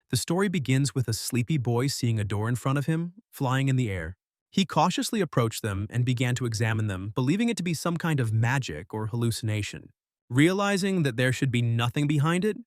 The story begins with a sleepy boy seeing a door in front of him, flying in the air. He cautiously approached them and began to examine them, believing it to be some kind of magic or hallucination. Realizing that there should be nothing behind it,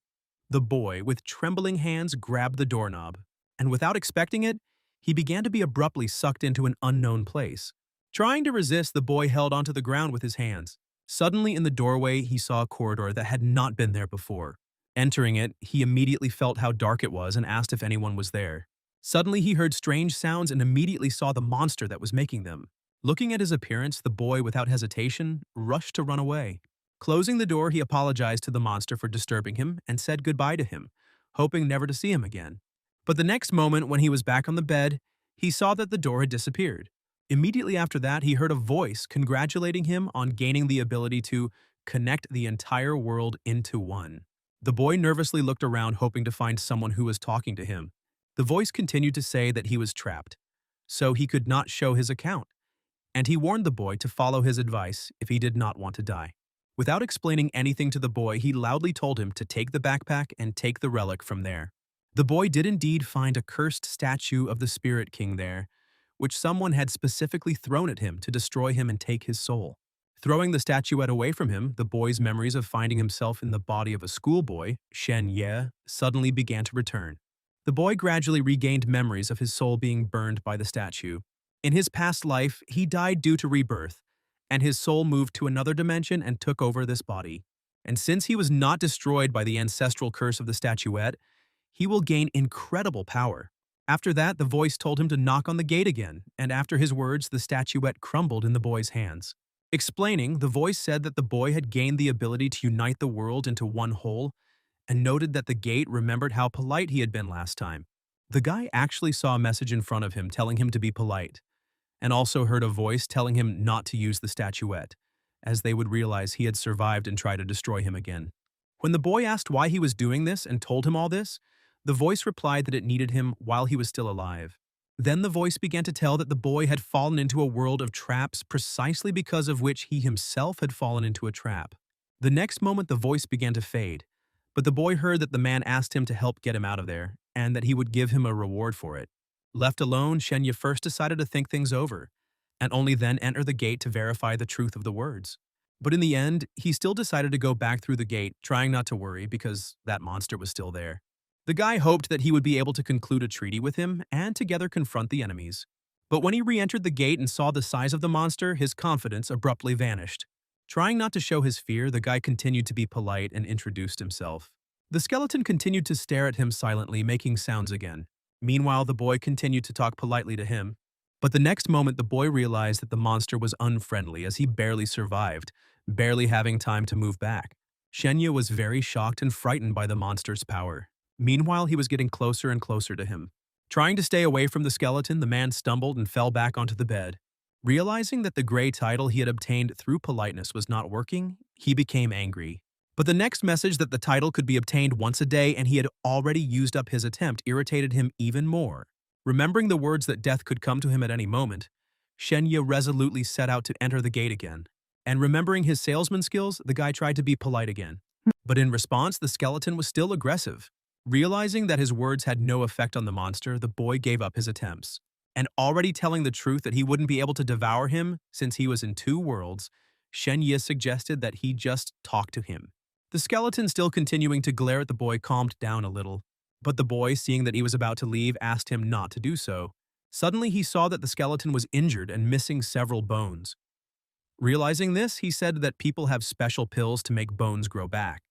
the boy, with trembling hands, grabbed the doorknob, and without expecting it, he began to be abruptly sucked into an unknown place. Trying to resist, the boy held onto the ground with his hands. Suddenly, in the doorway, he saw a corridor that had not been there before. Entering it, he immediately felt how dark it was and asked if anyone was there. Suddenly, he heard strange sounds and immediately saw the monster that was making them. Looking at his appearance, the boy, without hesitation, rushed to run away. Closing the door, he apologized to the monster for disturbing him and said goodbye to him, hoping never to see him again. But the next moment, when he was back on the bed, he saw that the door had disappeared. Immediately after that, he heard a voice congratulating him on gaining the ability to connect the entire world into one. The boy nervously looked around, hoping to find someone who was talking to him. The voice continued to say that he was trapped, so he could not show his account, and he warned the boy to follow his advice if he did not want to die. Without explaining anything to the boy, he loudly told him to take the backpack and take the relic from there. The boy did indeed find a cursed statue of the Spirit King there, which someone had specifically thrown at him to destroy him and take his soul. Throwing the statuette away from him, the boy's memories of finding himself in the body of a schoolboy, Shen Ya, suddenly began to return. The boy gradually regained memories of his soul being burned by the statue. In his past life, he died due to rebirth, and his soul moved to another dimension and took over this body. And since he was not destroyed by the ancestral curse of the statuette, he will gain incredible power. After that, the voice told him to knock on the gate again, and after his words, the statuette crumbled in the boy's hands. Explaining, the voice said that the boy had gained the ability to unite the world into one whole, and noted that the gate remembered how polite he had been last time. The guy actually saw a message in front of him telling him to be polite, and also heard a voice telling him not to use the statuette, as they would realize he had survived and try to destroy him again. When the boy asked why he was doing this and told him all this, the voice replied that it needed him while he was still alive. Then the voice began to tell that the boy had fallen into a world of traps precisely because of which he himself had fallen into a trap. The next moment the voice began to fade, but the boy heard that the man asked him to help get him out of there, and that he would give him a reward for it. Left alone, Shen Ya first decided to think things over, and only then enter the gate to verify the truth of the words. But in the end, he still decided to go back through the gate, trying not to worry because that monster was still there. The guy hoped that he would be able to conclude a treaty with him and together confront the enemies. But when he re-entered the gate and saw the size of the monster, his confidence abruptly vanished. Trying not to show his fear, the guy continued to be polite and introduced himself. The skeleton continued to stare at him silently, making sounds again. Meanwhile, the boy continued to talk politely to him. But the next moment, the boy realized that the monster was unfriendly as he barely survived, barely having time to move back. Shen Ya was very shocked and frightened by the monster's power. Meanwhile, he was getting closer and closer to him. Trying to stay away from the skeleton, the man stumbled and fell back onto the bed. Realizing that the gray title he had obtained through politeness was not working, he became angry. But the next message that the title could be obtained once a day and he had already used up his attempt irritated him even more. Remembering the words that death could come to him at any moment, Shen Ya resolutely set out to enter the gate again. And remembering his salesman skills, the guy tried to be polite again. But in response, the skeleton was still aggressive. Realizing that his words had no effect on the monster, the boy gave up his attempts. And already telling the truth that he wouldn't be able to devour him since he was in two worlds, Shen Ya suggested that he just talk to him. The skeleton, still continuing to glare at the boy, calmed down a little. But the boy, seeing that he was about to leave, asked him not to do so. Suddenly, he saw that the skeleton was injured and missing several bones. Realizing this, he said that people have special pills to make bones grow back.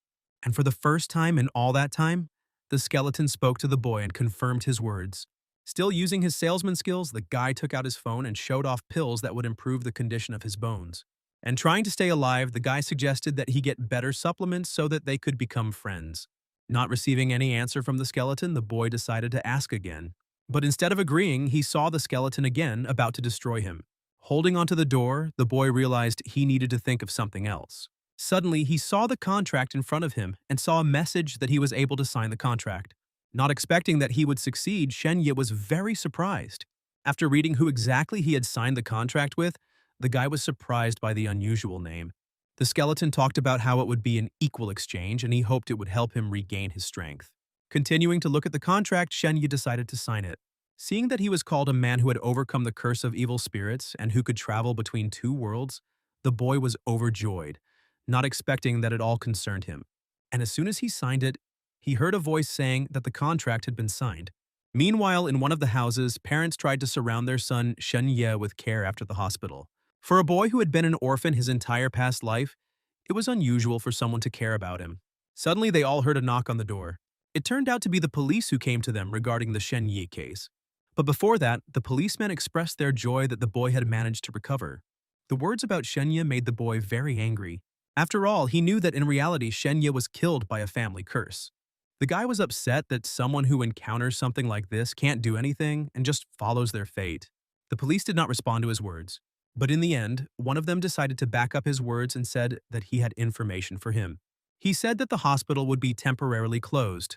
And for the first time in all that time, the skeleton spoke to the boy and confirmed his words. Still using his salesman skills, the guy took out his phone and showed off pills that would improve the condition of his bones. And trying to stay alive, the guy suggested that he get better supplements so that they could become friends. Not receiving any answer from the skeleton, the boy decided to ask again. But instead of agreeing, he saw the skeleton again about to destroy him. Holding onto the door, the boy realized he needed to think of something else. Suddenly, he saw the contract in front of him and saw a message that he was able to sign the contract. Not expecting that he would succeed, Shen Ya was very surprised. After reading who exactly he had signed the contract with, the guy was surprised by the unusual name. The skeleton talked about how it would be an equal exchange and he hoped it would help him regain his strength. Continuing to look at the contract, Shen Ya decided to sign it. Seeing that he was called a man who had overcome the curse of evil spirits and who could travel between two worlds, the boy was overjoyed, not expecting that it all concerned him. And as soon as he signed it, he heard a voice saying that the contract had been signed. Meanwhile, in one of the houses, parents tried to surround their son Shen Ya with care after the hospital. For a boy who had been an orphan his entire past life, it was unusual for someone to care about him. Suddenly, they all heard a knock on the door. It turned out to be the police who came to them regarding the Shen Yi case. But before that, the policemen expressed their joy that the boy had managed to recover. The words about Shen Ya made the boy very angry. After all, he knew that in reality Shen Ya was killed by a family curse. The guy was upset that someone who encounters something like this can't do anything and just follows their fate. The police did not respond to his words. But in the end, one of them decided to back up his words and said that he had information for him. He said that the hospital would be temporarily closed,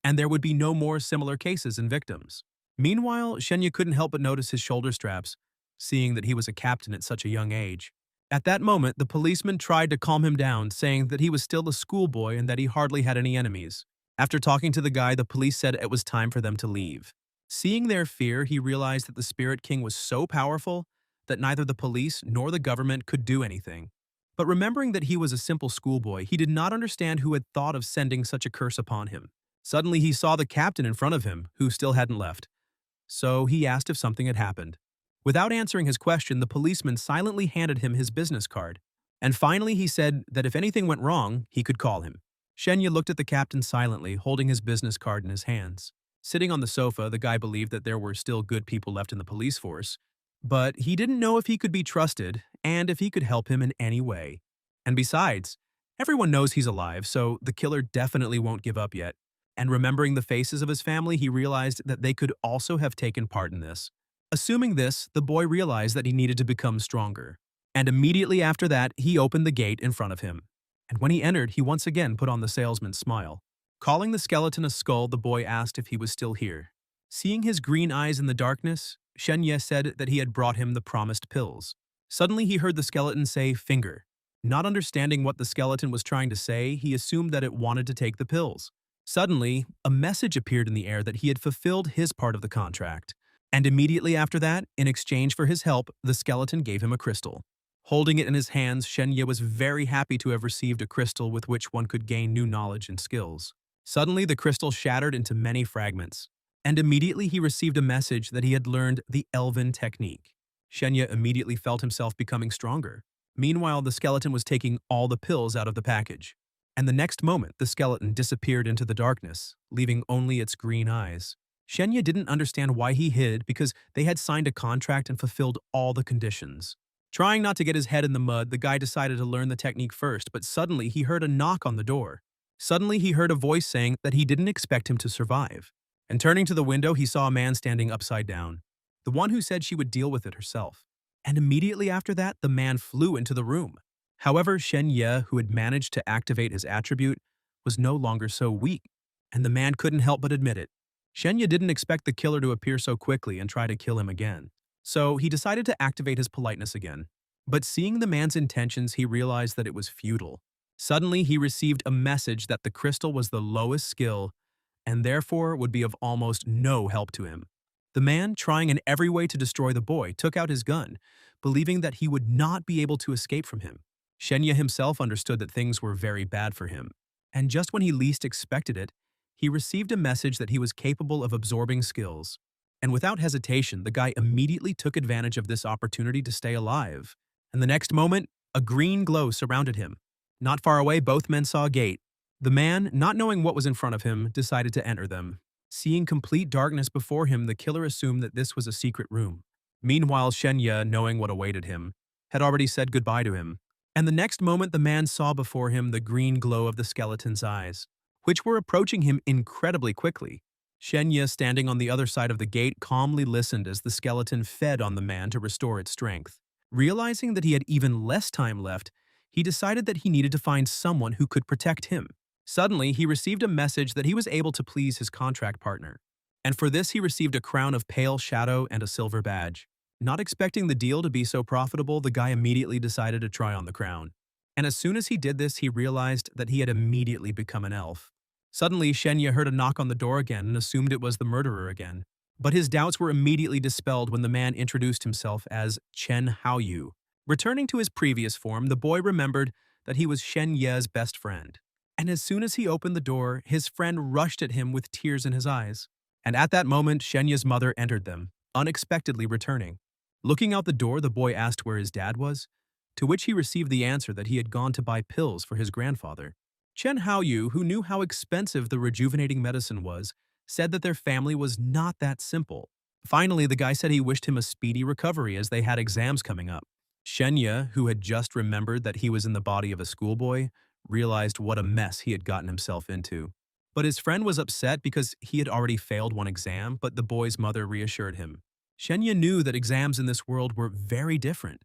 and there would be no more similar cases and victims. Meanwhile, Shen Ya couldn't help but notice his shoulder straps, seeing that he was a captain at such a young age. At that moment, the policeman tried to calm him down, saying that he was still a schoolboy and that he hardly had any enemies. After talking to the guy, the police said it was time for them to leave. Seeing their fear, he realized that the Spirit King was so powerful that neither the police nor the government could do anything. But remembering that he was a simple schoolboy, he did not understand who had thought of sending such a curse upon him. Suddenly, he saw the captain in front of him, who still hadn't left. So he asked if something had happened. Without answering his question, the policeman silently handed him his business card. And finally, he said that if anything went wrong, he could call him. Shen Ya looked at the captain silently, holding his business card in his hands. Sitting on the sofa, the guy believed that there were still good people left in the police force, but he didn't know if he could be trusted and if he could help him in any way. And besides, everyone knows he's alive, so the killer definitely won't give up yet. And remembering the faces of his family, he realized that they could also have taken part in this. Assuming this, the boy realized that he needed to become stronger. And immediately after that, he opened the gate in front of him. And when he entered, he once again put on the salesman's smile. Calling the skeleton a skull, the boy asked if he was still here. Seeing his green eyes in the darkness, Shen Ya said that he had brought him the promised pills. Suddenly, he heard the skeleton say, "Finger." Not understanding what the skeleton was trying to say, he assumed that it wanted to take the pills. Suddenly, a message appeared in the air that he had fulfilled his part of the contract. And immediately after that, in exchange for his help, the skeleton gave him a crystal. Holding it in his hands, Shen Ya was very happy to have received a crystal with which one could gain new knowledge and skills. Suddenly, the crystal shattered into many fragments, and immediately he received a message that he had learned the Elven technique. Shen Ya immediately felt himself becoming stronger. Meanwhile, the skeleton was taking all the pills out of the package. And the next moment, the skeleton disappeared into the darkness, leaving only its green eyes. Shen Ya didn't understand why he hid because they had signed a contract and fulfilled all the conditions. Trying not to get his head in the mud, the guy decided to learn the technique first, but suddenly he heard a knock on the door. Suddenly he heard a voice saying that he didn't expect him to survive. And turning to the window, he saw a man standing upside down, the one who said she would deal with it herself. And immediately after that, the man flew into the room. However, Shen Ya, who had managed to activate his attribute, was no longer so weak, and the man couldn't help but admit it. Shen Ya didn't expect the killer to appear so quickly and try to kill him again. So he decided to activate his politeness again. But seeing the man's intentions, he realized that it was futile. Suddenly, he received a message that the crystal was the lowest skill and therefore would be of almost no help to him. The man, trying in every way to destroy the boy, took out his gun, believing that he would not be able to escape from him. Shen Ya himself understood that things were very bad for him. And just when he least expected it, he received a message that he was capable of absorbing skills. And without hesitation, the guy immediately took advantage of this opportunity to stay alive. And the next moment, a green glow surrounded him. Not far away, both men saw a gate. The man, not knowing what was in front of him, decided to enter them. Seeing complete darkness before him, the killer assumed that this was a secret room. Meanwhile, Shen Ya, knowing what awaited him, had already said goodbye to him. And the next moment, the man saw before him the green glow of the skeleton's eyes, which were approaching him incredibly quickly. Shen Ya, standing on the other side of the gate, calmly listened as the skeleton fed on the man to restore its strength. Realizing that he had even less time left, he decided that he needed to find someone who could protect him. Suddenly, he received a message that he was able to please his contract partner. And for this, he received a crown of pale shadow and a silver badge. Not expecting the deal to be so profitable, the guy immediately decided to try on the crown. And as soon as he did this, he realized that he had immediately become an elf. Suddenly, Shen Ya heard a knock on the door again and assumed it was the murderer again. But his doubts were immediately dispelled when the man introduced himself as Chen Haou. Returning to his previous form, the boy remembered that he was Shen Ya's best friend. And as soon as he opened the door, his friend rushed at him with tears in his eyes. And at that moment, Shen Ya's mother entered them, unexpectedly returning. Looking out the door, the boy asked where his dad was, to which he received the answer that he had gone to buy pills for his grandfather. Chen Haou, who knew how expensive the rejuvenating medicine was, said that their family was not that simple. Finally, the guy said he wished him a speedy recovery as they had exams coming up. Shen Ya, who had just remembered that he was in the body of a schoolboy, realized what a mess he had gotten himself into. But his friend was upset because he had already failed one exam, but the boy's mother reassured him. Shen Ya knew that exams in this world were very different,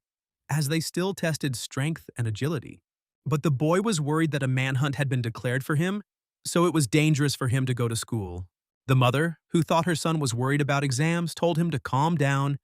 as they still tested strength and agility. But the boy was worried that a manhunt had been declared for him, so it was dangerous for him to go to school. The mother, who thought her son was worried about exams, told him to calm down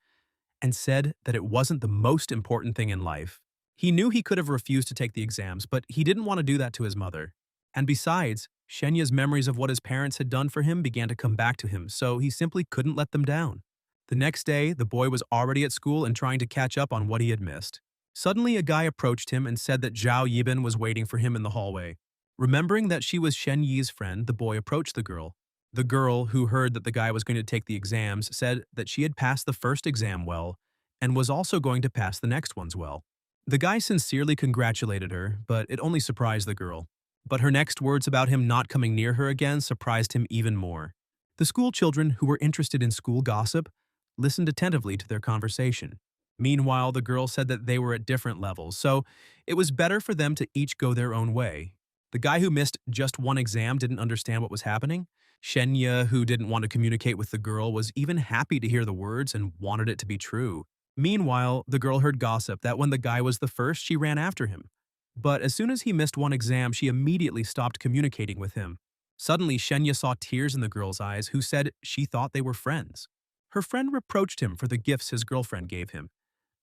and said that it wasn't the most important thing in life. He knew he could have refused to take the exams, but he didn't want to do that to his mother. And besides, Shen Ya's memories of what his parents had done for him began to come back to him, so he simply couldn't let them down. The next day, the boy was already at school and trying to catch up on what he had missed. Suddenly, a guy approached him and said that Zhao Yibin was waiting for him in the hallway. Remembering that she was Shen Yi's friend, the boy approached the girl. The girl, who heard that the guy was going to take the exams, said that she had passed the first exam well and was also going to pass the next ones well. The guy sincerely congratulated her, but it only surprised the girl. But her next words about him not coming near her again surprised him even more. The school children, who were interested in school gossip, listened attentively to their conversation. Meanwhile, the girl said that they were at different levels, so it was better for them to each go their own way. The guy who missed just one exam didn't understand what was happening. Shen Ya, who didn't want to communicate with the girl, was even happy to hear the words and wanted it to be true. Meanwhile, the girl heard gossip that when the guy was the first, she ran after him. But as soon as he missed one exam, she immediately stopped communicating with him. Suddenly, Shen Ya saw tears in the girl's eyes, who said she thought they were friends. Her friend reproached him for the gifts his girlfriend gave him,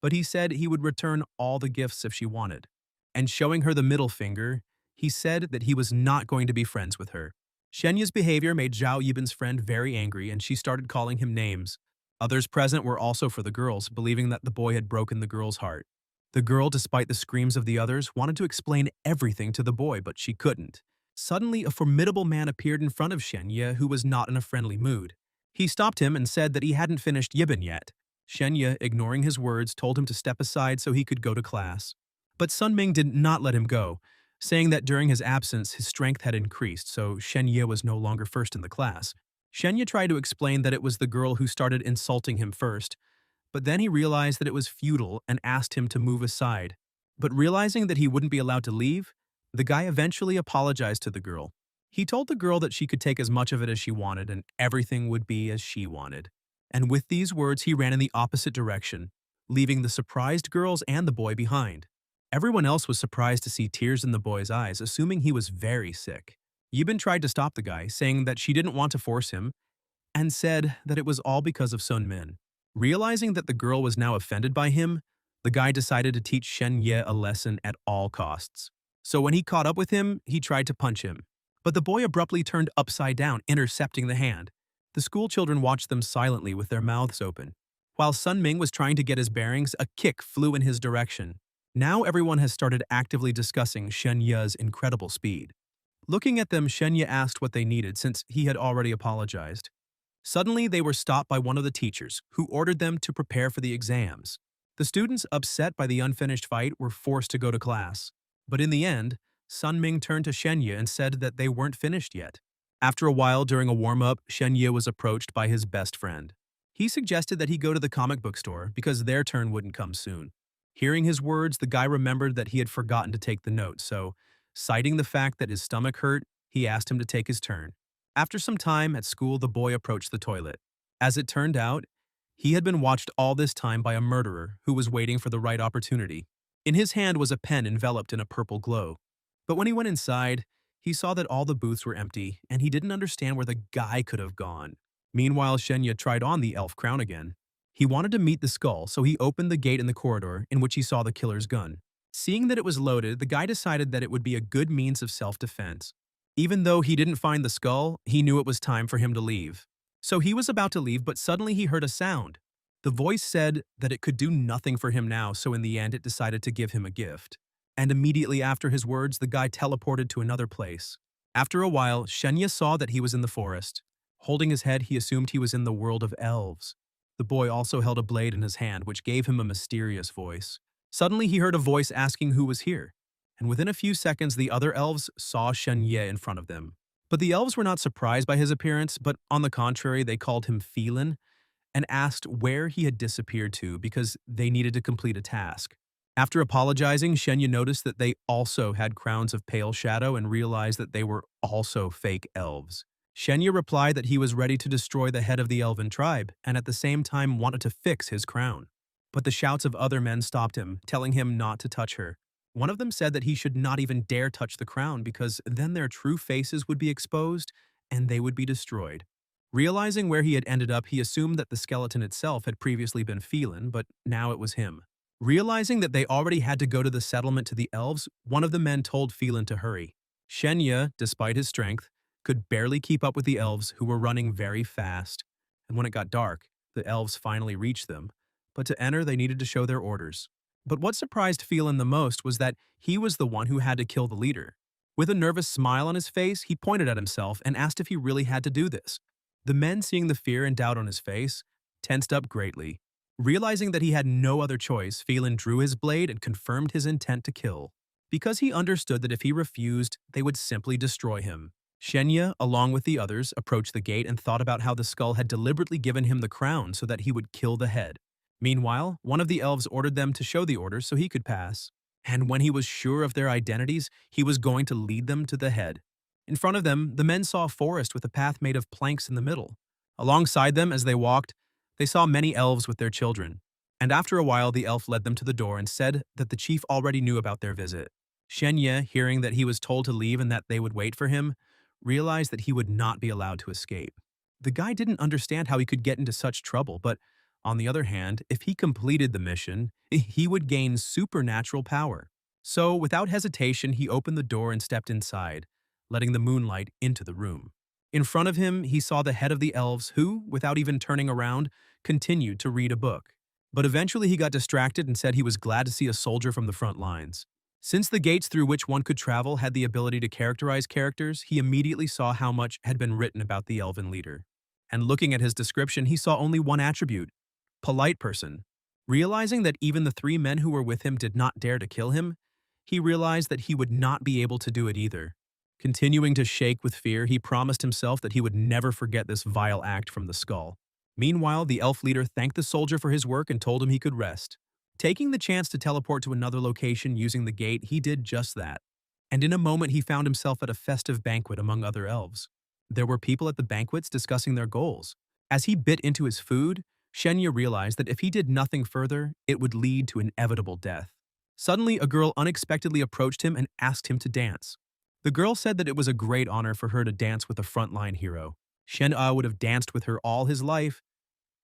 but he said he would return all the gifts if she wanted. And showing her the middle finger, he said that he was not going to be friends with her. Shenya's behavior made Zhao Yibin's friend very angry, and she started calling him names. Others present were also for the girls, believing that the boy had broken the girl's heart. The girl, despite the screams of the others, wanted to explain everything to the boy, but she couldn't. Suddenly, a formidable man appeared in front of Shen Ya, who was not in a friendly mood. He stopped him and said that he hadn't finished Yibin yet. Shen Ya, ignoring his words, told him to step aside so he could go to class. But Sun Ming did not let him go, saying that during his absence his strength had increased, so Shen Ya was no longer first in the class. Shen Ya tried to explain that it was the girl who started insulting him first, but then he realized that it was futile and asked him to move aside. But realizing that he wouldn't be allowed to leave, the guy eventually apologized to the girl. He told the girl that she could take as much of it as she wanted and everything would be as she wanted. And with these words, he ran in the opposite direction, leaving the surprised girls and the boy behind. Everyone else was surprised to see tears in the boy's eyes, assuming he was very sick. Yibin tried to stop the guy, saying that she didn't want to force him, and said that it was all because of Sun Min. Realizing that the girl was now offended by him, the guy decided to teach Shen Ya a lesson at all costs. So when he caught up with him, he tried to punch him. But the boy abruptly turned upside down, intercepting the hand. The school children watched them silently with their mouths open. While Sun Ming was trying to get his bearings, a kick flew in his direction. Now everyone has started actively discussing Shen Ya's incredible speed. Looking at them, Shen Ya asked what they needed since he had already apologized. Suddenly, they were stopped by one of the teachers, who ordered them to prepare for the exams. The students, upset by the unfinished fight, were forced to go to class. But in the end, Sun Ming turned to Shen Ya and said that they weren't finished yet. After a while, during a warm-up, Shen Ya was approached by his best friend. He suggested that he go to the comic book store because their turn wouldn't come soon. Hearing his words, the guy remembered that he had forgotten to take the note, so, citing the fact that his stomach hurt, he asked him to take his turn. After some time at school, the boy approached the toilet. As it turned out, he had been watched all this time by a murderer who was waiting for the right opportunity. In his hand was a pen enveloped in a purple glow. But when he went inside, he saw that all the booths were empty, and he didn't understand where the guy could have gone. Meanwhile, Shen Ya tried on the elf crown again. He wanted to meet the skull, so he opened the gate in the corridor in which he saw the killer's gun. Seeing that it was loaded, the guy decided that it would be a good means of self-defense. Even though he didn't find the skull, he knew it was time for him to leave. So he was about to leave, but suddenly he heard a sound. The voice said that it could do nothing for him now, so in the end it decided to give him a gift. And immediately after his words, the guy teleported to another place. After a while, Shen Ya saw that he was in the forest. Holding his head, he assumed he was in the world of elves. The boy also held a blade in his hand, which gave him a mysterious voice. Suddenly he heard a voice asking who was here. And within a few seconds, the other elves saw Shen Ya in front of them. But the elves were not surprised by his appearance, but on the contrary, they called him Phelan and asked where he had disappeared to because they needed to complete a task. After apologizing, Shen Ya noticed that they also had crowns of pale shadow and realized that they were also fake elves. Shen Ya replied that he was ready to destroy the head of the elven tribe and at the same time wanted to fix his crown. But the shouts of other men stopped him, telling him not to touch her. One of them said that he should not even dare touch the crown because then their true faces would be exposed and they would be destroyed. Realizing where he had ended up, he assumed that the skeleton itself had previously been Phelan, but now it was him. Realizing that they already had to go to the settlement to the elves, one of the men told Phelan to hurry. Shen Ya, despite his strength, could barely keep up with the elves who were running very fast. And when it got dark, the elves finally reached them. But to enter, they needed to show their orders. But what surprised Phelan the most was that he was the one who had to kill the leader. With a nervous smile on his face, he pointed at himself and asked if he really had to do this. The men, seeing the fear and doubt on his face, tensed up greatly. Realizing that he had no other choice, Phelan drew his blade and confirmed his intent to kill. Because he understood that if he refused, they would simply destroy him. Shen Ya, along with the others, approached the gate and thought about how the skull had deliberately given him the crown so that he would kill the head. Meanwhile, one of the elves ordered them to show the orders so he could pass. And when he was sure of their identities, he was going to lead them to the head. In front of them, the men saw a forest with a path made of planks in the middle. Alongside them, as they walked, they saw many elves with their children. And after a while, the elf led them to the door and said that the chief already knew about their visit. Shen Ya, hearing that he was told to leave and that they would wait for him, realized that he would not be allowed to escape. The guy didn't understand how he could get into such trouble, but on the other hand, if he completed the mission, he would gain supernatural power. So, without hesitation, he opened the door and stepped inside, letting the moonlight into the room. In front of him, he saw the head of the elves who, without even turning around, continued to read a book. But eventually he got distracted and said he was glad to see a soldier from the front lines. Since the gates through which one could travel had the ability to characterize characters, he immediately saw how much had been written about the elven leader. And looking at his description, he saw only one attribute: polite person. Realizing that even the 3 men who were with him did not dare to kill him, he realized that he would not be able to do it either. Continuing to shake with fear, he promised himself that he would never forget this vile act from the skull. Meanwhile, the elf leader thanked the soldier for his work and told him he could rest. Taking the chance to teleport to another location using the gate, he did just that. And in a moment, he found himself at a festive banquet among other elves. There were people at the banquets discussing their goals. As he bit into his food, Shen Ya realized that if he did nothing further, it would lead to inevitable death. Suddenly, a girl unexpectedly approached him and asked him to dance. The girl said that it was a great honor for her to dance with a frontline hero. Chen Haou would have danced with her all his life,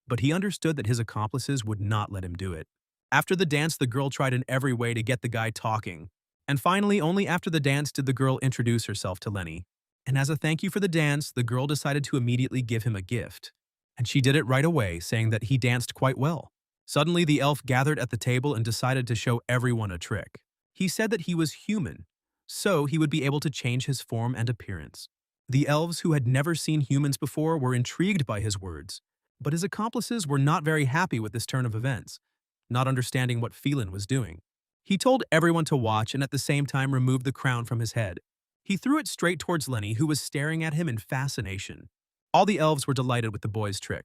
but he understood that his accomplices would not let him do it. After the dance, the girl tried in every way to get the guy talking. And finally, only after the dance did the girl introduce herself to Lenny. And as a thank you for the dance, the girl decided to immediately give him a gift. And she did it right away, saying that he danced quite well. Suddenly, the elf gathered at the table and decided to show everyone a trick. He said that he was human, so he would be able to change his form and appearance. The elves, who had never seen humans before, were intrigued by his words, but his accomplices were not very happy with this turn of events, not understanding what Phelan was doing. He told everyone to watch and at the same time removed the crown from his head. He threw it straight towards Lenny, who was staring at him in fascination. All the elves were delighted with the boy's trick.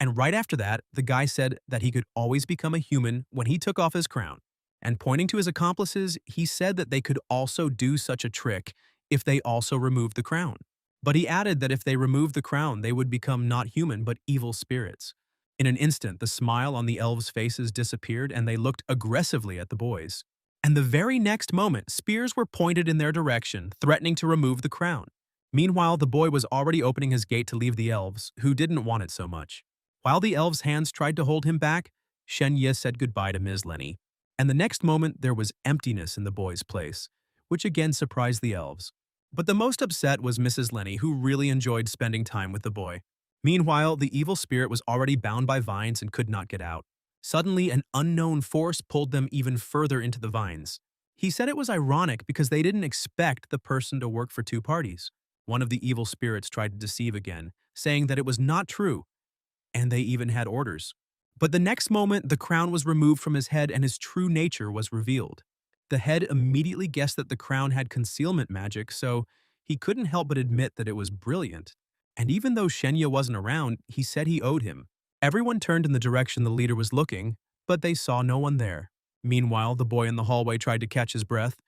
And right after that, the guy said that he could always become a human when he took off his crown. And pointing to his accomplices, he said that they could also do such a trick if they also removed the crown. But he added that if they removed the crown, they would become not human but evil spirits. In an instant, the smile on the elves' faces disappeared and they looked aggressively at the boys. And the very next moment, spears were pointed in their direction, threatening to remove the crown. Meanwhile, the boy was already opening his gate to leave the elves, who didn't want it so much. While the elves' hands tried to hold him back, Shen Ya said goodbye to Ms. Lenny. And the next moment, there was emptiness in the boy's place, which again surprised the elves. But the most upset was Mrs. Lenny, who really enjoyed spending time with the boy. Meanwhile, the evil spirit was already bound by vines and could not get out. Suddenly, an unknown force pulled them even further into the vines. He said it was ironic because they didn't expect the person to work for two parties. One of the evil spirits tried to deceive again, saying that it was not true, and they even had orders. But the next moment, the crown was removed from his head and his true nature was revealed. The head immediately guessed that the crown had concealment magic, so he couldn't help but admit that it was brilliant. And even though Shen Ya wasn't around, he said he owed him. Everyone turned in the direction the leader was looking, but they saw no one there. Meanwhile, the boy in the hallway tried to catch his breath,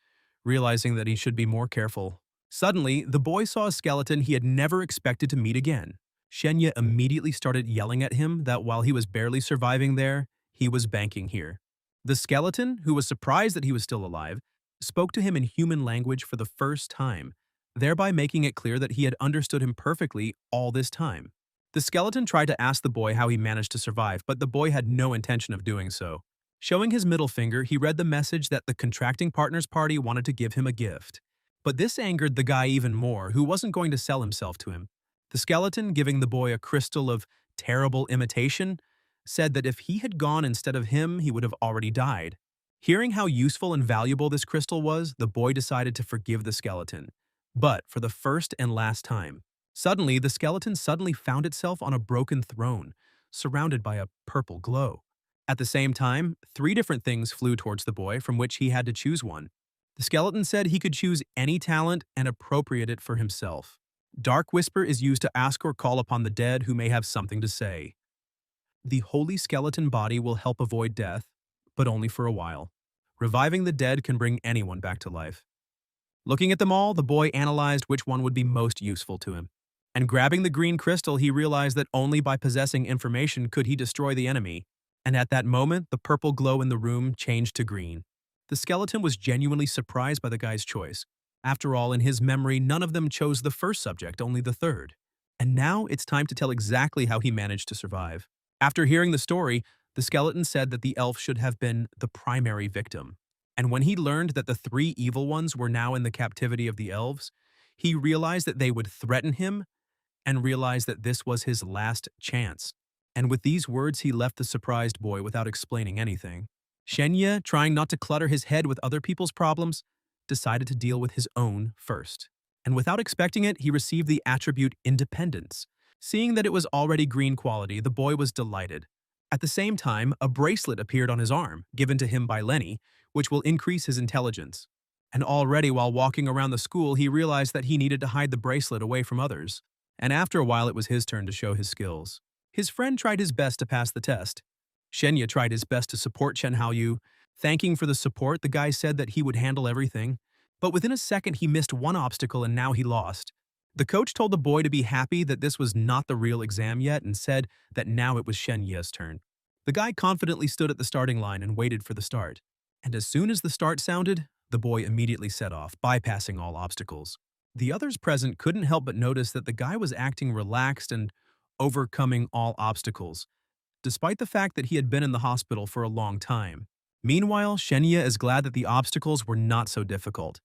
realizing that he should be more careful. Suddenly, the boy saw a skeleton he had never expected to meet again. Shen Ya immediately started yelling at him that while he was barely surviving there, he was banking here. The skeleton, who was surprised that he was still alive, spoke to him in human language for the first time, thereby making it clear that he had understood him perfectly all this time. The skeleton tried to ask the boy how he managed to survive, but the boy had no intention of doing so. Showing his middle finger, he read the message that the contracting partners party wanted to give him a gift. But this angered the guy even more, who wasn't going to sell himself to him. The skeleton, giving the boy a crystal of terrible imitation, said that if he had gone instead of him, he would have already died. Hearing how useful and valuable this crystal was, the boy decided to forgive the skeleton. But for the first and last time. Suddenly, the skeleton found itself on a broken throne, surrounded by a purple glow. At the same time, 3 different things flew towards the boy, from which he had to choose one. The skeleton said he could choose any talent and appropriate it for himself. Dark Whisper is used to ask or call upon the dead who may have something to say. The holy skeleton body will help avoid death, but only for a while. Reviving the dead can bring anyone back to life. Looking at them all, the boy analyzed which one would be most useful to him. And grabbing the green crystal, he realized that only by possessing information could he destroy the enemy. And at that moment, the purple glow in the room changed to green. The skeleton was genuinely surprised by the guy's choice. After all, in his memory, none of them chose the first subject, only the third. And now it's time to tell exactly how he managed to survive. After hearing the story, the skeleton said that the elf should have been the primary victim. And when he learned that the 3 evil ones were now in the captivity of the elves, he realized that they would threaten him and realized that this was his last chance. And with these words, he left the surprised boy without explaining anything. Shen Ya, trying not to clutter his head with other people's problems, decided to deal with his own first. And without expecting it, he received the attribute independence. Seeing that it was already green quality, the boy was delighted. At the same time, a bracelet appeared on his arm, given to him by Lenny, which will increase his intelligence. And already while walking around the school, he realized that he needed to hide the bracelet away from others. And after a while, it was his turn to show his skills. His friend tried his best to pass the test. Shen Ya tried his best to support Chen Haou. Thanking for the support, the guy said that he would handle everything. But within a second, he missed one obstacle and now he lost. The coach told the boy to be happy that this was not the real exam yet and said that now it was Shen Ya's turn. The guy confidently stood at the starting line and waited for the start. And as soon as the start sounded, the boy immediately set off, bypassing all obstacles. The others present couldn't help but notice that the guy was acting relaxed and overcoming all obstacles, despite the fact that he had been in the hospital for a long time. Meanwhile, Shen Ya is glad that the obstacles were not so difficult.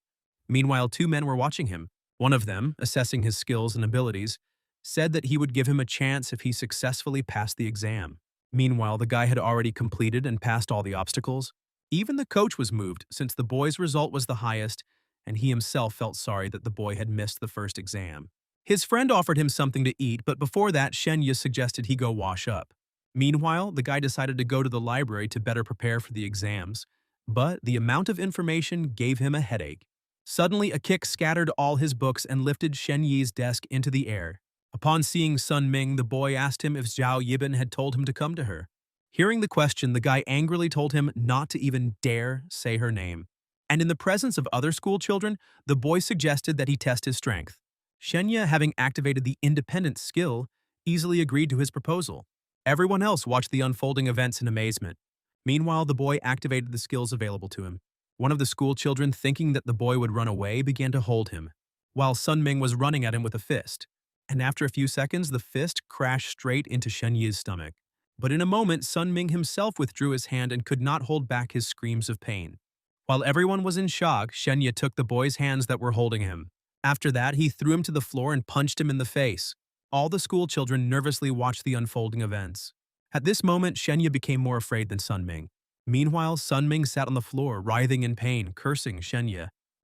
Meanwhile, 2 men were watching him. One of them, assessing his skills and abilities, said that he would give him a chance if he successfully passed the exam. Meanwhile, the guy had already completed and passed all the obstacles. Even the coach was moved, since the boy's result was the highest, and he himself felt sorry that the boy had missed the first exam. His friend offered him something to eat, but before that, Shen Ya suggested he go wash up. Meanwhile, the guy decided to go to the library to better prepare for the exams, but the amount of information gave him a headache. Suddenly, a kick scattered all his books and lifted Shen Yi's desk into the air. Upon seeing Sun Ming, the boy asked him if Xiao Yin had told him to come to her. Hearing the question, the guy angrily told him not to even dare say her name. And in the presence of other school children, the boy suggested that he test his strength. Shen Ya, having activated the independence skill, easily agreed to his proposal. Everyone else watched the unfolding events in amazement. Meanwhile, the boy activated the skills available to him. One of the school children, thinking that the boy would run away, began to hold him, while Sun Ming was running at him with a fist. And after a few seconds, the fist crashed straight into Shen Yi's stomach. But in a moment, Sun Ming himself withdrew his hand and could not hold back his screams of pain. While everyone was in shock, Shen Ya took the boy's hands that were holding him. After that, he threw him to the floor and punched him in the face. All the school children nervously watched the unfolding events. At this moment, Shen Ya became more afraid than Sun Ming. Meanwhile, Sun Ming sat on the floor, writhing in pain, cursing Shen Ya.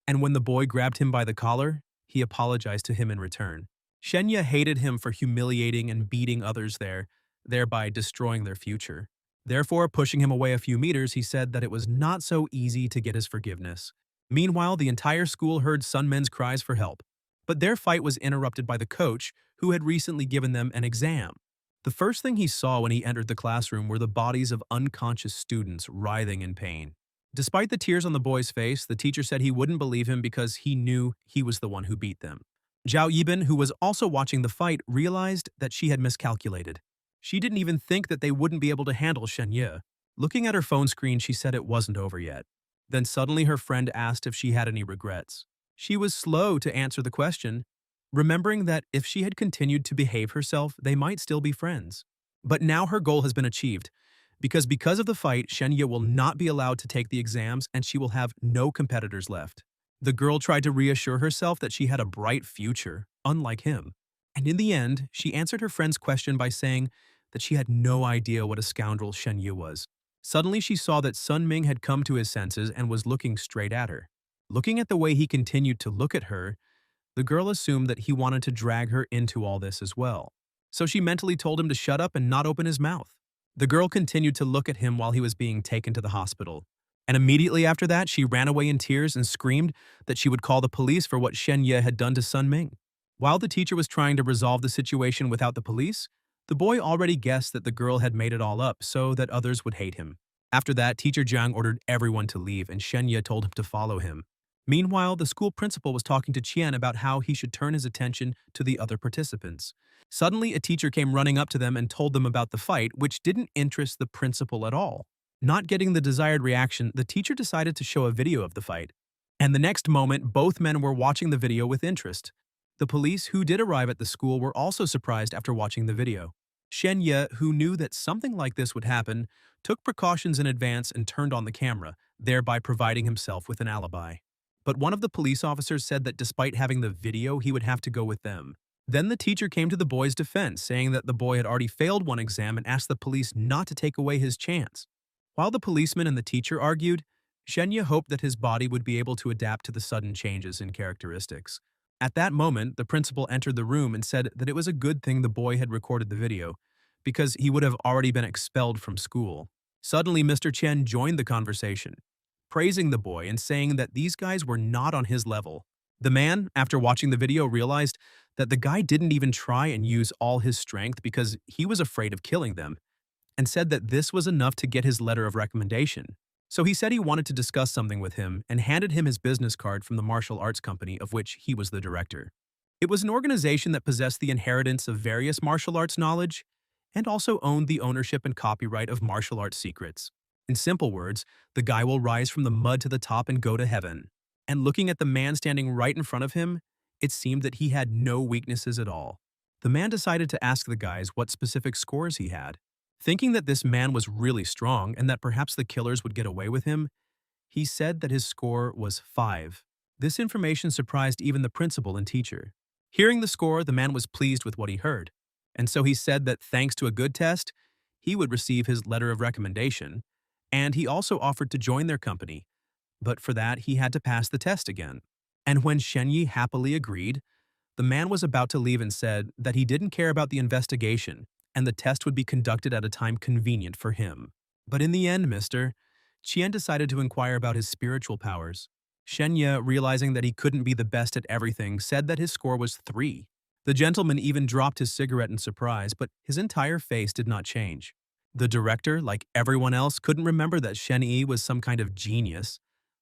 And when the boy grabbed him by the collar, he apologized to him in return. Shen Ya hated him for humiliating and beating others there, thereby destroying their future. Therefore, pushing him away a few meters, he said that it was not so easy to get his forgiveness. Meanwhile, the entire school heard Sun Men's cries for help. But their fight was interrupted by the coach, who had recently given them an exam. The first thing he saw when he entered the classroom were the bodies of unconscious students writhing in pain. Despite the tears on the boy's face, the teacher said he wouldn't believe him because he knew he was the one who beat them. Zhao Yibin, who was also watching the fight, realized that she had miscalculated. She didn't even think that they wouldn't be able to handle Shen Ya. Looking at her phone screen, she said it wasn't over yet. Then suddenly her friend asked if she had any regrets. She was slow to answer the question, remembering that if she had continued to behave herself, they might still be friends. But now her goal has been achieved, because of the fight, Shen Ya will not be allowed to take the exams and she will have no competitors left. The girl tried to reassure herself that she had a bright future, unlike him. And in the end, she answered her friend's question by saying that she had no idea what a scoundrel Shen Ya was. Suddenly, she saw that Sun Ming had come to his senses and was looking straight at her. Looking at the way he continued to look at her, the girl assumed that he wanted to drag her into all this as well. So she mentally told him to shut up and not open his mouth. The girl continued to look at him while he was being taken to the hospital. And immediately after that, she ran away in tears and screamed that she would call the police for what Shen Ya had done to Sun Ming. While the teacher was trying to resolve the situation without the police, the boy already guessed that the girl had made it all up so that others would hate him. After that, Teacher Jiang ordered everyone to leave and Shen Ya told him to follow him. Meanwhile, the school principal was talking to Qian about how he should turn his attention to the other participants. Suddenly, a teacher came running up to them and told them about the fight, which didn't interest the principal at all. Not getting the desired reaction, the teacher decided to show a video of the fight. And the next moment, both men were watching the video with interest. The police who did arrive at the school were also surprised after watching the video. Shen Ya, who knew that something like this would happen, took precautions in advance and turned on the camera, thereby providing himself with an alibi. But one of the police officers said that despite having the video, he would have to go with them. Then the teacher came to the boy's defense, saying that the boy had already failed one exam and asked the police not to take away his chance. While the policeman and the teacher argued, Shen Ya hoped that his body would be able to adapt to the sudden changes in characteristics. At that moment, the principal entered the room and said that it was a good thing the boy had recorded the video, because he would have already been expelled from school. Suddenly, Mr. Chen joined the conversation, praising the boy and saying that these guys were not on his level. The man, after watching the video, realized that the guy didn't even try and use all his strength because he was afraid of killing them, and said that this was enough to get his letter of recommendation. So he said he wanted to discuss something with him and handed him his business card from the martial arts company of which he was the director. It was an organization that possessed the inheritance of various martial arts knowledge and also owned the ownership and copyright of martial arts secrets. In simple words, the guy will rise from the mud to the top and go to heaven. And looking at the man standing right in front of him, it seemed that he had no weaknesses at all. The man decided to ask the guys what specific scores he had. Thinking that this man was really strong and that perhaps the killers would get away with him, he said that his score was 5. This information surprised even the principal and teacher. Hearing the score, the man was pleased with what he heard, and so he said that thanks to a good test, he would receive his letter of recommendation, and he also offered to join their company, but for that he had to pass the test again. And when Shen Yi happily agreed, the man was about to leave and said that he didn't care about the investigation and the test would be conducted at a time convenient for him. But in the end, Mr. Qian decided to inquire about his spiritual powers. Shen Ya, realizing that he couldn't be the best at everything, said that his score was 3. The gentleman even dropped his cigarette in surprise, but his entire face did not change. The director, like everyone else, couldn't remember that Shen Yi was some kind of genius,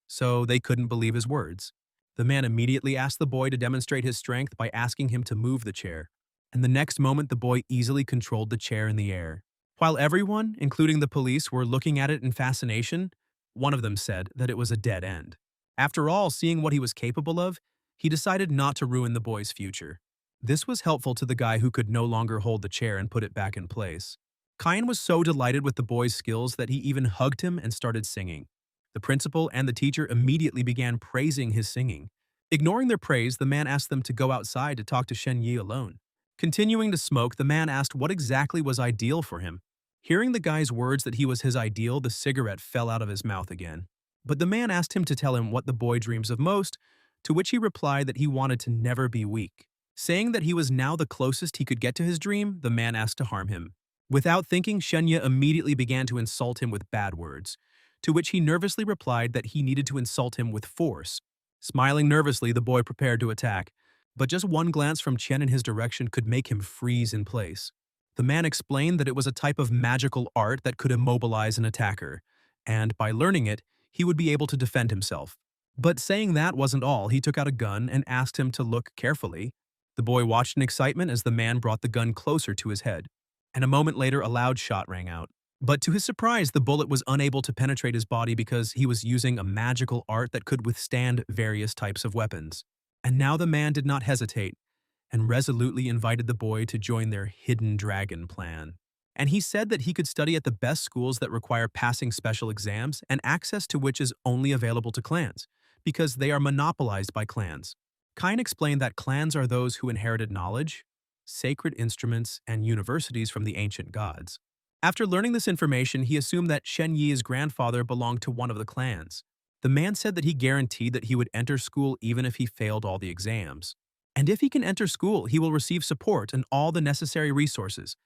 so they couldn't believe his words. The man immediately asked the boy to demonstrate his strength by asking him to move the chair, and the next moment the boy easily controlled the chair in the air. While everyone, including the police, were looking at it in fascination, one of them said that it was a dead end. After all, seeing what he was capable of, he decided not to ruin the boy's future. This was helpful to the guy who could no longer hold the chair and put it back in place. Kyan was so delighted with the boy's skills that he even hugged him and started singing. The principal and the teacher immediately began praising his singing. Ignoring their praise, the man asked them to go outside to talk to Shen Ya alone. Continuing to smoke, the man asked what exactly was ideal for him. Hearing the guy's words that he was his ideal, the cigarette fell out of his mouth again. But the man asked him to tell him what the boy dreams of most, to which he replied that he wanted to never be weak. Saying that he was now the closest he could get to his dream, the man asked to harm him. Without thinking, Shen Ya immediately began to insult him with bad words, to which he nervously replied that he needed to insult him with force. Smiling nervously, the boy prepared to attack, but just one glance from Chen in his direction could make him freeze in place. The man explained that it was a type of magical art that could immobilize an attacker, and by learning it, he would be able to defend himself. But saying that wasn't all, he took out a gun and asked him to look carefully. The boy watched in excitement as the man brought the gun closer to his head, and a moment later a loud shot rang out. But to his surprise, the bullet was unable to penetrate his body because he was using a magical art that could withstand various types of weapons. And now the man did not hesitate and resolutely invited the boy to join their hidden dragon plan. And he said that he could study at the best schools that require passing special exams and access to which is only available to clans, because they are monopolized by clans. Kine explained that clans are those who inherited knowledge, sacred instruments, and universities from the ancient gods. After learning this information, he assumed that Shen Yi's grandfather belonged to one of the clans. The man said that he guaranteed that he would enter school even if he failed all the exams. And if he can enter school, he will receive support and all the necessary resources.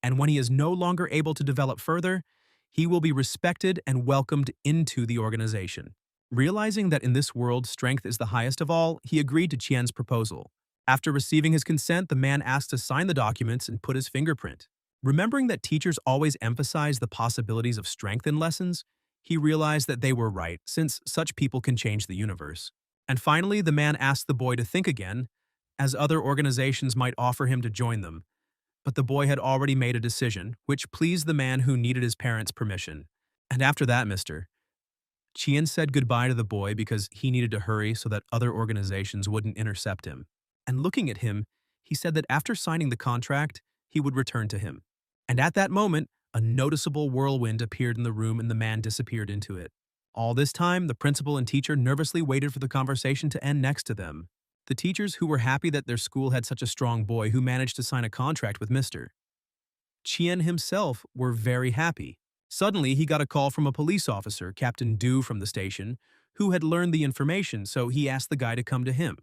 And when he is no longer able to develop further, he will be respected and welcomed into the organization. Realizing that in this world strength is the highest of all, he agreed to Qian's proposal. After receiving his consent, the man asked to sign the documents and put his fingerprint. Remembering that teachers always emphasize the possibilities of strength in lessons, he realized that they were right, since such people can change the universe. And finally, the man asked the boy to think again, as other organizations might offer him to join them. But the boy had already made a decision, which pleased the man who needed his parents' permission. And after that, Mr. Qian said goodbye to the boy because he needed to hurry so that other organizations wouldn't intercept him. And looking at him, he said that after signing the contract, he would return to him. And at that moment, a noticeable whirlwind appeared in the room and the man disappeared into it. All this time, the principal and teacher nervously waited for the conversation to end next to them. The teachers, who were happy that their school had such a strong boy who managed to sign a contract with Mr. Qian himself, were very happy. Suddenly, he got a call from a police officer, Captain Du from the station, who had learned the information, so he asked the guy to come to him.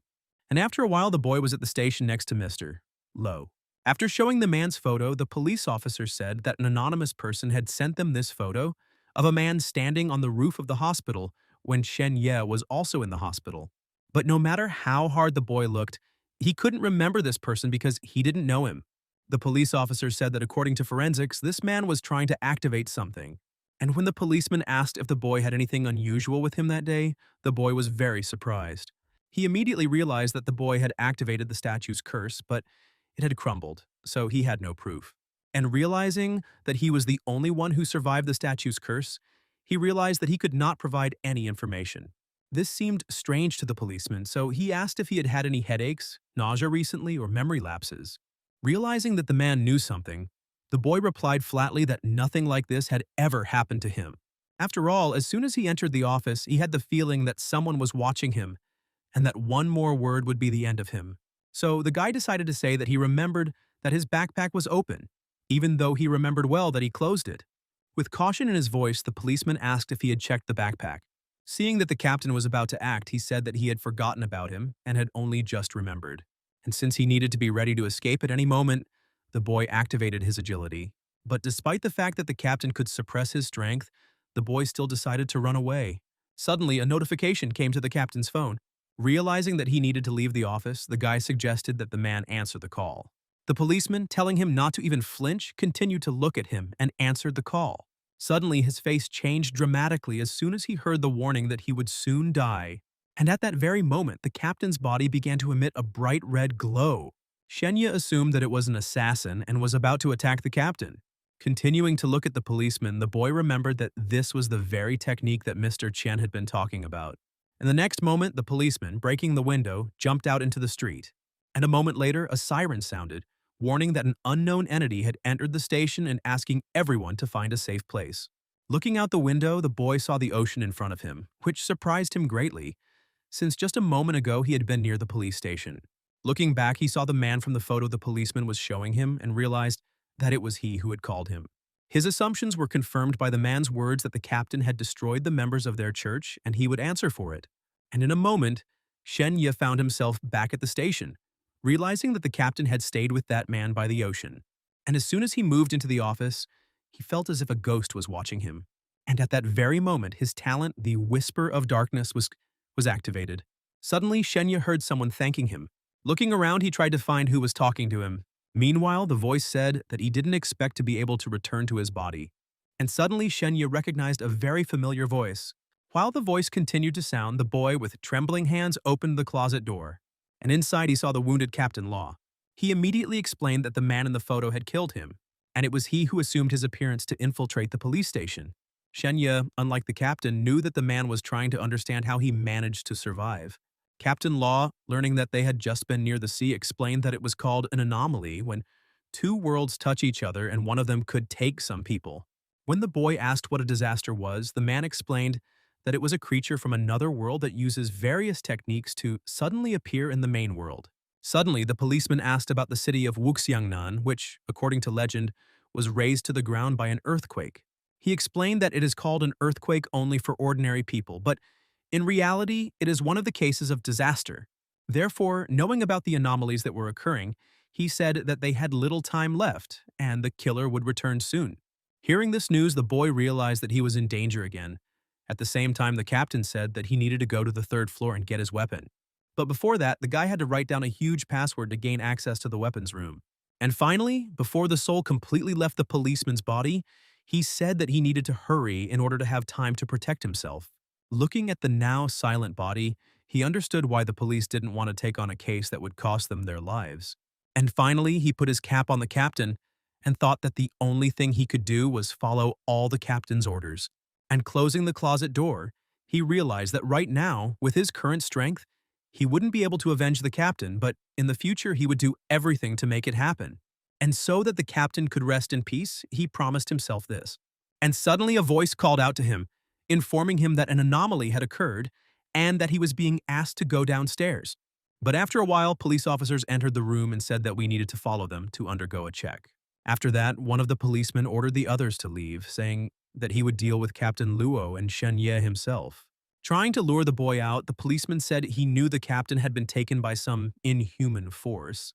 And after a while, the boy was at the station next to Mr. Lo. After showing the man's photo, the police officer said that an anonymous person had sent them this photo of a man standing on the roof of the hospital when Shen Ya was also in the hospital. But no matter how hard the boy looked, he couldn't remember this person because he didn't know him. The police officer said that according to forensics, this man was trying to activate something. And when the policeman asked if the boy had anything unusual with him that day, the boy was very surprised. He immediately realized that the boy had activated the statue's curse, but it had crumbled, so he had no proof. And realizing that he was the only one who survived the statue's curse, he realized that he could not provide any information. This seemed strange to the policeman, so he asked if he had had any headaches, nausea recently, or memory lapses. Realizing that the man knew something, the boy replied flatly that nothing like this had ever happened to him. After all, as soon as he entered the office, he had the feeling that someone was watching him and that one more word would be the end of him. So the guy decided to say that he remembered that his backpack was open, even though he remembered well that he closed it. With caution in his voice, the policeman asked if he had checked the backpack. Seeing that the captain was about to act, he said that he had forgotten about him and had only just remembered. And since he needed to be ready to escape at any moment, the boy activated his agility. But despite the fact that the captain could suppress his strength, the boy still decided to run away. Suddenly, a notification came to the captain's phone. Realizing that he needed to leave the office, the guy suggested that the man answer the call. The policeman, telling him not to even flinch, continued to look at him and answered the call. Suddenly, his face changed dramatically as soon as he heard the warning that he would soon die. And at that very moment, the captain's body began to emit a bright red glow. Shen Ya assumed that it was an assassin and was about to attack the captain. Continuing to look at the policeman, the boy remembered that this was the very technique that Mr. Chen had been talking about. In the next moment, the policeman, breaking the window, jumped out into the street. And a moment later, a siren sounded, warning that an unknown entity had entered the station and asking everyone to find a safe place. Looking out the window, the boy saw the ocean in front of him, which surprised him greatly, since just a moment ago he had been near the police station. Looking back, he saw the man from the photo the policeman was showing him and realized that it was he who had called him. His assumptions were confirmed by the man's words that the captain had destroyed the members of their church and he would answer for it. And in a moment, Shen Ya found himself back at the station, realizing that the captain had stayed with that man by the ocean. And as soon as he moved into the office, he felt as if a ghost was watching him. And at that very moment, his talent, the Whisper of Darkness, was activated. Suddenly, Shen Ya heard someone thanking him. Looking around, he tried to find who was talking to him. Meanwhile, the voice said that he didn't expect to be able to return to his body. And suddenly, Shen Ya recognized a very familiar voice. While the voice continued to sound, the boy with trembling hands opened the closet door. And inside, he saw the wounded Captain Law. He immediately explained that the man in the photo had killed him, and it was he who assumed his appearance to infiltrate the police station. Shen Ya, unlike the captain, knew that the man was trying to understand how he managed to survive. Captain Law, learning that they had just been near the sea, explained that it was called an anomaly when two worlds touch each other and one of them could take some people. When the boy asked what a disaster was, the man explained that it was a creature from another world that uses various techniques to suddenly appear in the main world. Suddenly, the policeman asked about the city of Wuxiangnan, which, according to legend, was razed to the ground by an earthquake. He explained that it is called an earthquake only for ordinary people, but in reality, it is one of the cases of disaster. Therefore, knowing about the anomalies that were occurring, he said that they had little time left and the killer would return soon. Hearing this news, the boy realized that he was in danger again. At the same time, the captain said that he needed to go to the third floor and get his weapon. But before that, the guy had to write down a huge password to gain access to the weapons room. And finally, before the soul completely left the policeman's body, he said that he needed to hurry in order to have time to protect himself. Looking at the now silent body, he understood why the police didn't want to take on a case that would cost them their lives. And finally, he put his cap on the captain and thought that the only thing he could do was follow all the captain's orders. And closing the closet door, he realized that right now, with his current strength, he wouldn't be able to avenge the captain, but in the future he would do everything to make it happen. And so that the captain could rest in peace, he promised himself this. And suddenly a voice called out to him, informing him that an anomaly had occurred and that he was being asked to go downstairs. But after a while, police officers entered the room and said that we needed to follow them to undergo a check. After that, one of the policemen ordered the others to leave, saying that he would deal with Captain Luo and Shen Ya himself. Trying to lure the boy out, the policeman said he knew the captain had been taken by some inhuman force,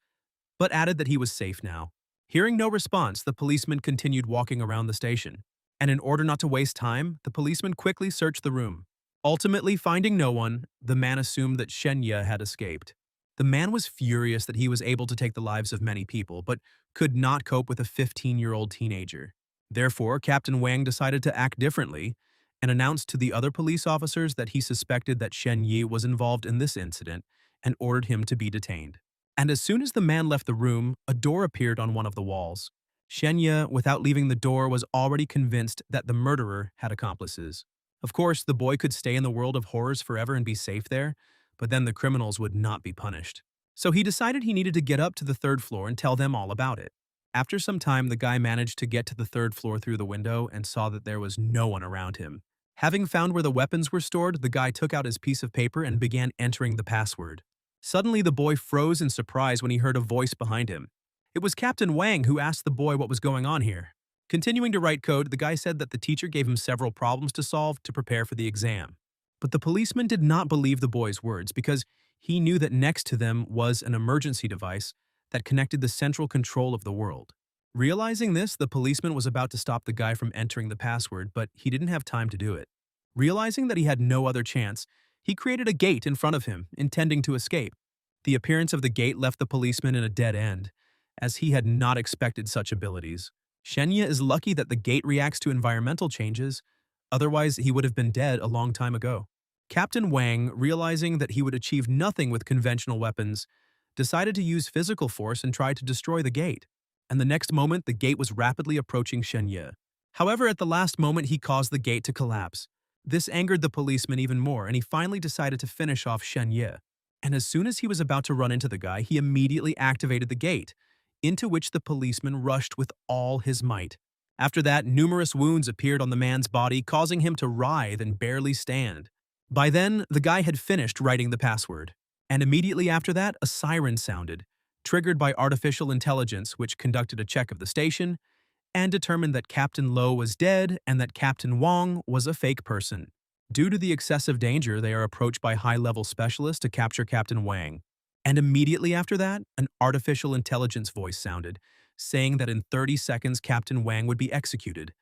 but added that he was safe now. Hearing no response, the policeman continued walking around the station. And in order not to waste time, the policeman quickly searched the room. Ultimately, finding no one, the man assumed that Shen Ya had escaped. The man was furious that he was able to take the lives of many people, but could not cope with a 15-year-old teenager. Therefore, Captain Wang decided to act differently and announced to the other police officers that he suspected that Shen Yi was involved in this incident and ordered him to be detained. And as soon as the man left the room, a door appeared on one of the walls. Shen Ya, without leaving the door, was already convinced that the murderer had accomplices. Of course, the boy could stay in the world of horrors forever and be safe there, but then the criminals would not be punished. So he decided he needed to get up to the third floor and tell them all about it. After some time, the guy managed to get to the third floor through the window and saw that there was no one around him. Having found where the weapons were stored, the guy took out his piece of paper and began entering the password. Suddenly, the boy froze in surprise when he heard a voice behind him. It was Captain Wang who asked the boy what was going on here. Continuing to write code, the guy said that the teacher gave him several problems to solve to prepare for the exam. But the policeman did not believe the boy's words because he knew that next to them was an emergency device that connected the central control of the world. Realizing this, the policeman was about to stop the guy from entering the password, but he didn't have time to do it. Realizing that he had no other chance, he created a gate in front of him, intending to escape. The appearance of the gate left the policeman in a dead end, as he had not expected such abilities. Shen Ya is lucky that the gate reacts to environmental changes, otherwise he would have been dead a long time ago. Captain Wang, realizing that he would achieve nothing with conventional weapons, decided to use physical force and try to destroy the gate. And the next moment, the gate was rapidly approaching Shen Ya. However, at the last moment, he caused the gate to collapse. This angered the policeman even more, and he finally decided to finish off Shen Ya. And as soon as he was about to run into the guy, he immediately activated the gate, into which the policeman rushed with all his might. After that, numerous wounds appeared on the man's body, causing him to writhe and barely stand. By then, the guy had finished writing the password, and immediately after that, a siren sounded, triggered by artificial intelligence which conducted a check of the station and determined that Captain Lo was dead and that Captain Wong was a fake person. Due to the excessive danger, they are approached by high-level specialists to capture Captain Wang. And immediately after that, an artificial intelligence voice sounded, saying that in 30 seconds Captain Wang would be executed.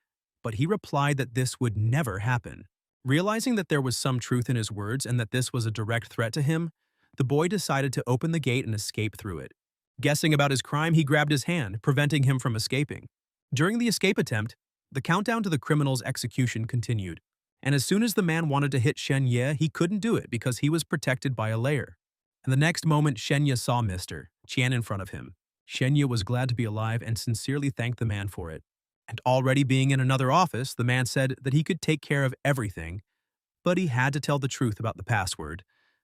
But he replied that this would never happen. Realizing that there was some truth in his words and that this was a direct threat to him, the boy decided to open the gate and escape through it. Guessing about his crime, he grabbed his hand, preventing him from escaping. During the escape attempt, the countdown to the criminal's execution continued, and as soon as the man wanted to hit Shen Ya, he couldn't do it because he was protected by a layer. And the next moment, Shen Ya saw Mr. Qian in front of him. Shen Ya was glad to be alive and sincerely thanked the man for it. And already being in another office, the man said that he could take care of everything, but he had to tell the truth about the password,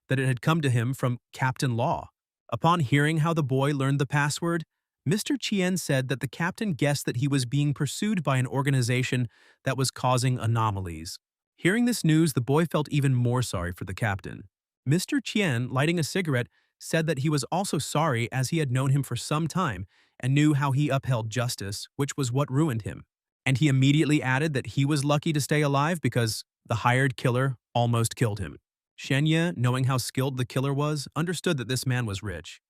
that it had come to him from Captain Law. Upon hearing how the boy learned the password, Mr. Qian said that the captain guessed that he was being pursued by an organization that was causing anomalies. Hearing this news, the boy felt even more sorry for the captain. Mr. Qian, lighting a cigarette, said that he was also sorry as he had known him for some time and knew how he upheld justice, which was what ruined him. And he immediately added that he was lucky to stay alive because the hired killer almost killed him. Shen Ya, knowing how skilled the killer was, understood that this man was rich.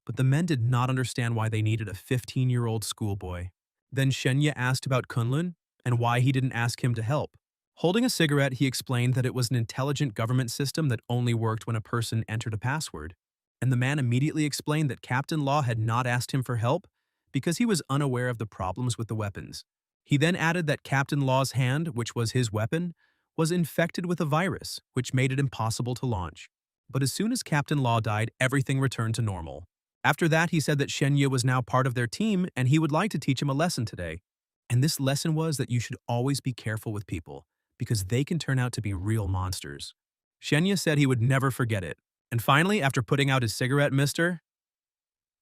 But the men did not understand why they needed a 15-year-old schoolboy. Then Shen Ya asked about Kunlun and why he didn't ask him to help. Holding a cigarette, he explained that it was an intelligent government system that only worked when a person entered a password. And the man immediately explained that Captain Law had not asked him for help because he was unaware of the problems with the weapons. He then added that Captain Law's hand, which was his weapon, was infected with a virus, which made it impossible to launch. But as soon as Captain Law died, everything returned to normal. After that, he said that Shen Ya was now part of their team and he would like to teach him a lesson today. And this lesson was that you should always be careful with people, because they can turn out to be real monsters. Shen Ya said he would never forget it. And finally, after putting out his cigarette, Mr.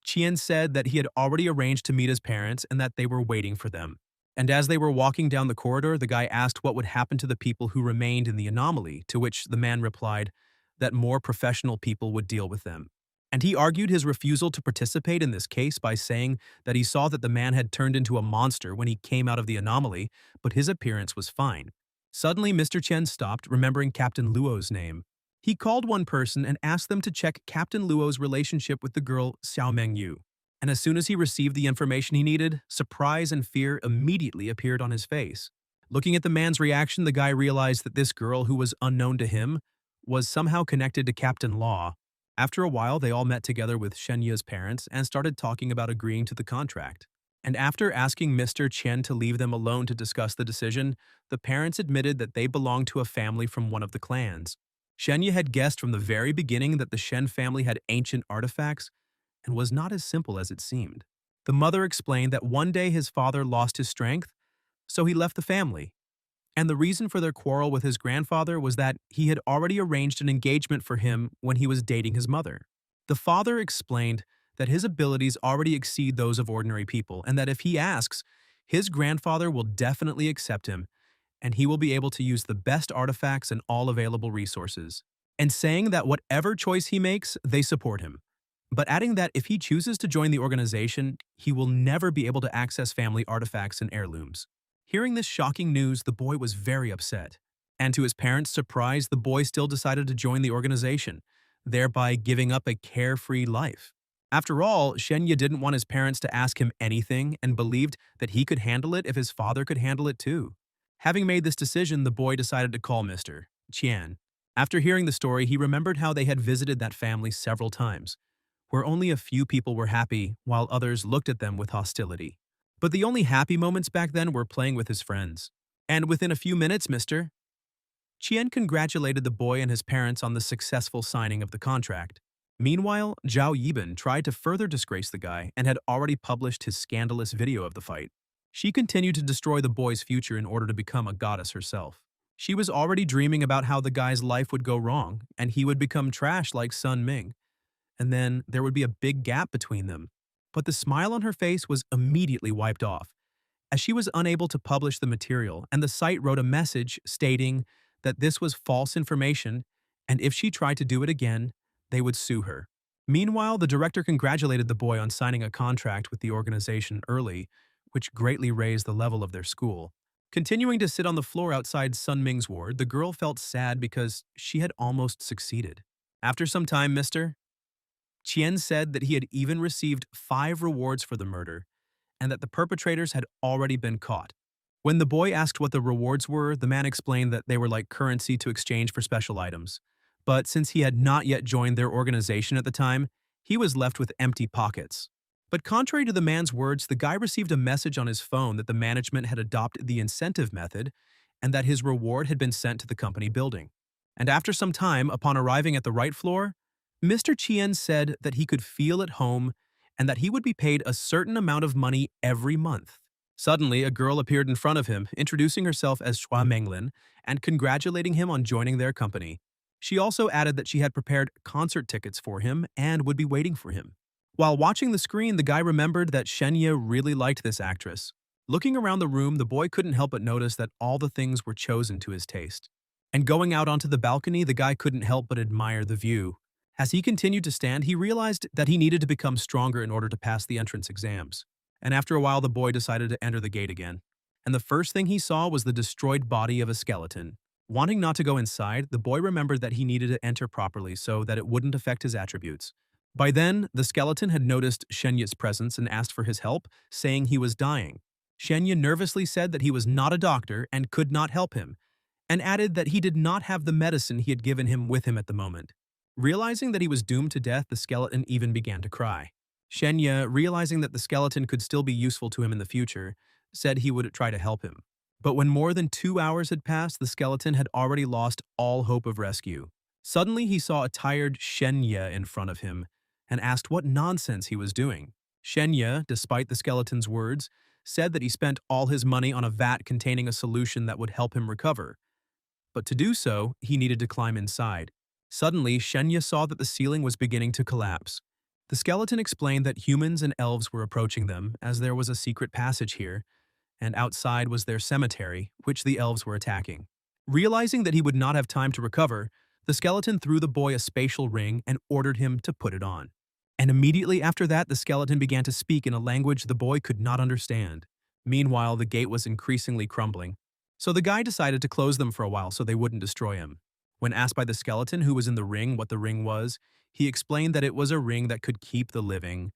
Qian said that he had already arranged to meet his parents and that they were waiting for them. And as they were walking down the corridor, the guy asked what would happen to the people who remained in the anomaly, to which the man replied that more professional people would deal with them. And he argued his refusal to participate in this case by saying that he saw that the man had turned into a monster when he came out of the anomaly, but his appearance was fine. Suddenly, Mr. Chen stopped, remembering Captain Luo's name. He called one person and asked them to check Captain Luo's relationship with the girl Xiao Mengyu. And as soon as he received the information he needed, surprise and fear immediately appeared on his face. Looking at the man's reaction, the guy realized that this girl, who was unknown to him, was somehow connected to Captain Law. After a while, they all met together with Shen Ya's parents and started talking about agreeing to the contract. And after asking Mr. Chen to leave them alone to discuss the decision, the parents admitted that they belonged to a family from one of the clans. Shen Ya had guessed from the very beginning that the Shen family had ancient artifacts and was not as simple as it seemed. The mother explained that one day his father lost his strength, so he left the family. And the reason for their quarrel with his grandfather was that he had already arranged an engagement for him when he was dating his mother. The father explained that his abilities already exceed those of ordinary people and that if he asks, his grandfather will definitely accept him and he will be able to use the best artifacts and all available resources. And saying that whatever choice he makes, they support him. But adding that if he chooses to join the organization, he will never be able to access family artifacts and heirlooms. Hearing this shocking news, the boy was very upset. And to his parents' surprise, the boy still decided to join the organization, thereby giving up a carefree life. After all, Shen Ya didn't want his parents to ask him anything and believed that he could handle it if his father could handle it too. Having made this decision, the boy decided to call Mr. Qian. After hearing the story, he remembered how they had visited that family several times, where only a few people were happy while others looked at them with hostility. But the only happy moments back then were playing with his friends. And within a few minutes, Mr. Qian congratulated the boy and his parents on the successful signing of the contract. Meanwhile, Zhao Yibin tried to further disgrace the guy and had already published his scandalous video of the fight. She continued to destroy the boy's future in order to become a goddess herself. She was already dreaming about how the guy's life would go wrong and he would become trash like Sun Ming. And then there would be a big gap between them. But the smile on her face was immediately wiped off, as she was unable to publish the material and the site wrote a message stating that this was false information and if she tried to do it again, they would sue her. Meanwhile, the director congratulated the boy on signing a contract with the organization early, which greatly raised the level of their school. Continuing to sit on the floor outside Sun Ming's ward, the girl felt sad because she had almost succeeded. After some time, Mr. Qian said that he had even received 5 rewards for the murder, and that the perpetrators had already been caught. When the boy asked what the rewards were, the man explained that they were like currency to exchange for special items. But since he had not yet joined their organization at the time, he was left with empty pockets. But contrary to the man's words, the guy received a message on his phone that the management had adopted the incentive method and that his reward had been sent to the company building. And after some time, upon arriving at the right floor, Mr. Chien said that he could feel at home and that he would be paid a certain amount of money every month. Suddenly, a girl appeared in front of him, introducing herself as Shua Menglin and congratulating him on joining their company. She also added that she had prepared concert tickets for him and would be waiting for him. While watching the screen, the guy remembered that Shen Ya really liked this actress. Looking around the room, the boy couldn't help but notice that all the things were chosen to his taste. And going out onto the balcony, the guy couldn't help but admire the view. As he continued to stand, he realized that he needed to become stronger in order to pass the entrance exams. And after a while, the boy decided to enter the gate again. And the first thing he saw was the destroyed body of a skeleton. Wanting not to go inside, the boy remembered that he needed to enter properly so that it wouldn't affect his attributes. By then, the skeleton had noticed Shenya's presence and asked for his help, saying he was dying. Shenya nervously said that he was not a doctor and could not help him, and added that he did not have the medicine he had given him with him at the moment. Realizing that he was doomed to death, the skeleton even began to cry. Shenya, realizing that the skeleton could still be useful to him in the future, said he would try to help him. But when more than 2 hours had passed, the skeleton had already lost all hope of rescue. Suddenly, he saw a tired Shen Ya in front of him and asked what nonsense he was doing. Shen Ya, despite the skeleton's words, said that he spent all his money on a vat containing a solution that would help him recover. But to do so, he needed to climb inside. Suddenly, Shen Ya saw that the ceiling was beginning to collapse. The skeleton explained that humans and elves were approaching them, as there was a secret passage here, and outside was their cemetery, which the elves were attacking. Realizing that he would not have time to recover, the skeleton threw the boy a spatial ring and ordered him to put it on. And immediately after that, the skeleton began to speak in a language the boy could not understand. Meanwhile, the gate was increasingly crumbling. So the guy decided to close them for a while so they wouldn't destroy him. When asked by the skeleton who was in the ring what the ring was, he explained that it was a ring that could keep the living.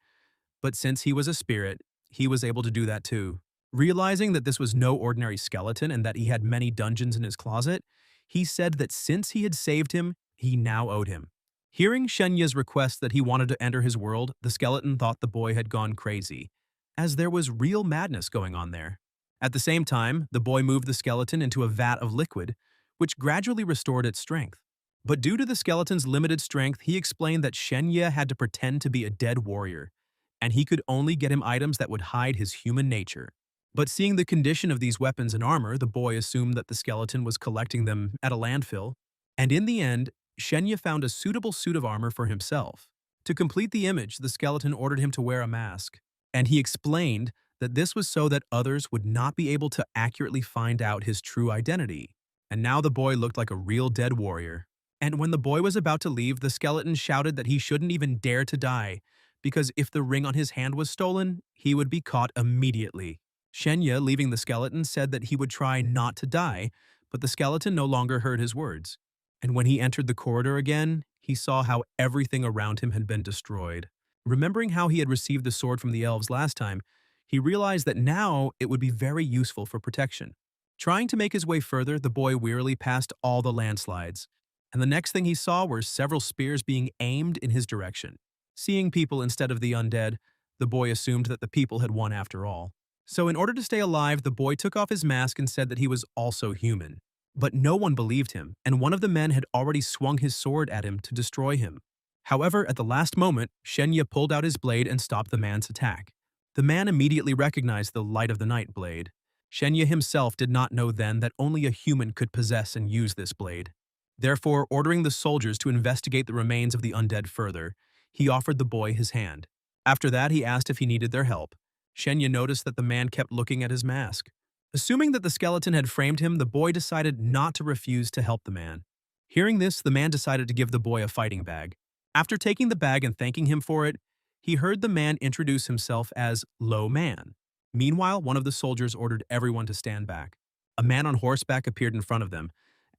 But since he was a spirit, he was able to do that too. Realizing that this was no ordinary skeleton and that he had many dungeons in his closet, he said that since he had saved him, he now owed him. Hearing Shenya's request that he wanted to enter his world, the skeleton thought the boy had gone crazy, as there was real madness going on there. At the same time, the boy moved the skeleton into a vat of liquid, which gradually restored its strength. But due to the skeleton's limited strength, he explained that Shen Ya had to pretend to be a dead warrior, and he could only get him items that would hide his human nature. But seeing the condition of these weapons and armor, the boy assumed that the skeleton was collecting them at a landfill, and in the end, Shen Ya found a suitable suit of armor for himself. To complete the image, the skeleton ordered him to wear a mask, and he explained that this was so that others would not be able to accurately find out his true identity. And now the boy looked like a real dead warrior. And when the boy was about to leave, the skeleton shouted that he shouldn't even dare to die, because if the ring on his hand was stolen, he would be caught immediately. Shen Ya, leaving the skeleton, said that he would try not to die, but the skeleton no longer heard his words. And when he entered the corridor again, he saw how everything around him had been destroyed. Remembering how he had received the sword from the elves last time, he realized that now it would be very useful for protection. Trying to make his way further, the boy wearily passed all the landslides, and the next thing he saw were several spears being aimed in his direction. Seeing people instead of the undead, the boy assumed that the people had won after all. So in order to stay alive, the boy took off his mask and said that he was also human. But no one believed him, and one of the men had already swung his sword at him to destroy him. However, at the last moment, Shen Ya pulled out his blade and stopped the man's attack. The man immediately recognized the Light of the Night blade. Shen Ya himself did not know then that only a human could possess and use this blade. Therefore, ordering the soldiers to investigate the remains of the undead further, he offered the boy his hand. After that, he asked if he needed their help. Shen Ya noticed that the man kept looking at his mask. Assuming that the skeleton had framed him, the boy decided not to refuse to help the man. Hearing this, the man decided to give the boy a fighting bag. After taking the bag and thanking him for it, he heard the man introduce himself as Lo Man. Meanwhile, one of the soldiers ordered everyone to stand back. A man on horseback appeared in front of them,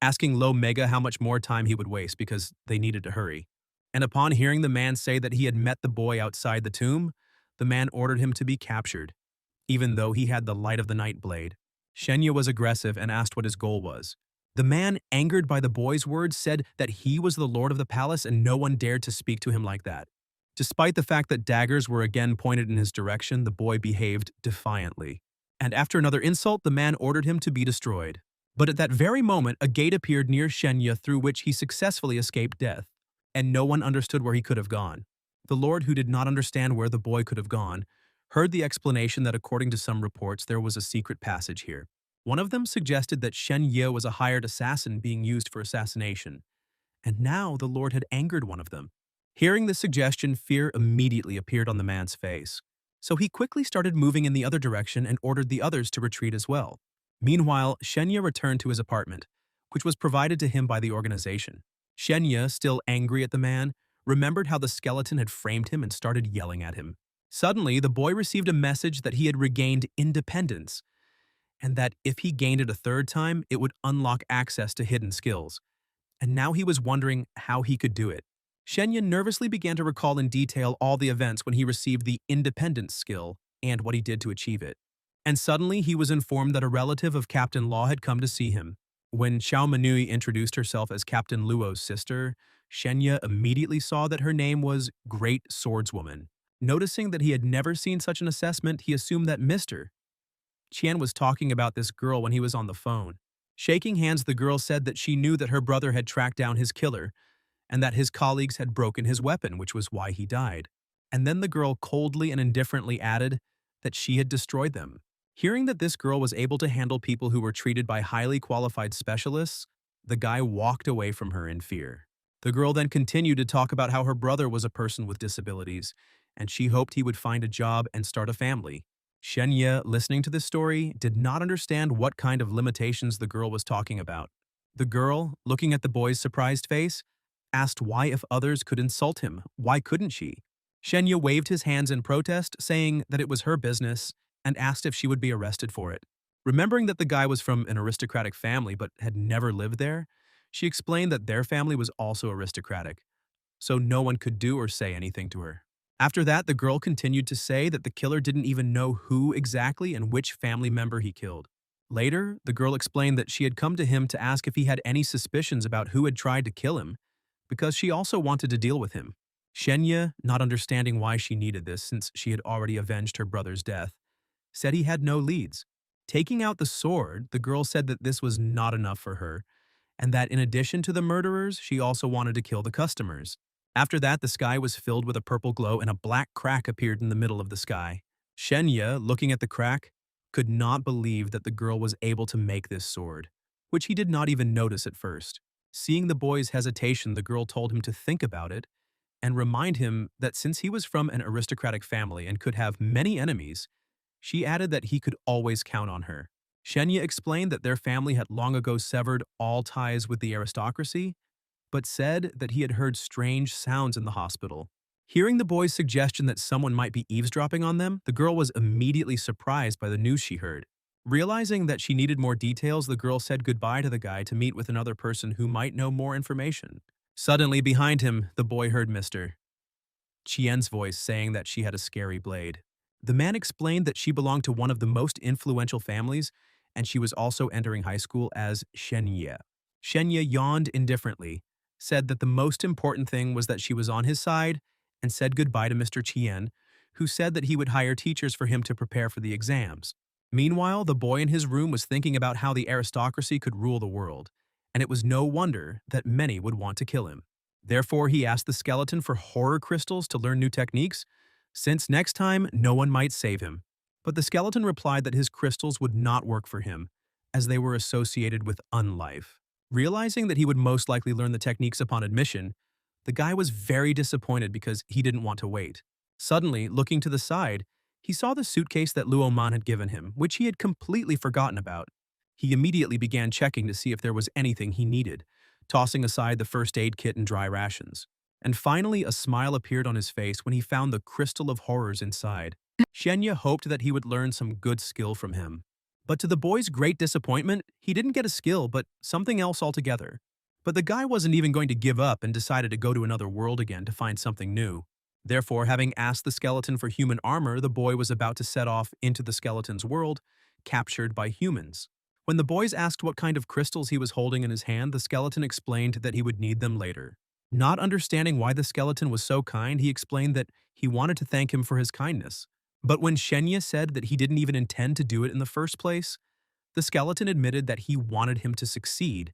asking Lo Mega how much more time he would waste because they needed to hurry. And upon hearing the man say that he had met the boy outside the tomb, the man ordered him to be captured, even though he had the light of the night blade. Shen Ya was aggressive and asked what his goal was. The man, angered by the boy's words, said that he was the lord of the palace and no one dared to speak to him like that. Despite the fact that daggers were again pointed in his direction, the boy behaved defiantly. And after another insult, the man ordered him to be destroyed. But at that very moment, a gate appeared near Shen Ya through which he successfully escaped death, and no one understood where he could have gone. The lord, who did not understand where the boy could have gone, heard the explanation that according to some reports there was a secret passage here. One of them suggested that Shen Ya was a hired assassin being used for assassination, and now the lord had angered one of them. Hearing this suggestion, fear immediately appeared on the man's face. So he quickly started moving in the other direction and ordered the others to retreat as well. Meanwhile, Shen Ya returned to his apartment, which was provided to him by the organization. Shen Ya, still angry at the man, remembered how the skeleton had framed him and started yelling at him. Suddenly, the boy received a message that he had regained independence, and that if he gained it a third time, it would unlock access to hidden skills. And now he was wondering how he could do it. Shen Ya nervously began to recall in detail all the events when he received the independence skill and what he did to achieve it. And suddenly he was informed that a relative of Captain Law had come to see him. When Xiao Manui introduced herself as Captain Luo's sister, Shen Ya immediately saw that her name was Great Swordswoman. Noticing that he had never seen such an assessment, he assumed that Mr. Qian was talking about this girl when he was on the phone. Shaking hands, the girl said that she knew that her brother had tracked down his killer and that his colleagues had broken his weapon, which was why he died. And then the girl coldly and indifferently added that she had destroyed them. Hearing that this girl was able to handle people who were treated by highly qualified specialists, the guy walked away from her in fear. The girl then continued to talk about how her brother was a person with disabilities, and she hoped he would find a job and start a family. Shen Ya, listening to this story, did not understand what kind of limitations the girl was talking about. The girl, looking at the boy's surprised face, asked why if others could insult him, why couldn't she? Shen Ya waved his hands in protest, saying that it was her business, and asked if she would be arrested for it. Remembering that the guy was from an aristocratic family but had never lived there, she explained that their family was also aristocratic, so no one could do or say anything to her. After that, the girl continued to say that the killer didn't even know who exactly and which family member he killed. Later, the girl explained that she had come to him to ask if he had any suspicions about who had tried to kill him, because she also wanted to deal with him. Shen Ya, not understanding why she needed this since she had already avenged her brother's death, said he had no leads. Taking out the sword, the girl said that this was not enough for her, and that in addition to the murderers, she also wanted to kill the customers. After that, the sky was filled with a purple glow and a black crack appeared in the middle of the sky. Shen Ya, looking at the crack, could not believe that the girl was able to make this sword, which he did not even notice at first. Seeing the boy's hesitation, the girl told him to think about it and remind him that since he was from an aristocratic family and could have many enemies, she added that he could always count on her. Shen Ya explained that their family had long ago severed all ties with the aristocracy, but said that he had heard strange sounds in the hospital. Hearing the boy's suggestion that someone might be eavesdropping on them, the girl was immediately surprised by the news she heard. Realizing that she needed more details, the girl said goodbye to the guy to meet with another person who might know more information. Suddenly, behind him, the boy heard Mr. Qian's voice saying that she had a scary blade. The man explained that she belonged to one of the most influential families, and she was also entering high school as Shen Ya. Shen Ya yawned indifferently, said that the most important thing was that she was on his side, and said goodbye to Mr. Qian, who said that he would hire teachers for him to prepare for the exams. Meanwhile, the boy in his room was thinking about how the aristocracy could rule the world, and it was no wonder that many would want to kill him. Therefore, he asked the skeleton for horror crystals to learn new techniques, since next time no one might save him. But the skeleton replied that his crystals would not work for him, as they were associated with unlife. Realizing that he would most likely learn the techniques upon admission, the guy was very disappointed because he didn't want to wait. Suddenly, looking to the side, he saw the suitcase that Luo Man had given him, which he had completely forgotten about. He immediately began checking to see if there was anything he needed, tossing aside the first aid kit and dry rations. And finally, a smile appeared on his face when he found the crystal of horrors inside. Shen Ya hoped that he would learn some good skill from him. But to the boy's great disappointment, he didn't get a skill, but something else altogether. But the guy wasn't even going to give up and decided to go to another world again to find something new. Therefore, having asked the skeleton for human armor, the boy was about to set off into the skeleton's world, captured by humans. When the boys asked what kind of crystals he was holding in his hand, the skeleton explained that he would need them later. Not understanding why the skeleton was so kind, he explained that he wanted to thank him for his kindness. But when Shen Ya said that he didn't even intend to do it in the first place, the skeleton admitted that he wanted him to succeed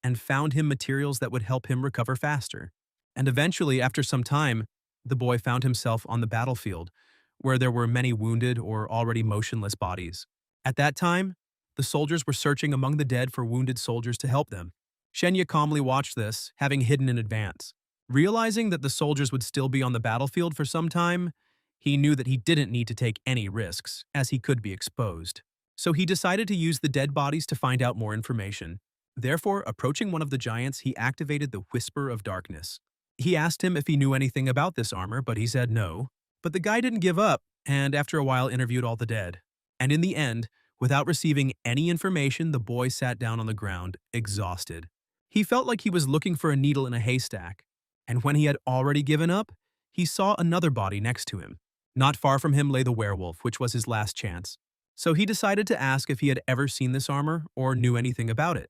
and found him materials that would help him recover faster. And eventually, after some time, the boy found himself on the battlefield, where there were many wounded or already motionless bodies. At that time, the soldiers were searching among the dead for wounded soldiers to help them. Shen Ya calmly watched this, having hidden in advance. Realizing that the soldiers would still be on the battlefield for some time, he knew that he didn't need to take any risks, as he could be exposed. So he decided to use the dead bodies to find out more information. Therefore, approaching one of the giants, he activated the Whisper of Darkness. He asked him if he knew anything about this armor, but he said no. But the guy didn't give up, and after a while interviewed all the dead. And in the end, without receiving any information, the boy sat down on the ground, exhausted. He felt like he was looking for a needle in a haystack, and when he had already given up, he saw another body next to him. Not far from him lay the werewolf, which was his last chance. So he decided to ask if he had ever seen this armor or knew anything about it.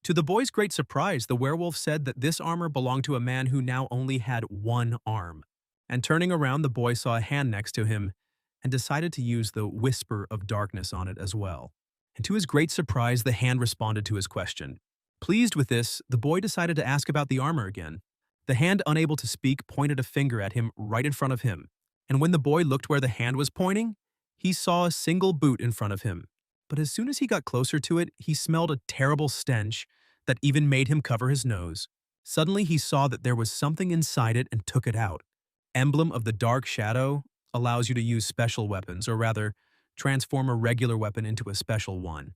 To the boy's great surprise, the werewolf said that this armor belonged to a man who now only had one arm. And turning around, the boy saw a hand next to him and decided to use the Whisper of Darkness on it as well. And to his great surprise, the hand responded to his question. Pleased with this, the boy decided to ask about the armor again. The hand, unable to speak, pointed a finger at him right in front of him. And when the boy looked where the hand was pointing, he saw a single boot in front of him. But as soon as he got closer to it, he smelled a terrible stench that even made him cover his nose. Suddenly, he saw that there was something inside it and took it out. Emblem of the Dark Shadow allows you to use special weapons, or rather, transform a regular weapon into a special one.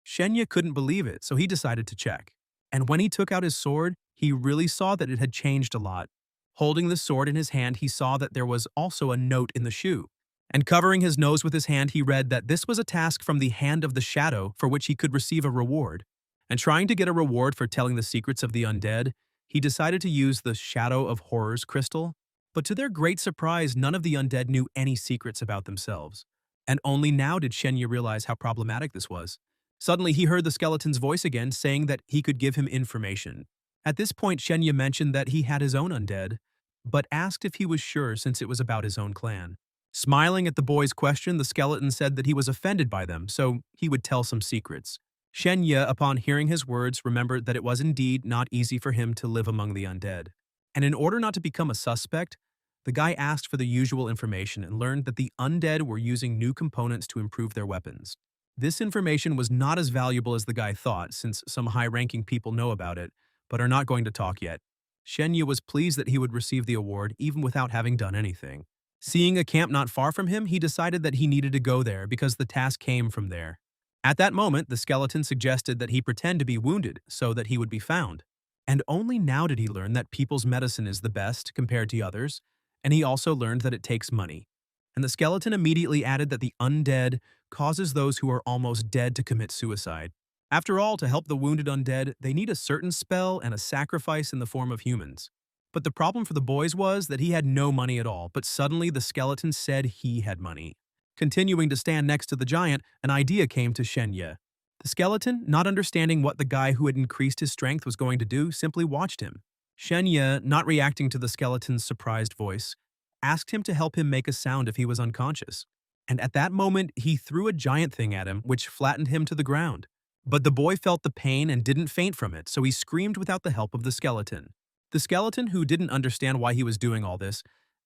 Shen Ya couldn't believe it, so he decided to check. And when he took out his sword, he really saw that it had changed a lot. Holding the sword in his hand, he saw that there was also a note in the shoe. And covering his nose with his hand, he read that this was a task from the Hand of the Shadow for which he could receive a reward. And trying to get a reward for telling the secrets of the undead, he decided to use the Shadow of Horrors crystal. But to their great surprise, none of the undead knew any secrets about themselves. And only now did Shen Ya realize how problematic this was. Suddenly, he heard the skeleton's voice again, saying that he could give him information. At this point, Shen Ya mentioned that he had his own undead, but asked if he was sure since it was about his own clan. Smiling at the boy's question, the skeleton said that he was offended by them, so he would tell some secrets. Shen Ya, upon hearing his words, remembered that it was indeed not easy for him to live among the undead. And in order not to become a suspect, the guy asked for the usual information and learned that the undead were using new components to improve their weapons. This information was not as valuable as the guy thought, since some high-ranking people know about it, but are not going to talk yet. Shen Ya was pleased that he would receive the award even without having done anything. Seeing a camp not far from him, he decided that he needed to go there because the task came from there. At that moment, the skeleton suggested that he pretend to be wounded so that he would be found. And only now did he learn that people's medicine is the best compared to others, and he also learned that it takes money. And the skeleton immediately added that the undead causes those who are almost dead to commit suicide. After all, to help the wounded undead, they need a certain spell and a sacrifice in the form of humans. But the problem for the boys was that he had no money at all, but suddenly the skeleton said he had money. Continuing to stand next to the giant, an idea came to Shen Ya. The skeleton, not understanding what the guy who had increased his strength was going to do, simply watched him. Shen Ya, not reacting to the skeleton's surprised voice, asked him to help him make a sound if he was unconscious. And at that moment, he threw a giant thing at him, which flattened him to the ground. But the boy felt the pain and didn't faint from it, so he screamed without the help of the skeleton. The skeleton, who didn't understand why he was doing all this,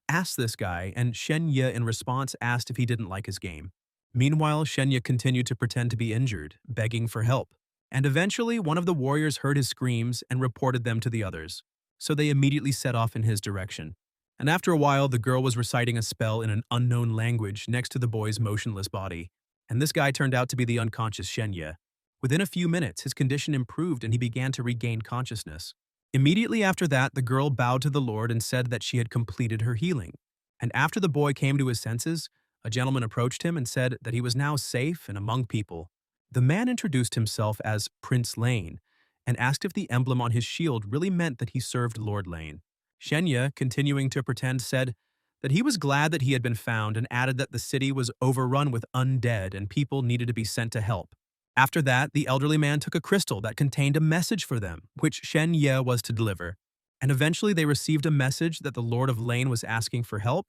asked this guy, and Shen Ya in response asked if he didn't like his game. Meanwhile, Shen Ya continued to pretend to be injured, begging for help. And eventually, one of the warriors heard his screams and reported them to the others. So they immediately set off in his direction. And after a while, the girl was reciting a spell in an unknown language next to the boy's motionless body. And this guy turned out to be the unconscious Shen Ya. Within a few minutes, his condition improved and he began to regain consciousness. Immediately after that, the girl bowed to the Lord and said that she had completed her healing. And after the boy came to his senses, a gentleman approached him and said that he was now safe and among people. The man introduced himself as Prince Lane and asked if the emblem on his shield really meant that he served Lord Lane. Shen Ya, continuing to pretend, said that he was glad that he had been found and added that the city was overrun with undead and people needed to be sent to help. After that, the elderly man took a crystal that contained a message for them, which Shen Ya was to deliver. And eventually they received a message that the Lord of Lane was asking for help,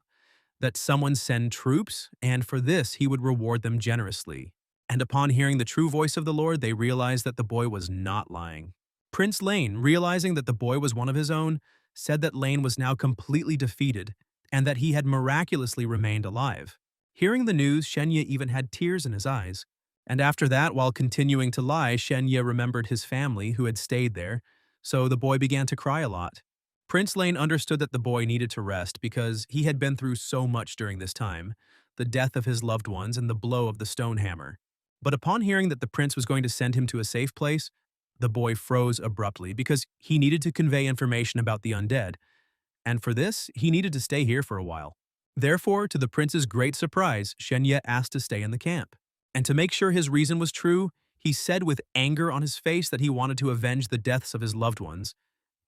that someone send troops, and for this he would reward them generously. And upon hearing the true voice of the Lord, they realized that the boy was not lying. Prince Lane, realizing that the boy was one of his own, said that Lane was now completely defeated and that he had miraculously remained alive. Hearing the news, Shen Ya even had tears in his eyes. And after that, while continuing to lie, Shen Ya remembered his family who had stayed there, so the boy began to cry a lot. Prince Lane understood that the boy needed to rest because he had been through so much during this time, the death of his loved ones and the blow of the stone hammer. But upon hearing that the prince was going to send him to a safe place, the boy froze abruptly because he needed to convey information about the undead, and for this, he needed to stay here for a while. Therefore, to the prince's great surprise, Shen Ya asked to stay in the camp. And to make sure his reason was true, he said with anger on his face that he wanted to avenge the deaths of his loved ones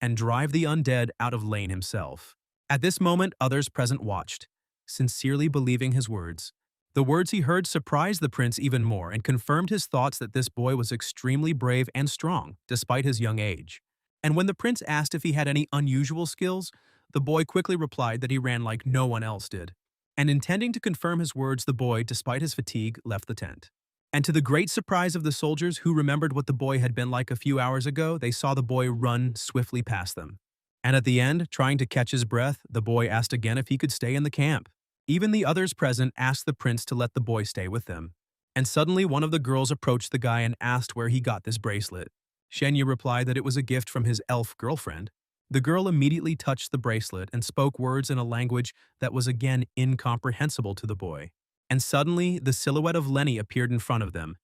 and drive the undead out of Lane himself. At this moment, others present watched, sincerely believing his words. The words he heard surprised the prince even more and confirmed his thoughts that this boy was extremely brave and strong, despite his young age. And when the prince asked if he had any unusual skills, the boy quickly replied that he ran like no one else did. And intending to confirm his words, the boy, despite his fatigue, left the tent. And to the great surprise of the soldiers who remembered what the boy had been like a few hours ago, they saw the boy run swiftly past them. And at the end, trying to catch his breath, the boy asked again if he could stay in the camp. Even the others present asked the prince to let the boy stay with them. And suddenly one of the girls approached the guy and asked where he got this bracelet. Shen Ya replied that it was a gift from his elf girlfriend. The girl immediately touched the bracelet and spoke words in a language that was again incomprehensible to the boy. And suddenly, the silhouette of Lenny appeared in front of them,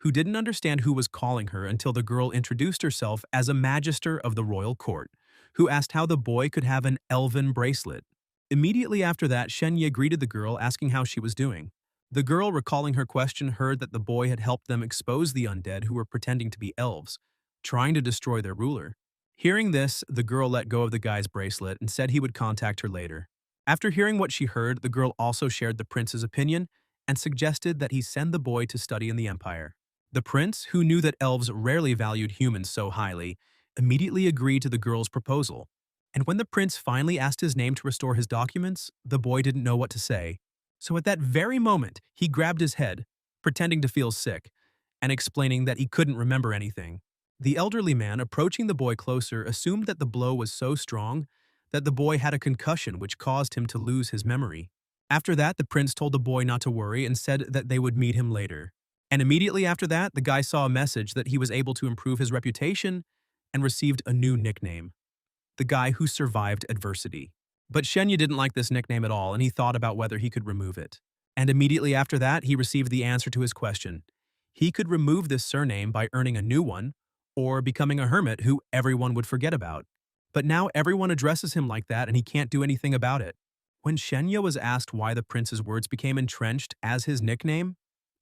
who didn't understand who was calling her until the girl introduced herself as a magister of the royal court, who asked how the boy could have an elven bracelet. Immediately after that, Shen Ya greeted the girl, asking how she was doing. The girl, recalling her question, heard that the boy had helped them expose the undead who were pretending to be elves, trying to destroy their ruler. Hearing this, the girl let go of the guy's bracelet and said he would contact her later. After hearing what she heard, the girl also shared the prince's opinion and suggested that he send the boy to study in the empire. The prince, who knew that elves rarely valued humans so highly, immediately agreed to the girl's proposal. And when the prince finally asked his name to restore his documents, the boy didn't know what to say. So at that very moment, he grabbed his head, pretending to feel sick, and explaining that he couldn't remember anything. The elderly man, approaching the boy closer, assumed that the blow was so strong that the boy had a concussion which caused him to lose his memory. After that, the prince told the boy not to worry and said that they would meet him later. And immediately after that, the guy saw a message that he was able to improve his reputation and received a new nickname: the guy who survived adversity. But Shen Ya didn't like this nickname at all, and he thought about whether he could remove it. And immediately after that, he received the answer to his question. He could remove this surname by earning a new one, or becoming a hermit who everyone would forget about. But now everyone addresses him like that and he can't do anything about it. When Shen Ya was asked why the prince's words became entrenched as his nickname,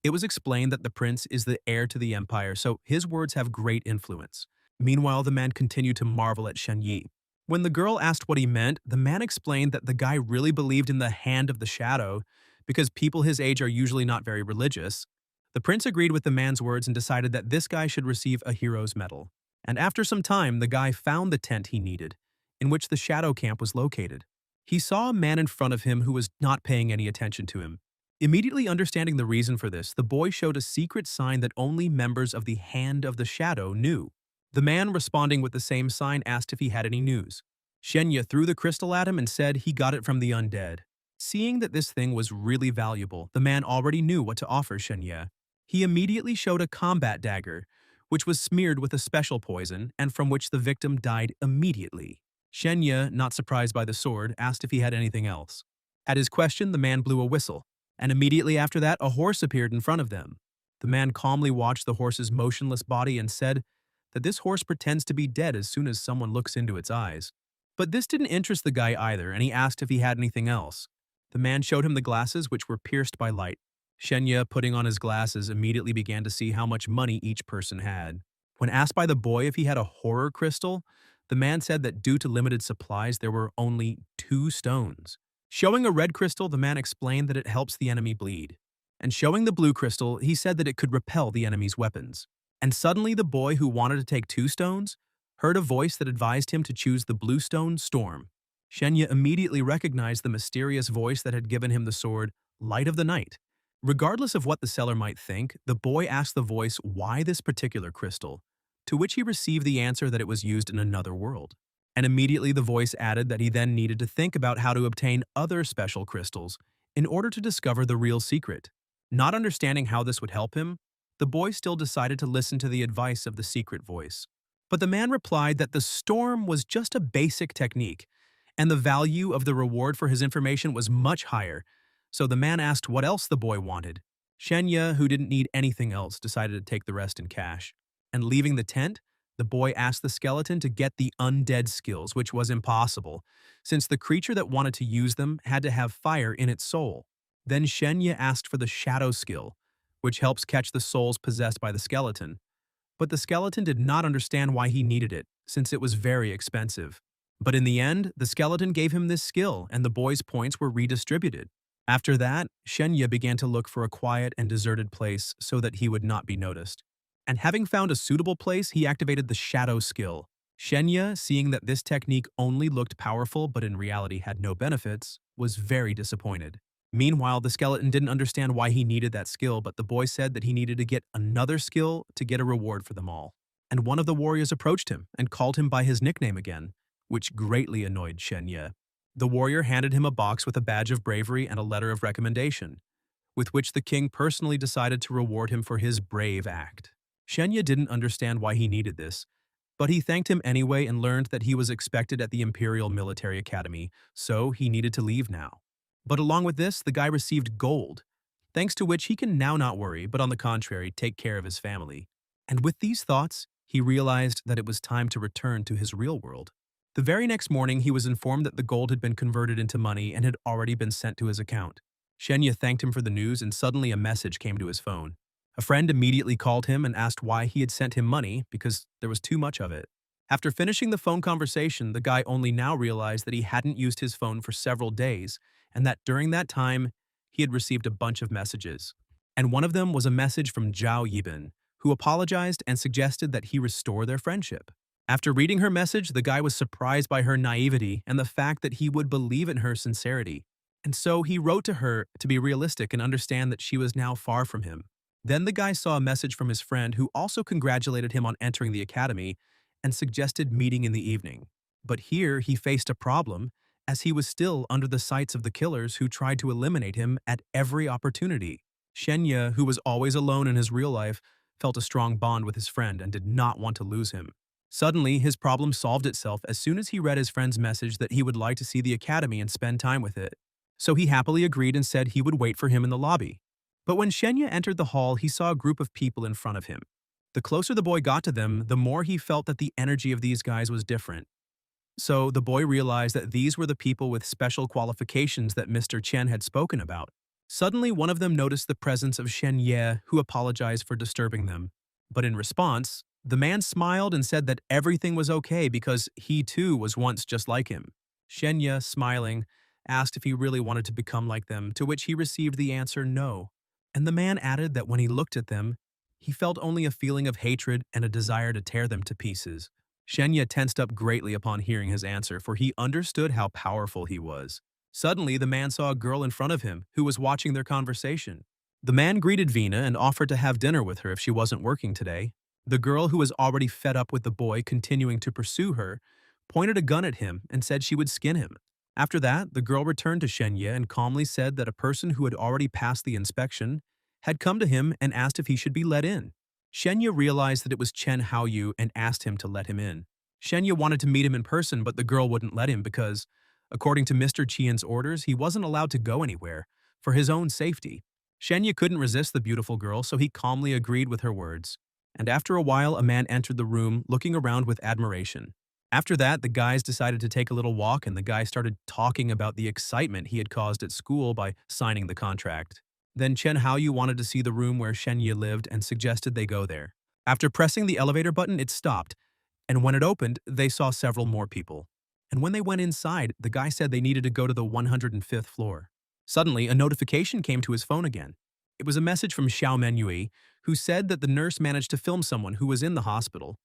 it was explained that the prince is the heir to the empire, so his words have great influence. Meanwhile, the man continued to marvel at Shen Yi. When the girl asked what he meant, the man explained that the guy really believed in the hand of the shadow because people his age are usually not very religious. The prince agreed with the man's words and decided that this guy should receive a hero's medal. And after some time, the guy found the tent he needed, in which the shadow camp was located. He saw a man in front of him who was not paying any attention to him. Immediately understanding the reason for this, the boy showed a secret sign that only members of the Hand of the Shadow knew. The man, responding with the same sign, asked if he had any news. Shen Ya threw the crystal at him and said he got it from the undead. Seeing that this thing was really valuable, the man already knew what to offer Shen Ya. He immediately showed a combat dagger, which was smeared with a special poison and from which the victim died immediately. Shen Ya, not surprised by the sword, asked if he had anything else. At his question, the man blew a whistle, and immediately after that, a horse appeared in front of them. The man calmly watched the horse's motionless body and said that this horse pretends to be dead as soon as someone looks into its eyes. But this didn't interest the guy either, and he asked if he had anything else. The man showed him the glasses, which were pierced by light. Shen Ya, putting on his glasses, immediately began to see how much money each person had. When asked by the boy if he had a horror crystal, the man said that due to limited supplies, there were only 2 stones. Showing a red crystal, the man explained that it helps the enemy bleed. And showing the blue crystal, he said that it could repel the enemy's weapons. And suddenly the boy who wanted to take 2 stones heard a voice that advised him to choose the blue stone, Storm. Shen Ya immediately recognized the mysterious voice that had given him the sword, Light of the Night. Regardless of what the seller might think, the boy asked the voice why this particular crystal, to which he received the answer that it was used in another world. And immediately the voice added that he then needed to think about how to obtain other special crystals in order to discover the real secret. Not understanding how this would help him, the boy still decided to listen to the advice of the secret voice. But the man replied that the storm was just a basic technique, and the value of the reward for his information was much higher, so the man asked what else the boy wanted. Shen Ya, who didn't need anything else, decided to take the rest in cash. And leaving the tent, the boy asked the skeleton to get the undead skills, which was impossible, since the creature that wanted to use them had to have fire in its soul. Then Shen Ya asked for the shadow skill, which helps catch the souls possessed by the skeleton. But the skeleton did not understand why he needed it, since it was very expensive. But in the end, the skeleton gave him this skill, and the boy's points were redistributed. After that, Shen Ya began to look for a quiet and deserted place so that he would not be noticed. And having found a suitable place, he activated the shadow skill. Shen Ya, seeing that this technique only looked powerful but in reality had no benefits, was very disappointed. Meanwhile, the skeleton didn't understand why he needed that skill, but the boy said that he needed to get another skill to get a reward for them all. And one of the warriors approached him and called him by his nickname again, which greatly annoyed Shen Ya. The warrior handed him a box with a badge of bravery and a letter of recommendation, with which the king personally decided to reward him for his brave act. Shen Ya didn't understand why he needed this, but he thanked him anyway and learned that he was expected at the Imperial Military Academy, so he needed to leave now. But along with this, the guy received gold, thanks to which he can now not worry, but on the contrary, take care of his family. And with these thoughts, he realized that it was time to return to his real world. The very next morning, he was informed that the gold had been converted into money and had already been sent to his account. Shen Ya thanked him for the news, and suddenly a message came to his phone. A friend immediately called him and asked why he had sent him money because there was too much of it. After finishing the phone conversation, the guy only now realized that he hadn't used his phone for several days, and that during that time, he had received a bunch of messages. And one of them was a message from Xiao Yin, who apologized and suggested that he restore their friendship. After reading her message, the guy was surprised by her naivety and the fact that he would believe in her sincerity. And so he wrote to her to be realistic and understand that she was now far from him. Then the guy saw a message from his friend who also congratulated him on entering the academy and suggested meeting in the evening. But here he faced a problem, as he was still under the sights of the killers who tried to eliminate him at every opportunity. Shen Ya, who was always alone in his real life, felt a strong bond with his friend and did not want to lose him. Suddenly, his problem solved itself as soon as he read his friend's message that he would like to see the academy and spend time with it. So he happily agreed and said he would wait for him in the lobby. But when Shen Ya entered the hall, he saw a group of people in front of him. The closer the boy got to them, the more he felt that the energy of these guys was different. So the boy realized that these were the people with special qualifications that Mr. Chen had spoken about. Suddenly, one of them noticed the presence of Shen Ya, who apologized for disturbing them. But in response, the man smiled and said that everything was okay because he too was once just like him. Shen Ya, smiling, asked if he really wanted to become like them, to which he received the answer no. And the man added that when he looked at them, he felt only a feeling of hatred and a desire to tear them to pieces. Shen Ya tensed up greatly upon hearing his answer, for he understood how powerful he was. Suddenly, the man saw a girl in front of him who was watching their conversation. The man greeted Vina and offered to have dinner with her if she wasn't working today. The girl, who was already fed up with the boy continuing to pursue her, pointed a gun at him and said she would skin him. After that, the girl returned to Shen Ya and calmly said that a person who had already passed the inspection had come to him and asked if he should be let in. Shen Ya realized that it was Chen Haou and asked him to let him in. Shen Ya wanted to meet him in person, but the girl wouldn't let him because, according to Mr. Qian's orders, he wasn't allowed to go anywhere for his own safety. Shen Ya couldn't resist the beautiful girl, so he calmly agreed with her words. And after a while, a man entered the room, looking around with admiration. After that, the guys decided to take a little walk, and the guy started talking about the excitement he had caused at school by signing the contract. Then Chen Haou wanted to see the room where Shen Ya lived and suggested they go there. After pressing the elevator button, it stopped, and when it opened, they saw several more people. And when they went inside, the guy said they needed to go to the 105th floor. Suddenly, a notification came to his phone again. It was a message from Manui, who said that the nurse managed to film someone who was in the hospital,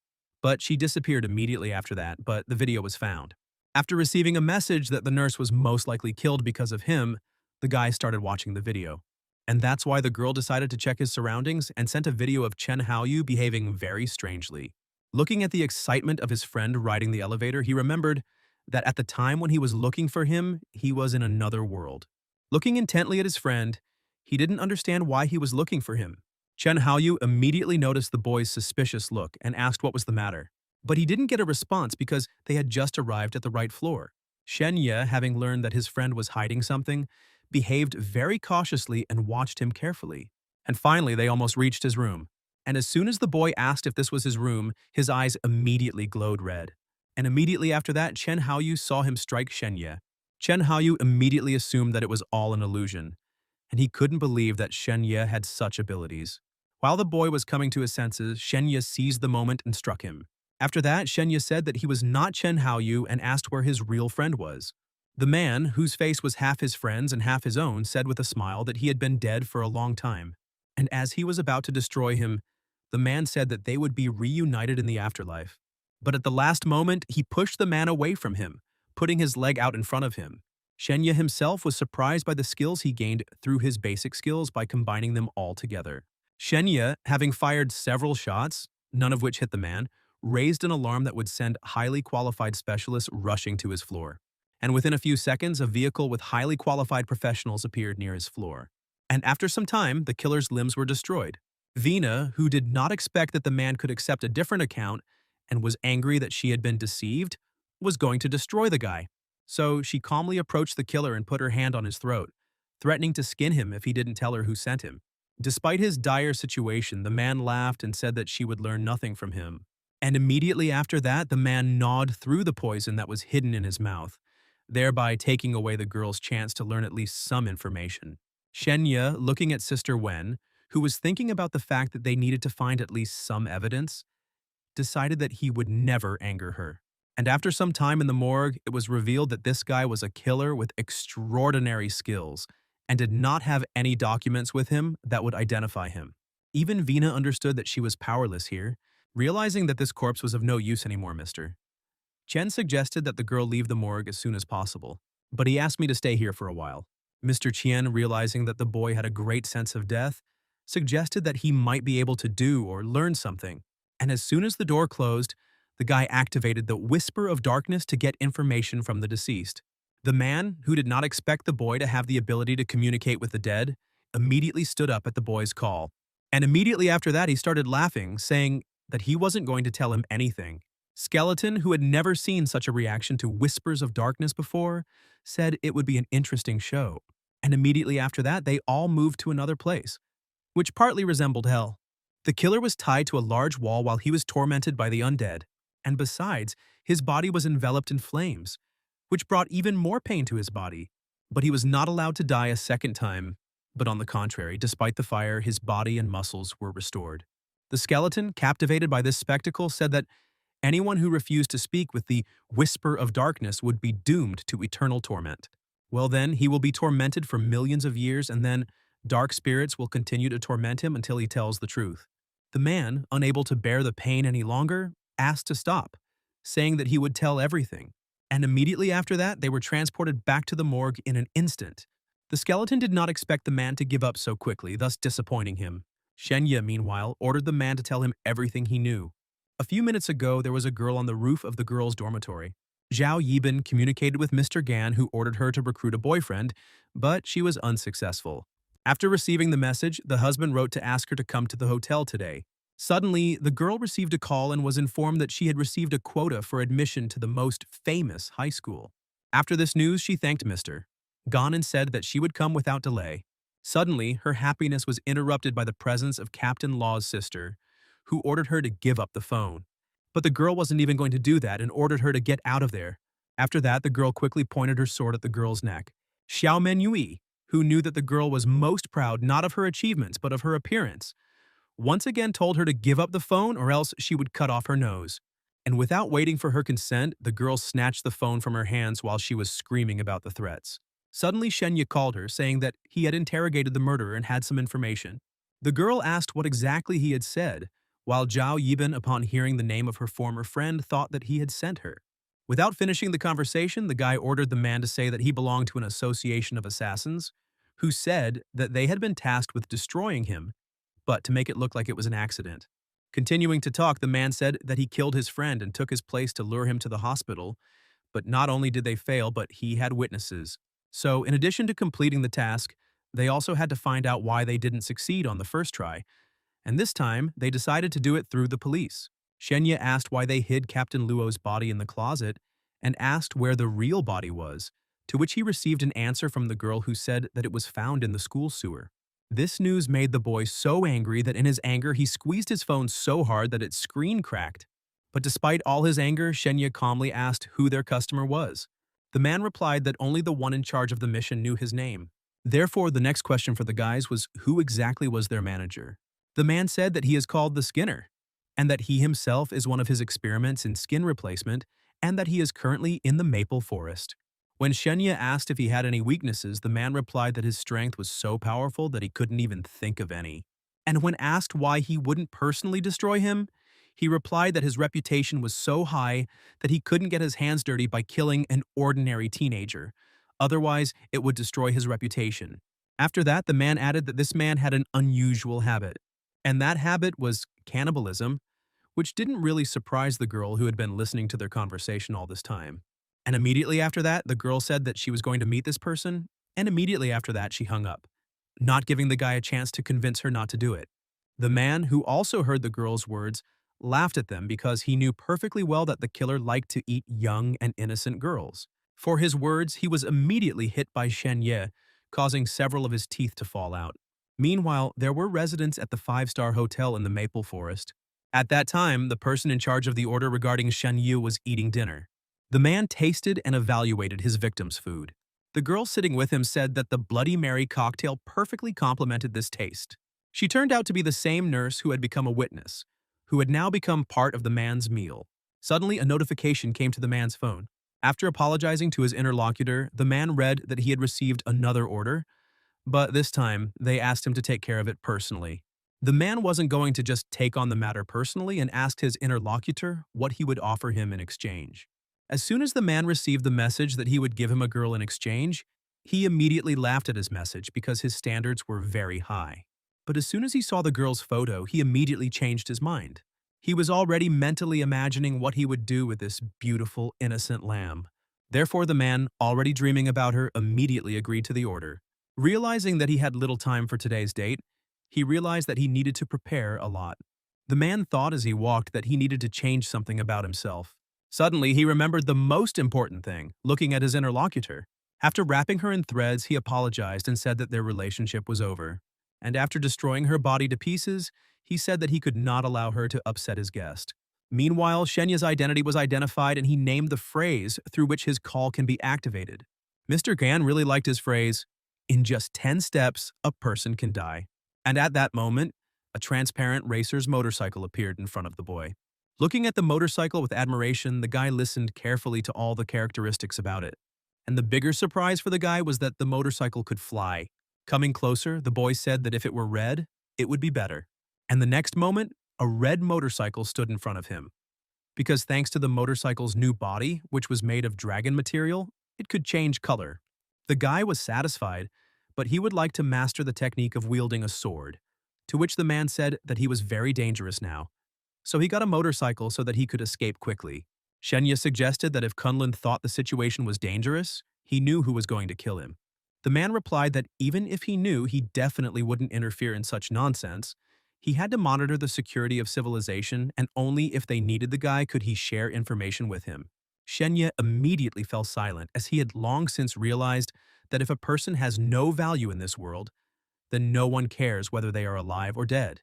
but she disappeared immediately after that, but the video was found. After receiving a message that the nurse was most likely killed because of him, the guy started watching the video. And that's why the girl decided to check his surroundings and sent a video of Chen Haou behaving very strangely. Looking at the excitement of his friend riding the elevator, he remembered that at the time when he was looking for him, he was in another world. Looking intently at his friend, he didn't understand why he was looking for him. Chen Haou immediately noticed the boy's suspicious look and asked what was the matter. But he didn't get a response because they had just arrived at the right floor. Shen Ya, having learned that his friend was hiding something, behaved very cautiously and watched him carefully. And finally, they almost reached his room. And as soon as the boy asked if this was his room, his eyes immediately glowed red. And immediately after that, Chen Haou saw him strike Shen Ya. Chen Haou immediately assumed that it was all an illusion, and he couldn't believe that Shen Ya had such abilities. While the boy was coming to his senses, Shen Ya seized the moment and struck him. After that, Shen Ya said that he was not Chen Haou and asked where his real friend was. The man, whose face was half his friend's and half his own, said with a smile that he had been dead for a long time. And as he was about to destroy him, the man said that they would be reunited in the afterlife. But at the last moment, he pushed the man away from him, putting his leg out in front of him. Shen Ya himself was surprised by the skills he gained through his basic skills by combining them all together. Shen Ya, having fired several shots, none of which hit the man, raised an alarm that would send highly qualified specialists rushing to his floor. And within a few seconds, a vehicle with highly qualified professionals appeared near his floor. And after some time, the killer's limbs were destroyed. Vina, who did not expect that the man could accept a different account and was angry that she had been deceived, was going to destroy the guy. So she calmly approached the killer and put her hand on his throat, threatening to skin him if he didn't tell her who sent him. Despite his dire situation, the man laughed and said that she would learn nothing from him. And immediately after that, the man gnawed through the poison that was hidden in his mouth, thereby taking away the girl's chance to learn at least some information. Shen Ya, looking at Sister Wen, who was thinking about the fact that they needed to find at least some evidence, decided that he would never anger her. And after some time in the morgue, it was revealed that this guy was a killer with extraordinary skills and did not have any documents with him that would identify him. Even Vina understood that she was powerless here, realizing that this corpse was of no use anymore, mister. Chen suggested that the girl leave the morgue as soon as possible, but he asked me to stay here for a while. Mr. Qian, realizing that the boy had a great sense of death, suggested that he might be able to do or learn something. And as soon as the door closed, the guy activated the Whisper of Darkness to get information from the deceased. The man, who did not expect the boy to have the ability to communicate with the dead, immediately stood up at the boy's call. And immediately after that, he started laughing, saying that he wasn't going to tell him anything. Skeleton, who had never seen such a reaction to Whispers of Darkness before, said it would be an interesting show. And immediately after that, they all moved to another place, which partly resembled hell. The killer was tied to a large wall while he was tormented by the undead, and besides, his body was enveloped in flames, which brought even more pain to his body. But he was not allowed to die a second time, but on the contrary, despite the fire, his body and muscles were restored. The skeleton, captivated by this spectacle, said that anyone who refused to speak with the Whisper of Darkness would be doomed to eternal torment. Well then, he will be tormented for millions of years, and then dark spirits will continue to torment him until he tells the truth. The man, unable to bear the pain any longer, asked to stop, saying that he would tell everything. And immediately after that, they were transported back to the morgue in an instant. The skeleton did not expect the man to give up so quickly, thus disappointing him. Shen Ya, meanwhile, ordered the man to tell him everything he knew. A few minutes ago, there was a girl on the roof of the girls' dormitory. Zhao Yibin communicated with Mr. Gan, who ordered her to recruit a boyfriend, but she was unsuccessful. After receiving the message, the husband wrote to ask her to come to the hotel today. Suddenly, the girl received a call and was informed that she had received a quota for admission to the most famous high school. After this news, she thanked Mr. Gan and said that she would come without delay. Suddenly, her happiness was interrupted by the presence of Captain Law's sister, who ordered her to give up the phone. But the girl wasn't even going to do that and ordered her to get out of there. After that, the girl quickly pointed her sword at the girl's neck. Xiao Manui, who knew that the girl was most proud not of her achievements but of her appearance, once again told her to give up the phone or else she would cut off her nose. And without waiting for her consent, the girl snatched the phone from her hands while she was screaming about the threats. Suddenly, Shen Ya called her, saying that he had interrogated the murderer and had some information. The girl asked what exactly he had said, while Zhao Yiben, upon hearing the name of her former friend, thought that he had sent her. Without finishing the conversation, the guy ordered the man to say that he belonged to an association of assassins, who said that they had been tasked with destroying him, but to make it look like it was an accident. Continuing to talk, the man said that he killed his friend and took his place to lure him to the hospital, but not only did they fail, but he had witnesses. So, in addition to completing the task, they also had to find out why they didn't succeed on the first try, and this time, they decided to do it through the police. Shen Ya asked why they hid Captain Luo's body in the closet and asked where the real body was, to which he received an answer from the girl who said that it was found in the school sewer. This news made the boy so angry that in his anger he squeezed his phone so hard that its screen cracked. But despite all his anger, Shen Ya calmly asked who their customer was. The man replied that only the one in charge of the mission knew his name. Therefore, the next question for the guys was who exactly was their manager. The man said that he is called the Skinner, and that he himself is one of his experiments in skin replacement, and that he is currently in the maple forest. When Shen Ya asked if he had any weaknesses, the man replied that his strength was so powerful that he couldn't even think of any. And when asked why he wouldn't personally destroy him, he replied that his reputation was so high that he couldn't get his hands dirty by killing an ordinary teenager. Otherwise, it would destroy his reputation. After that, the man added that this man had an unusual habit, and that habit was cannibalism, which didn't really surprise the girl who had been listening to their conversation all this time. And immediately after that, the girl said that she was going to meet this person, and immediately after that, she hung up, not giving the guy a chance to convince her not to do it. The man, who also heard the girl's words, laughed at them because he knew perfectly well that the killer liked to eat young and innocent girls. For his words, he was immediately hit by Shen Ya, causing several of his teeth to fall out. Meanwhile, there were residents at the five-star hotel in the maple forest. At that time, the person in charge of the order regarding Shen Yu was eating dinner. The man tasted and evaluated his victim's food. The girl sitting with him said that the Bloody Mary cocktail perfectly complemented this taste. She turned out to be the same nurse who had become a witness, who had now become part of the man's meal. Suddenly, a notification came to the man's phone. After apologizing to his interlocutor, the man read that he had received another order, but this time, they asked him to take care of it personally. The man wasn't going to just take on the matter personally and asked his interlocutor what he would offer him in exchange. As soon as the man received the message that he would give him a girl in exchange, he immediately laughed at his message because his standards were very high. But as soon as he saw the girl's photo, he immediately changed his mind. He was already mentally imagining what he would do with this beautiful, innocent lamb. Therefore, the man, already dreaming about her, immediately agreed to the order. Realizing that he had little time for today's date, he realized that he needed to prepare a lot. The man thought as he walked that he needed to change something about himself. Suddenly, he remembered the most important thing, looking at his interlocutor. After wrapping her in threads, he apologized and said that their relationship was over. And after destroying her body to pieces, he said that he could not allow her to upset his guest. Meanwhile, Shenya's identity was identified and he named the phrase through which his call can be activated. Mr. Gan really liked his phrase, "In just 10 steps, a person can die." And at that moment, a transparent racer's motorcycle appeared in front of the boy. Looking at the motorcycle with admiration, the guy listened carefully to all the characteristics about it. And the bigger surprise for the guy was that the motorcycle could fly. Coming closer, the boy said that if it were red, it would be better. And the next moment, a red motorcycle stood in front of him. Because thanks to the motorcycle's new body, which was made of dragon material, it could change color. The guy was satisfied, but he would like to master the technique of wielding a sword, to which the man said that he was very dangerous now. So he got a motorcycle so that he could escape quickly. Shenya suggested that if Kunlun thought the situation was dangerous, he knew who was going to kill him. The man replied that even if he knew, he definitely wouldn't interfere in such nonsense. He had to monitor the security of civilization, and only if they needed the guy could he share information with him. Shenya immediately fell silent, as he had long since realized that if a person has no value in this world, then no one cares whether they are alive or dead.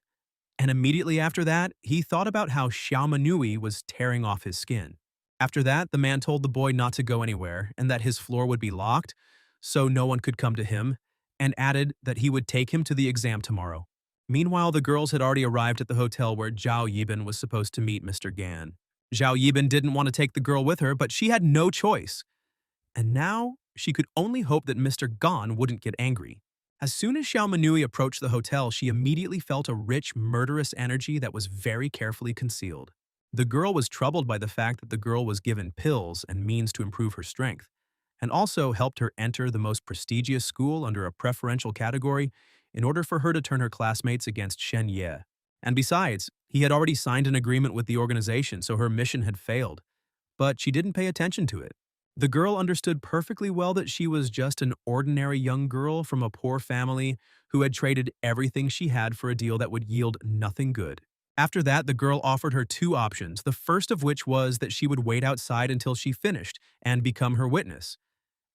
And immediately after that, he thought about how Xiao Manui was tearing off his skin. After that, the man told the boy not to go anywhere and that his floor would be locked, so no one could come to him, and added that he would take him to the exam tomorrow. Meanwhile, the girls had already arrived at the hotel where Zhao Yibin was supposed to meet Mr. Gan. Zhao Yibin didn't want to take the girl with her, but she had no choice. And now, she could only hope that Mr. Gan wouldn't get angry. As soon as Xiao Manui approached the hotel, she immediately felt a rich, murderous energy that was very carefully concealed. The girl was troubled by the fact that the girl was given pills and means to improve her strength, and also helped her enter the most prestigious school under a preferential category in order for her to turn her classmates against Shen Ya. And besides, he had already signed an agreement with the organization, so her mission had failed. But she didn't pay attention to it. The girl understood perfectly well that she was just an ordinary young girl from a poor family who had traded everything she had for a deal that would yield nothing good. After that, the girl offered her two options, the first of which was that she would wait outside until she finished and become her witness,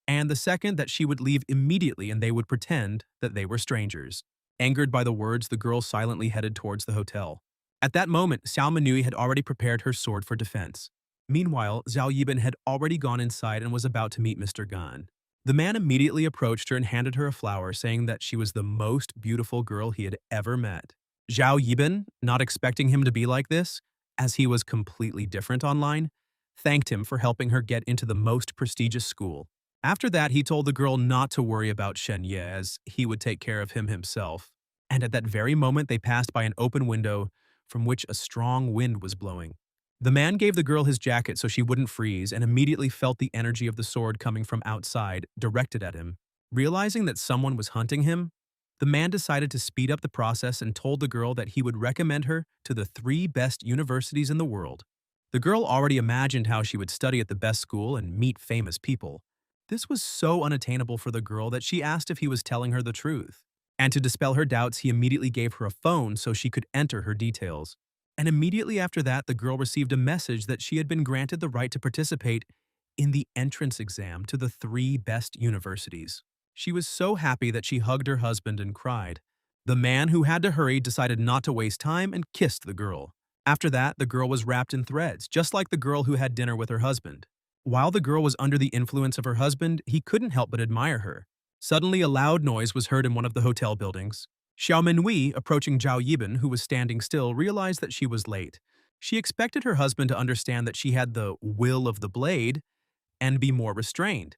and the second that she would leave immediately and they would pretend that they were strangers. Angered by the words, the girl silently headed towards the hotel. At that moment, Xiao Manui had already prepared her sword for defense. Meanwhile, Zhao Yibin had already gone inside and was about to meet Mr. Gan. The man immediately approached her and handed her a flower, saying that she was the most beautiful girl he had ever met. Zhao Yibin, not expecting him to be like this, as he was completely different online, thanked him for helping her get into the most prestigious school. After that, he told the girl not to worry about Shen Ya, as he would take care of him himself. And at that very moment, they passed by an open window from which a strong wind was blowing. The man gave the girl his jacket so she wouldn't freeze and immediately felt the energy of the sword coming from outside, directed at him. Realizing that someone was hunting him, the man decided to speed up the process and told the girl that he would recommend her to the 3 best universities in the world. The girl already imagined how she would study at the best school and meet famous people. This was so unattainable for the girl that she asked if he was telling her the truth. And to dispel her doubts, he immediately gave her a phone so she could enter her details. And immediately after that, the girl received a message that she had been granted the right to participate in the entrance exam to the 3 best universities. She was so happy that she hugged her husband and cried. The man, who had to hurry, decided not to waste time and kissed the girl. After that, the girl was wrapped in threads, just like the girl who had dinner with her husband. While the girl was under the influence of her husband, he couldn't help but admire her. Suddenly, a loud noise was heard in one of the hotel buildings. Xiao Manui, approaching Zhao Yibin, who was standing still, realized that she was late. She expected her husband to understand that she had the will of the blade and be more restrained.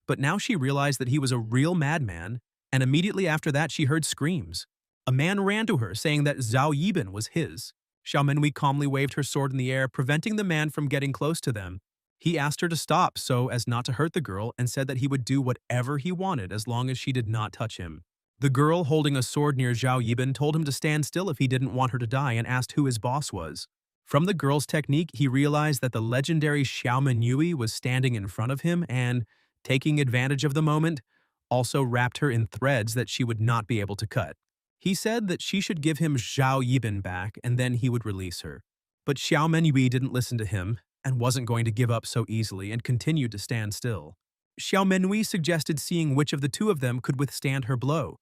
But now she realized that he was a real madman, and immediately after that she heard screams. A man ran to her, saying that Zhao Yibin was his. Xiao Manui calmly waved her sword in the air, preventing the man from getting close to them. He asked her to stop so as not to hurt the girl and said that he would do whatever he wanted as long as she did not touch him. The girl, holding a sword near Zhao Yibin, told him to stand still if he didn't want her to die and asked who his boss was. From the girl's technique, he realized that the legendary Xiao Manui was standing in front of him and, taking advantage of the moment, also wrapped her in threads that she would not be able to cut. He said that she should give him Zhao Yibin back and then he would release her. But Xiao Manui didn't listen to him and wasn't going to give up so easily and continued to stand still. Xiao Manui suggested seeing which of the two of them could withstand her blow.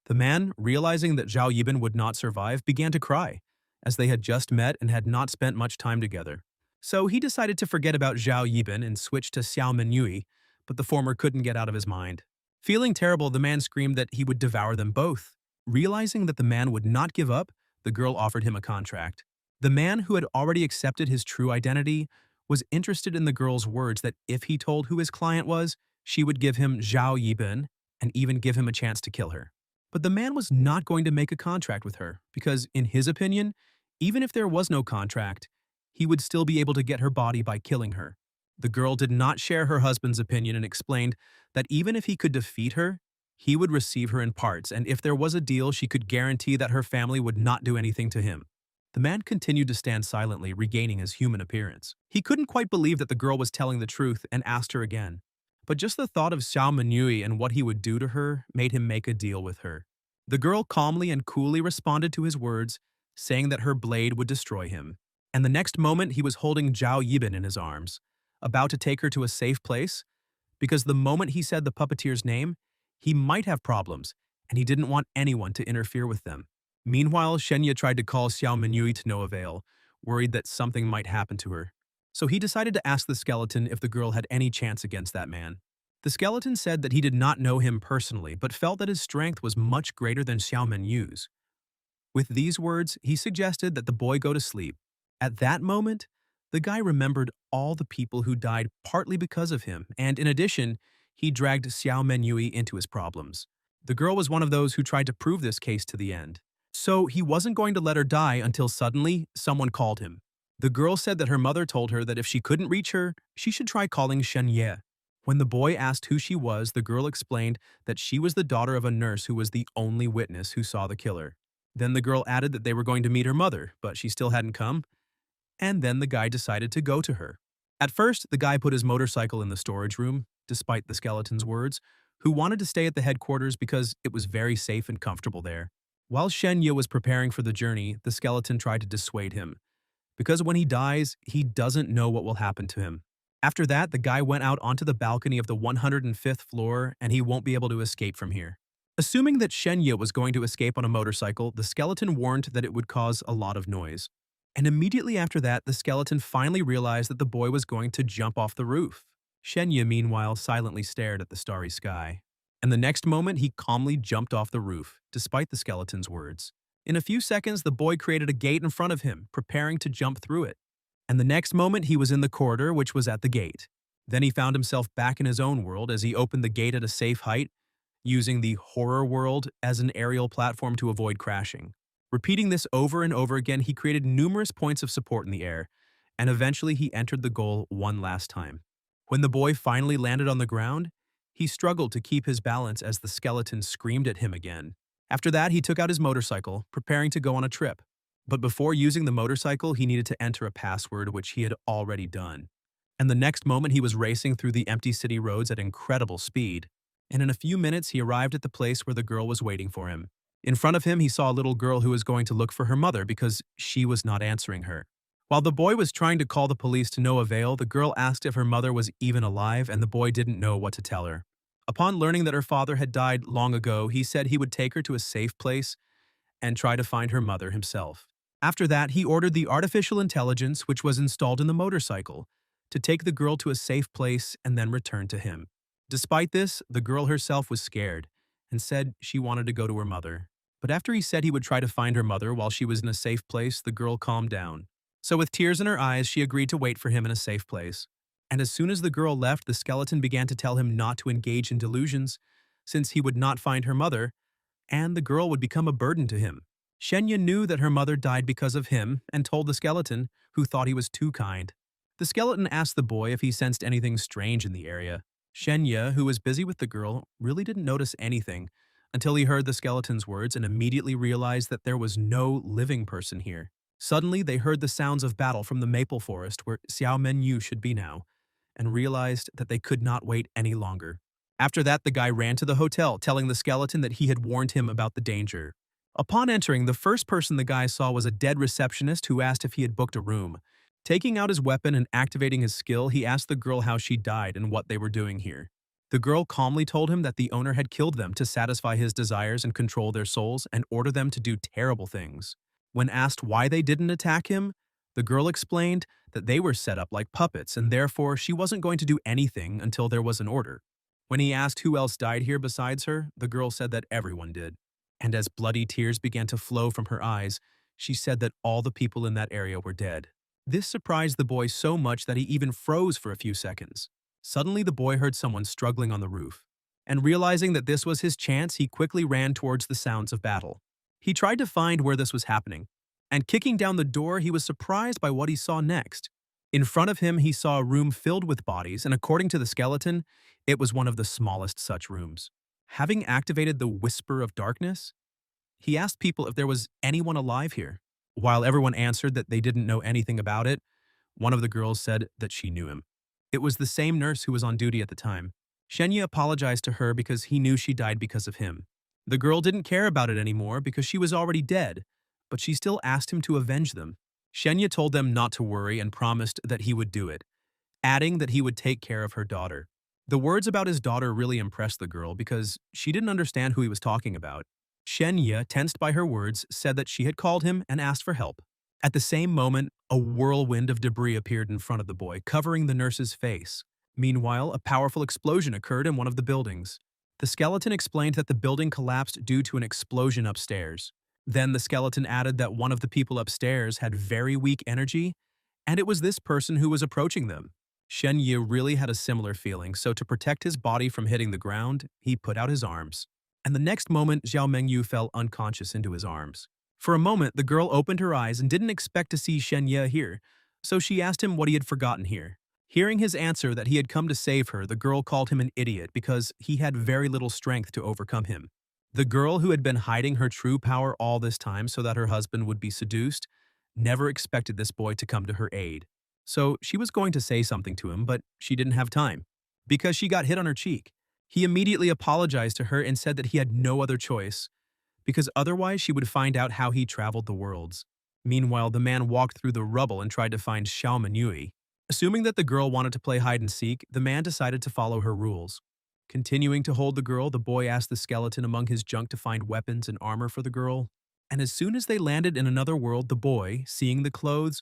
The man, realizing that Zhao Yibin would not survive, began to cry, as they had just met and had not spent much time together. So he decided to forget about Zhao Yibin and switch to Xiao Manui, but the former couldn't get out of his mind. Feeling terrible, the man screamed that he would devour them both. Realizing that the man would not give up, the girl offered him a contract. The man, who had already accepted his true identity, was interested in the girl's words that if he told who his client was, she would give him Zhao Yibin and even give him a chance to kill her. But the man was not going to make a contract with her because, in his opinion, even if there was no contract, he would still be able to get her body by killing her. The girl did not share her husband's opinion and explained that even if he could defeat her, he would receive her in parts, and if there was a deal, she could guarantee that her family would not do anything to him. The man continued to stand silently, regaining his human appearance. He couldn't quite believe that the girl was telling the truth and asked her again. But just the thought of Xiao Manui and what he would do to her made him make a deal with her. The girl calmly and coolly responded to his words, saying that her blade would destroy him. And the next moment he was holding Zhao Yibin in his arms, about to take her to a safe place, because the moment he said the puppeteer's name, he might have problems, and he didn't want anyone to interfere with them. Meanwhile, Shen Ya tried to call Xiao Manui to no avail, worried that something might happen to her. So he decided to ask the skeleton if the girl had any chance against that man. The skeleton said that he did not know him personally, but felt that his strength was much greater than Xiao Menyu's. With these words, he suggested that the boy go to sleep. At that moment, the guy remembered all the people who died partly because of him, and in addition, he dragged Xiao Menyui into his problems. The girl was one of those who tried to prove this case to the end. So he wasn't going to let her die until suddenly someone called him. The girl said that her mother told her that if she couldn't reach her, she should try calling Shen Ya. When the boy asked who she was, the girl explained that she was the daughter of a nurse who was the only witness who saw the killer. Then the girl added that they were going to meet her mother, but she still hadn't come, and then the guy decided to go to her. At first, the guy put his motorcycle in the storage room, despite the skeleton's words, who wanted to stay at the headquarters because it was very safe and comfortable there. While Shen Ya was preparing for the journey, the skeleton tried to dissuade him, because when he dies, he doesn't know what will happen to him. After that, the guy went out onto the balcony of the 105th floor, and he won't be able to escape from here. Assuming that Shen Ya was going to escape on a motorcycle, the skeleton warned that it would cause a lot of noise. And immediately after that, the skeleton finally realized that the boy was going to jump off the roof. Shen Ya, meanwhile, silently stared at the starry sky. And the next moment, he calmly jumped off the roof, despite the skeleton's words. In a few seconds, the boy created a gate in front of him, preparing to jump through it. And the next moment, he was in the corridor, which was at the gate. Then he found himself back in his own world as he opened the gate at a safe height, using the horror world as an aerial platform to avoid crashing. Repeating this over and over again, he created numerous points of support in the air, and eventually he entered the goal one last time. When the boy finally landed on the ground, he struggled to keep his balance as the skeleton screamed at him again. After that, he took out his motorcycle, preparing to go on a trip. But before using the motorcycle, he needed to enter a password which he had already done. And the next moment, he was racing through the empty city roads at incredible speed. And in a few minutes, he arrived at the place where the girl was waiting for him. In front of him, he saw a little girl who was going to look for her mother because she was not answering her. While the boy was trying to call the police to no avail, the girl asked if her mother was even alive, and the boy didn't know what to tell her. Upon learning that her father had died long ago, he said he would take her to a safe place and try to find her mother himself. After that, he ordered the artificial intelligence, which was installed in the motorcycle, to take the girl to a safe place and then return to him. Despite this, the girl herself was scared and said she wanted to go to her mother. But after he said he would try to find her mother while she was in a safe place, the girl calmed down. So with tears in her eyes, she agreed to wait for him in a safe place. And as soon as the girl left, the skeleton began to tell him not to engage in delusions, since he would not find her mother, and the girl would become a burden to him. Shen Ya knew that her mother died because of him and told the skeleton, who thought he was too kind. The skeleton asked the boy if he sensed anything strange in the area. Shen Ya, who was busy with the girl, really didn't notice anything until he heard the skeleton's words and immediately realized that there was no living person here. Suddenly, they heard the sounds of battle from the maple forest where Xiao Menyu should be now, and realized that they could not wait any longer. After that, the guy ran to the hotel, telling the skeleton that he had warned him about the danger. Upon entering, the first person the guy saw was a dead receptionist who asked if he had booked a room. Taking out his weapon and activating his skill, he asked the girl how she died and what they were doing here. The girl calmly told him that the owner had killed them to satisfy his desires and control their souls and order them to do terrible things. When asked why they didn't attack him, the girl explained that they were set up like puppets and therefore she wasn't going to do anything until there was an order. When he asked who else died here besides her, the girl said that everyone did. And as bloody tears began to flow from her eyes, she said that all the people in that area were dead. This surprised the boy so much that he even froze for a few seconds. Suddenly, the boy heard someone struggling on the roof. And realizing that this was his chance, he quickly ran towards the sounds of battle. He tried to find where this was happening, and kicking down the door, he was surprised by what he saw next. In front of him, he saw a room filled with bodies, and according to the skeleton, it was one of the smallest such rooms. Having activated the Whisper of Darkness, he asked people if there was anyone alive here. While everyone answered that they didn't know anything about it, one of the girls said that she knew him. It was the same nurse who was on duty at the time. Shen Ya apologized to her because he knew she died because of him. The girl didn't care about it anymore because she was already dead, but she still asked him to avenge them. Shen Ya told them not to worry and promised that he would do it, adding that he would take care of her daughter. The words about his daughter really impressed the girl because she didn't understand who he was talking about. Shen Ya, tensed by her words, said that she had called him and asked for help. At the same moment, a whirlwind of debris appeared in front of the boy, covering the nurse's face. Meanwhile, a powerful explosion occurred in one of the buildings. The skeleton explained that the building collapsed due to an explosion upstairs. Then the skeleton added that one of the people upstairs had very weak energy, and it was this person who was approaching them. Shen Yi really had a similar feeling, so to protect his body from hitting the ground, he put out his arms. And the next moment, Xiao Mengyu fell unconscious into his arms. For a moment, the girl opened her eyes and didn't expect to see Shen Ye here, so she asked him what he had forgotten here. Hearing his answer that he had come to save her, the girl called him an idiot because he had very little strength to overcome him. The girl who had been hiding her true power all this time so that her husband would be seduced never expected this boy to come to her aid. So she was going to say something to him, but she didn't have time, because she got hit on her cheek. He immediately apologized to her and said that he had no other choice, because otherwise she would find out how he traveled the worlds. Meanwhile, the man walked through the rubble and tried to find Xiao Manui. Assuming that the girl wanted to play hide-and-seek, the man decided to follow her rules. Continuing to hold the girl, the boy asked the skeleton among his junk to find weapons and armor for the girl. And as soon as they landed in another world, the boy, seeing the clothes,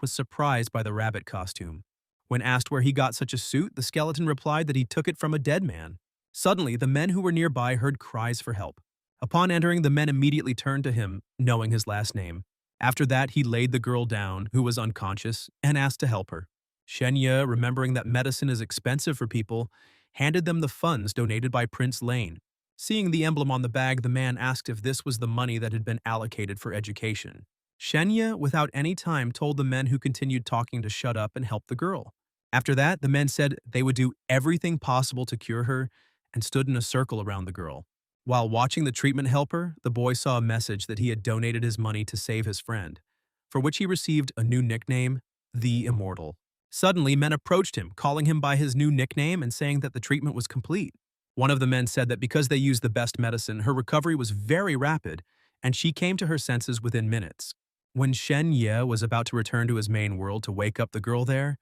was surprised by the rabbit costume. When asked where he got such a suit, the skeleton replied that he took it from a dead man. Suddenly, the men who were nearby heard cries for help. Upon entering, the men immediately turned to him, knowing his last name. After that, he laid the girl down, who was unconscious, and asked to help her. Shen Ya, remembering that medicine is expensive for people, handed them the funds donated by Prince Lane. Seeing the emblem on the bag, the man asked if this was the money that had been allocated for education. Shen Ya, without any time, told the men who continued talking to shut up and help the girl. After that, the men said they would do everything possible to cure her and stood in a circle around the girl. While watching the treatment helper, the boy saw a message that he had donated his money to save his friend, for which he received a new nickname, the Immortal. Suddenly, men approached him, calling him by his new nickname and saying that the treatment was complete. One of the men said that because they used the best medicine, her recovery was very rapid, and she came to her senses within minutes. When Shen Ye was about to return to his main world to wake up the girl there,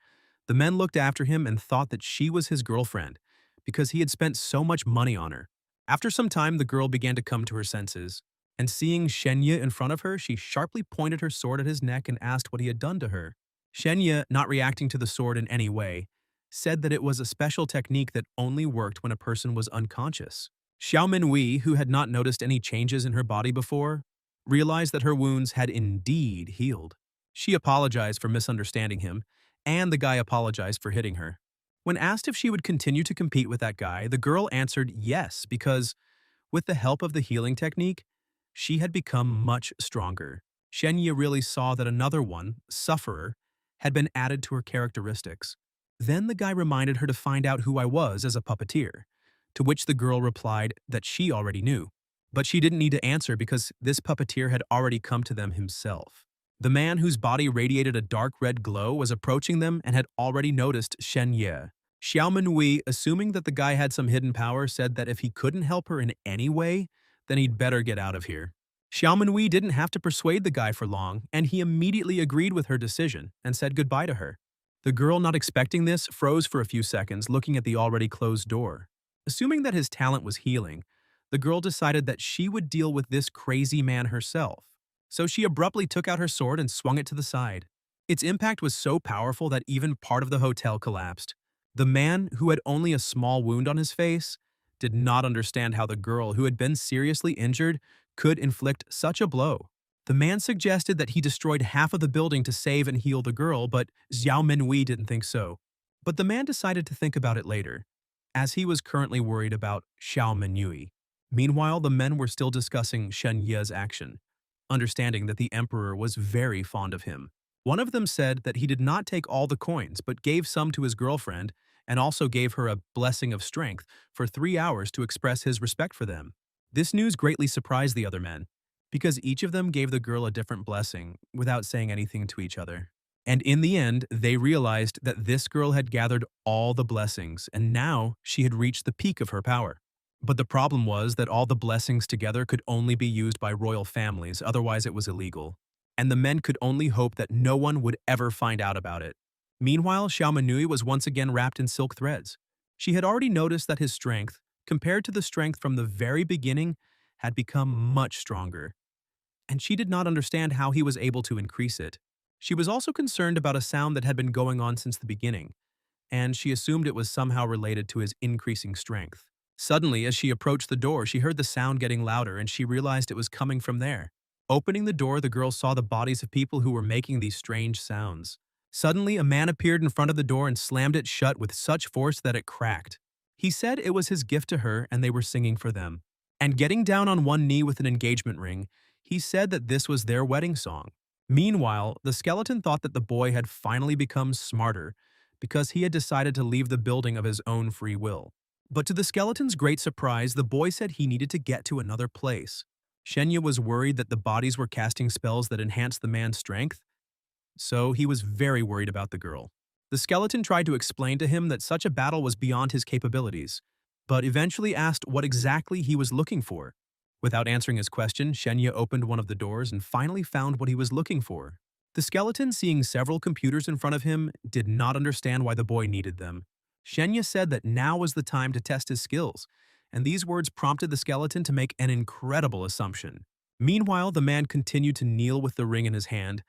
the men looked after him and thought that she was his girlfriend, because he had spent so much money on her. After some time, the girl began to come to her senses, and seeing Shen Ye in front of her, she sharply pointed her sword at his neck and asked what he had done to her. Shen Ye, not reacting to the sword in any way, said that it was a special technique that only worked when a person was unconscious. Xiao Manui, who had not noticed any changes in her body before, realized that her wounds had indeed healed. She apologized for misunderstanding him, and the guy apologized for hitting her. When asked if she would continue to compete with that guy, the girl answered yes because, with the help of the healing technique, she had become much stronger. Shen Yi really saw that another one, Sufferer, had been added to her characteristics. Then the guy reminded her to find out who I was as a puppeteer, to which the girl replied that she already knew. But she didn't need to answer because this puppeteer had already come to them himself. The man whose body radiated a dark red glow was approaching them and had already noticed Shen Ye. Xiao Manui, assuming that the guy had some hidden power, said that if he couldn't help her in any way, then he'd better get out of here. Xiao Manui didn't have to persuade the guy for long, and he immediately agreed with her decision and said goodbye to her. The girl, not expecting this, froze for a few seconds, looking at the already closed door. Assuming that his talent was healing, the girl decided that she would deal with this crazy man herself. So she abruptly took out her sword and swung it to the side. Its impact was so powerful that even part of the hotel collapsed. The man, who had only a small wound on his face, did not understand how the girl, who had been seriously injured, could inflict such a blow. The man suggested that he destroyed half of the building to save and heal the girl, but Xiao Minhui didn't think so. But the man decided to think about it later, as he was currently worried about Xiao Minhui. Meanwhile, the men were still discussing Shen Ye's action, understanding that the emperor was very fond of him. One of them said that he did not take all the coins, but gave some to his girlfriend and also gave her a blessing of strength for 3 hours to express his respect for them. This news greatly surprised the other men, because each of them gave the girl a different blessing without saying anything to each other. And in the end, they realized that this girl had gathered all the blessings, and now she had reached the peak of her power. But the problem was that all the blessings together could only be used by royal families, otherwise it was illegal. And the men could only hope that no one would ever find out about it. Meanwhile, Xiao Manui was once again wrapped in silk threads. She had already noticed that his strength, compared to the strength from the very beginning, had become much stronger, and she did not understand how he was able to increase it. She was also concerned about a sound that had been going on since the beginning, and she assumed it was somehow related to his increasing strength. Suddenly, as she approached the door, she heard the sound getting louder and she realized it was coming from there. Opening the door, the girl saw the bodies of people who were making these strange sounds. Suddenly, a man appeared in front of the door and slammed it shut with such force that it cracked. He said it was his gift to her and they were singing for them. And getting down on one knee with an engagement ring, he said that this was their wedding song. Meanwhile, the skeleton thought that the boy had finally become smarter because he had decided to leave the building of his own free will. But to the skeleton's great surprise, the boy said he needed to get to another place. Shen Ya was worried that the bodies were casting spells that enhanced the man's strength, so he was very worried about the girl. The skeleton tried to explain to him that such a battle was beyond his capabilities, but eventually asked what exactly he was looking for. Without answering his question, Shen Ya opened one of the doors and finally found what he was looking for. The skeleton, seeing several computers in front of him, did not understand why the boy needed them. Shen Ya said that now was the time to test his skills, and these words prompted the skeleton to make an incredible assumption. Meanwhile, the man continued to kneel with the ring in his hand,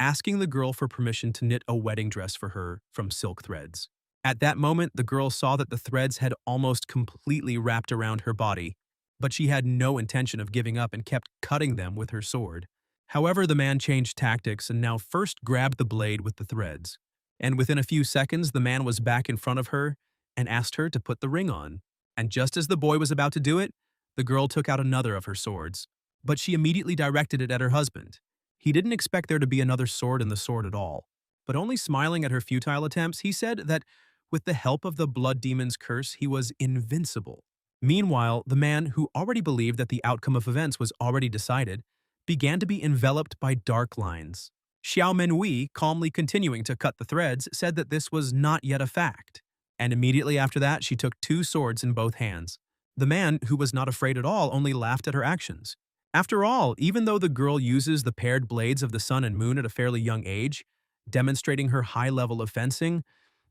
asking the girl for permission to knit a wedding dress for her from silk threads. At that moment, the girl saw that the threads had almost completely wrapped around her body, but she had no intention of giving up and kept cutting them with her sword. However, the man changed tactics and now first grabbed the blade with the threads. And within a few seconds, the man was back in front of her and asked her to put the ring on. And just as the boy was about to do it, the girl took out another of her swords. But she immediately directed it at her husband. He didn't expect there to be another sword in the sword at all. But only smiling at her futile attempts, he said that with the help of the blood demon's curse, he was invincible. Meanwhile, the man, who already believed that the outcome of events was already decided, began to be enveloped by dark lines. Xiao Manui, calmly continuing to cut the threads, said that this was not yet a fact. And immediately after that, she took 2 swords in both hands. The man, who was not afraid at all, only laughed at her actions. After all, even though the girl uses the paired blades of the sun and moon at a fairly young age, demonstrating her high level of fencing,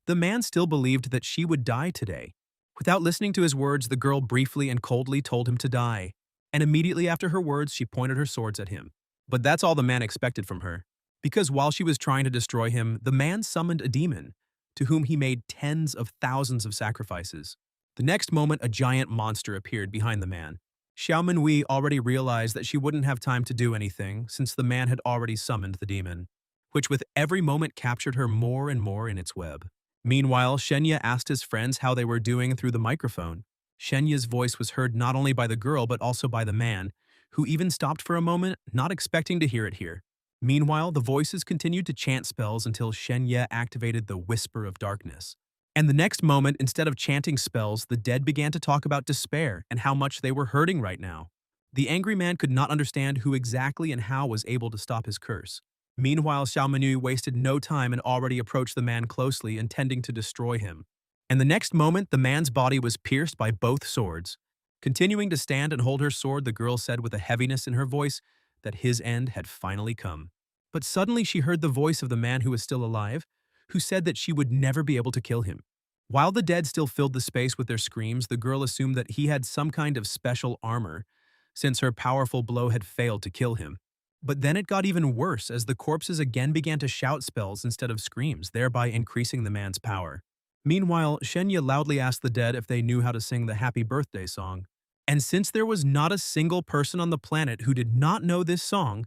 the man still believed that she would die today. Without listening to his words, the girl briefly and coldly told him to die. And immediately after her words, she pointed her swords at him. But that's all the man expected from her. Because while she was trying to destroy him, the man summoned a demon, to whom he made tens of thousands of sacrifices. The next moment, a giant monster appeared behind the man. Xiao Manui already realized that she wouldn't have time to do anything, since the man had already summoned the demon, which with every moment captured her more and more in its web. Meanwhile, Shen Ya asked his friends how they were doing through the microphone. Shen Ya's voice was heard not only by the girl but also by the man, who even stopped for a moment, not expecting to hear it here. Meanwhile, the voices continued to chant spells until Shen Ya activated the Whisper of Darkness. And the next moment, instead of chanting spells, the dead began to talk about despair and how much they were hurting right now. The angry man could not understand who exactly and how was able to stop his curse. Meanwhile, Xiao Manui wasted no time and already approached the man closely, intending to destroy him. And the next moment, the man's body was pierced by both swords. Continuing to stand and hold her sword, the girl said with a heaviness in her voice that his end had finally come. But suddenly she heard the voice of the man who was still alive, who said that she would never be able to kill him. While the dead still filled the space with their screams, the girl assumed that he had some kind of special armor, since her powerful blow had failed to kill him. But then it got even worse as the corpses again began to shout spells instead of screams, thereby increasing the man's power. Meanwhile, Shen Ya loudly asked the dead if they knew how to sing the Happy Birthday song. And since there was not a single person on the planet who did not know this song,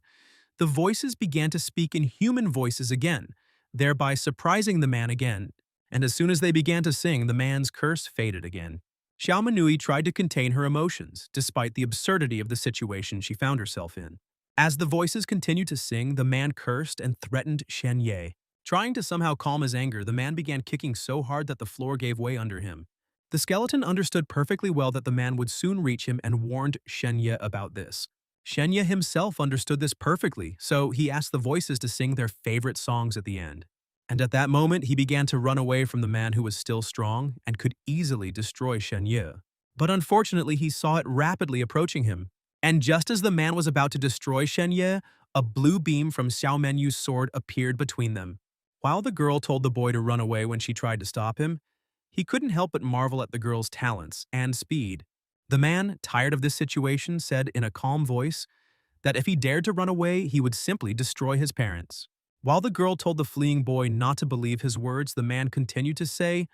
the voices began to speak in human voices again, thereby surprising the man again. And as soon as they began to sing, the man's curse faded again. Xiao Manui tried to contain her emotions, despite the absurdity of the situation she found herself in. As the voices continued to sing, the man cursed and threatened Shen Ya. Trying to somehow calm his anger, the man began kicking so hard that the floor gave way under him. The skeleton understood perfectly well that the man would soon reach him and warned Shen Ya about this. Shen Ya himself understood this perfectly, so he asked the voices to sing their favorite songs at the end. And at that moment, he began to run away from the man who was still strong and could easily destroy Shen Ya. But unfortunately, he saw it rapidly approaching him. And just as the man was about to destroy Shen Ya, a blue beam from Xiao Menyu's sword appeared between them. While the girl told the boy to run away when she tried to stop him, He couldn't help but marvel at the girl's talents and speed. The man, tired of this situation, said in a calm voice that if he dared to run away, he would simply destroy his parents. While the girl told the fleeing boy not to believe his words, the man continued to say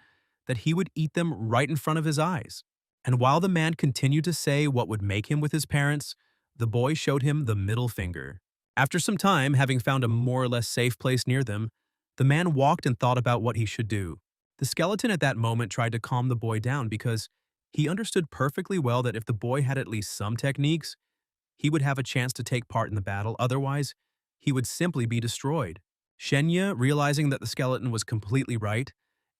that he would eat them right in front of his eyes. And while the man continued to say what would make him with his parents, the boy showed him the middle finger. After some time, having found a more or less safe place near them, the man walked and thought about what he should do. The skeleton at that moment tried to calm the boy down because he understood perfectly well that if the boy had at least some techniques, he would have a chance to take part in the battle, otherwise, he would simply be destroyed. Shen Ya, realizing that the skeleton was completely right,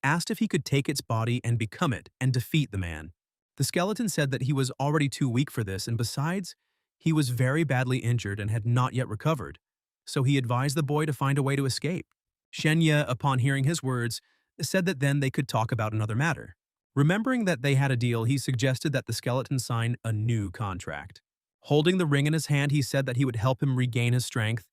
asked if he could take its body and become it and defeat the man. The skeleton said that he was already too weak for this, and besides, he was very badly injured and had not yet recovered, so he advised the boy to find a way to escape. Shen Ya, upon hearing his words, said that then they could talk about another matter. Remembering that they had a deal, he suggested that the skeleton sign a new contract. Holding the ring in his hand, he said that he would help him regain his strength,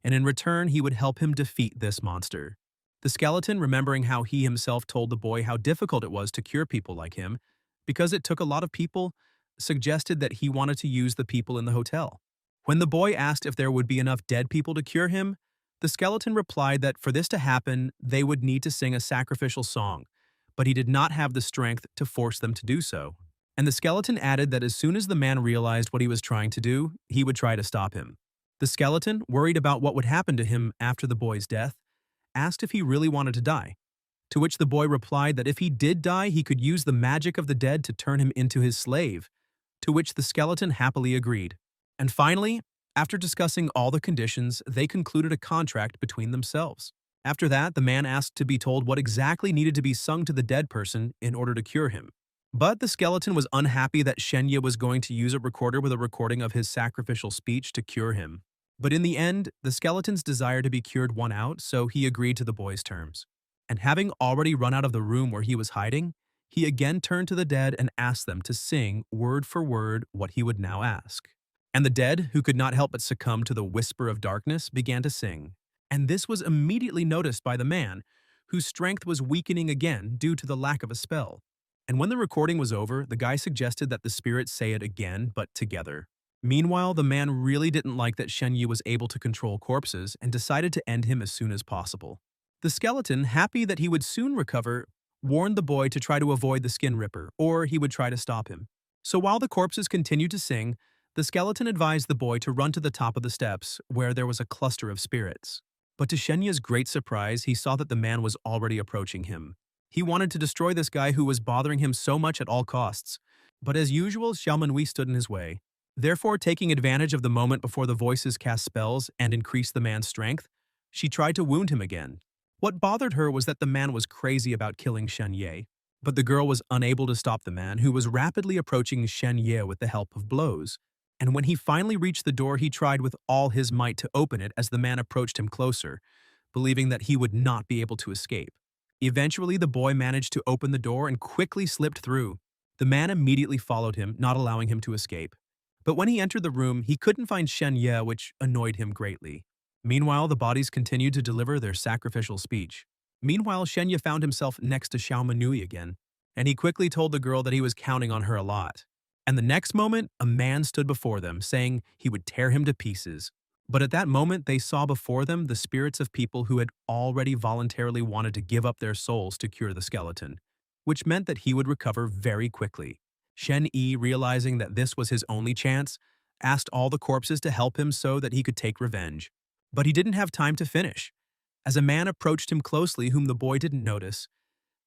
and in return, he would help him defeat this monster. The skeleton, remembering how he himself told the boy how difficult it was to cure people like him, because it took a lot of people, suggested that he wanted to use the people in the hotel. When the boy asked if there would be enough dead people to cure him, the skeleton replied that for this to happen, they would need to sing a sacrificial song, but he did not have the strength to force them to do so. And the skeleton added that as soon as the man realized what he was trying to do, he would try to stop him. The skeleton, worried about what would happen to him after the boy's death, asked if he really wanted to die, to which the boy replied that if he did die, he could use the magic of the dead to turn him into his slave, to which the skeleton happily agreed. And finally, after discussing all the conditions, they concluded a contract between themselves. After that, the man asked to be told what exactly needed to be sung to the dead person in order to cure him. But the skeleton was unhappy that Shen Ya was going to use a recorder with a recording of his sacrificial speech to cure him. But in the end, the skeleton's desire to be cured won out, so he agreed to the boy's terms. And having already run out of the room where he was hiding, he again turned to the dead and asked them to sing word for word what he would now ask. And the dead, who could not help but succumb to the whisper of darkness, began to sing. And this was immediately noticed by the man, whose strength was weakening again due to the lack of a spell. And when the recording was over, the guy suggested that the spirits say it again, but together. Meanwhile, the man really didn't like that Shen Yu was able to control corpses and decided to end him as soon as possible. The skeleton, happy that he would soon recover, warned the boy to try to avoid the skin ripper, or he would try to stop him. So while the corpses continued to sing, the skeleton advised the boy to run to the top of the steps, where there was a cluster of spirits. But to Shen Ya's great surprise, he saw that the man was already approaching him. He wanted to destroy this guy who was bothering him so much at all costs. But as usual, Manui stood in his way. Therefore, taking advantage of the moment before the voices cast spells and increased the man's strength, she tried to wound him again. What bothered her was that the man was crazy about killing Shen Ye, but the girl was unable to stop the man, who was rapidly approaching Shen Ye with the help of blows. And when he finally reached the door, he tried with all his might to open it as the man approached him closer, believing that he would not be able to escape. Eventually, the boy managed to open the door and quickly slipped through. The man immediately followed him, not allowing him to escape. But when he entered the room, he couldn't find Shen Ye, which annoyed him greatly. Meanwhile, the bodies continued to deliver their sacrificial speech. Meanwhile, Shen Ye found himself next to Manui again, and he quickly told the girl that he was counting on her a lot. And the next moment, a man stood before them, saying he would tear him to pieces. But at that moment, they saw before them the spirits of people who had already voluntarily wanted to give up their souls to cure the skeleton, which meant that he would recover very quickly. Shen Yi, realizing that this was his only chance, asked all the corpses to help him so that he could take revenge. But he didn't have time to finish, as a man approached him closely whom the boy didn't notice.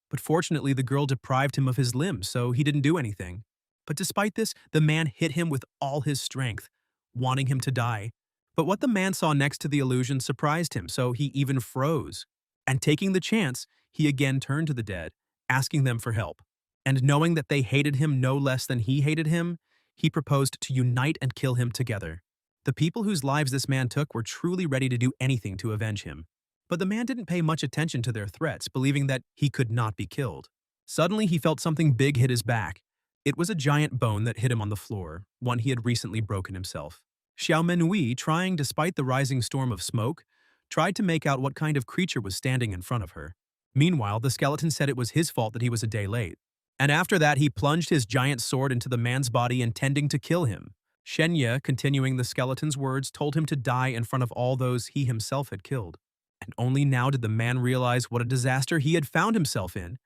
But fortunately, the girl deprived him of his limbs, so he didn't do anything. But despite this, the man hit him with all his strength, wanting him to die. But what the man saw next to the illusion surprised him, so he even froze. And taking the chance, he again turned to the dead, asking them for help. And knowing that they hated him no less than he hated him, he proposed to unite and kill him together. The people whose lives this man took were truly ready to do anything to avenge him. But the man didn't pay much attention to their threats, believing that he could not be killed. Suddenly, he felt something big hit his back. It was a giant bone that hit him on the floor, one he had recently broken himself. Manui, trying despite the rising storm of smoke, tried to make out what kind of creature was standing in front of her. Meanwhile, the skeleton said it was his fault that he was a day late. And after that, he plunged his giant sword into the man's body, intending to kill him. Shen Ya, continuing the skeleton's words, told him to die in front of all those he himself had killed. And only now did the man realize what a disaster he had found himself in,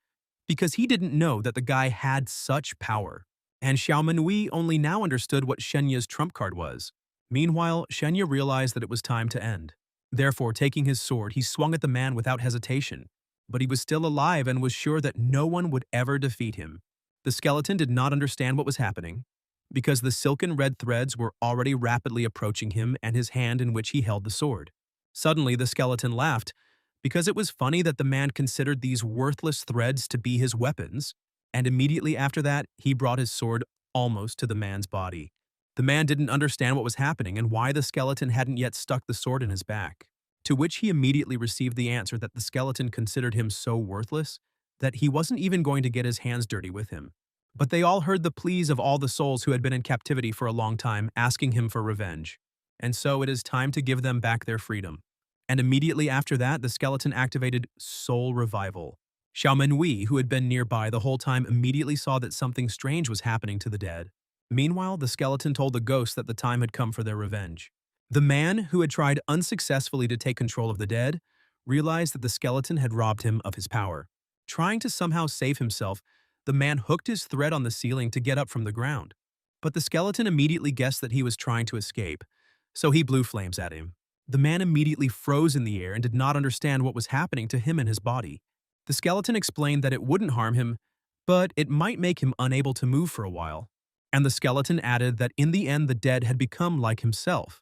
because he didn't know that the guy had such power. And Manui only now understood what Shen Ya's trump card was. Meanwhile, Shen Ya realized that it was time to end. Therefore, taking his sword, he swung at the man without hesitation. But he was still alive and was sure that no one would ever defeat him. The skeleton did not understand what was happening, because the silken red threads were already rapidly approaching him and his hand in which he held the sword. Suddenly, the skeleton laughed, because it was funny that the man considered these worthless threads to be his weapons, and immediately after that, he brought his sword almost to the man's body. The man didn't understand what was happening and why the skeleton hadn't yet stuck the sword in his back, to which he immediately received the answer that the skeleton considered him so worthless that he wasn't even going to get his hands dirty with him. But they all heard the pleas of all the souls who had been in captivity for a long time, asking him for revenge. And so it is time to give them back their freedom. And immediately after that, the skeleton activated Soul Revival. Manui, who had been nearby the whole time, immediately saw that something strange was happening to the dead. Meanwhile, the skeleton told the ghosts that the time had come for their revenge. The man, who had tried unsuccessfully to take control of the dead, realized that the skeleton had robbed him of his power. Trying to somehow save himself, the man hooked his thread on the ceiling to get up from the ground. But the skeleton immediately guessed that he was trying to escape, so he blew flames at him. The man immediately froze in the air and did not understand what was happening to him and his body. The skeleton explained that it wouldn't harm him, but it might make him unable to move for a while. And the skeleton added that in the end the dead had become like himself,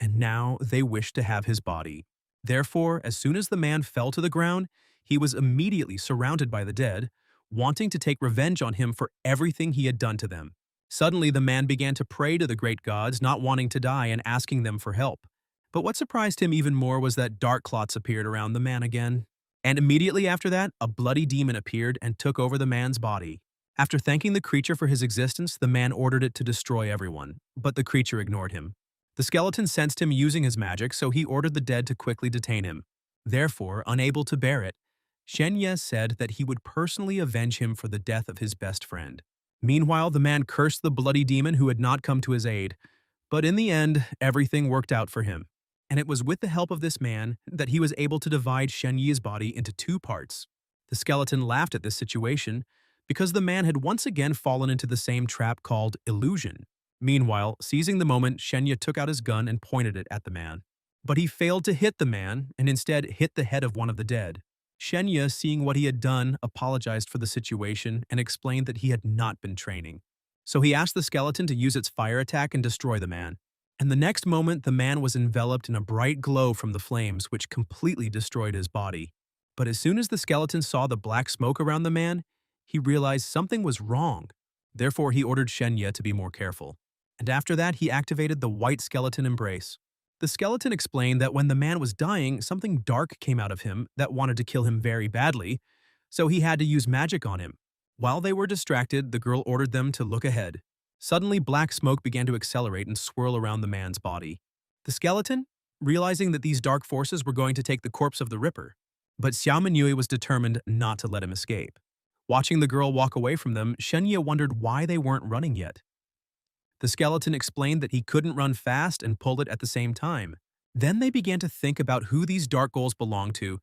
and now they wished to have his body. Therefore, as soon as the man fell to the ground, he was immediately surrounded by the dead, wanting to take revenge on him for everything he had done to them. Suddenly, the man began to pray to the great gods, not wanting to die and asking them for help. But what surprised him even more was that dark clots appeared around the man again. And immediately after that, a bloody demon appeared and took over the man's body. After thanking the creature for his existence, the man ordered it to destroy everyone, but the creature ignored him. The skeleton sensed him using his magic, so he ordered the dead to quickly detain him. Therefore, unable to bear it, Shen Ya said that he would personally avenge him for the death of his best friend. Meanwhile, the man cursed the bloody demon who had not come to his aid, but in the end, everything worked out for him. And it was with the help of this man that he was able to divide Shen Yi's body into two parts. The skeleton laughed at this situation because the man had once again fallen into the same trap called illusion. Meanwhile, seizing the moment, Shen Ya took out his gun and pointed it at the man. But he failed to hit the man and instead hit the head of one of the dead. Shen Ya, seeing what he had done, apologized for the situation and explained that he had not been training. So he asked the skeleton to use its fire attack and destroy the man. And the next moment, the man was enveloped in a bright glow from the flames, which completely destroyed his body. But as soon as the skeleton saw the black smoke around the man, he realized something was wrong. Therefore, he ordered Shen Ya to be more careful. And after that, he activated the white skeleton embrace. The skeleton explained that when the man was dying, something dark came out of him that wanted to kill him very badly, so he had to use magic on him. While they were distracted, the girl ordered them to look ahead. Suddenly, black smoke began to accelerate and swirl around the man's body. The skeleton, realizing that these dark forces were going to take the corpse of the Ripper, but Manui was determined not to let him escape. Watching the girl walk away from them, Shen Ya wondered why they weren't running yet. The skeleton explained that he couldn't run fast and pull it at the same time. Then they began to think about who these dark ghouls belonged to,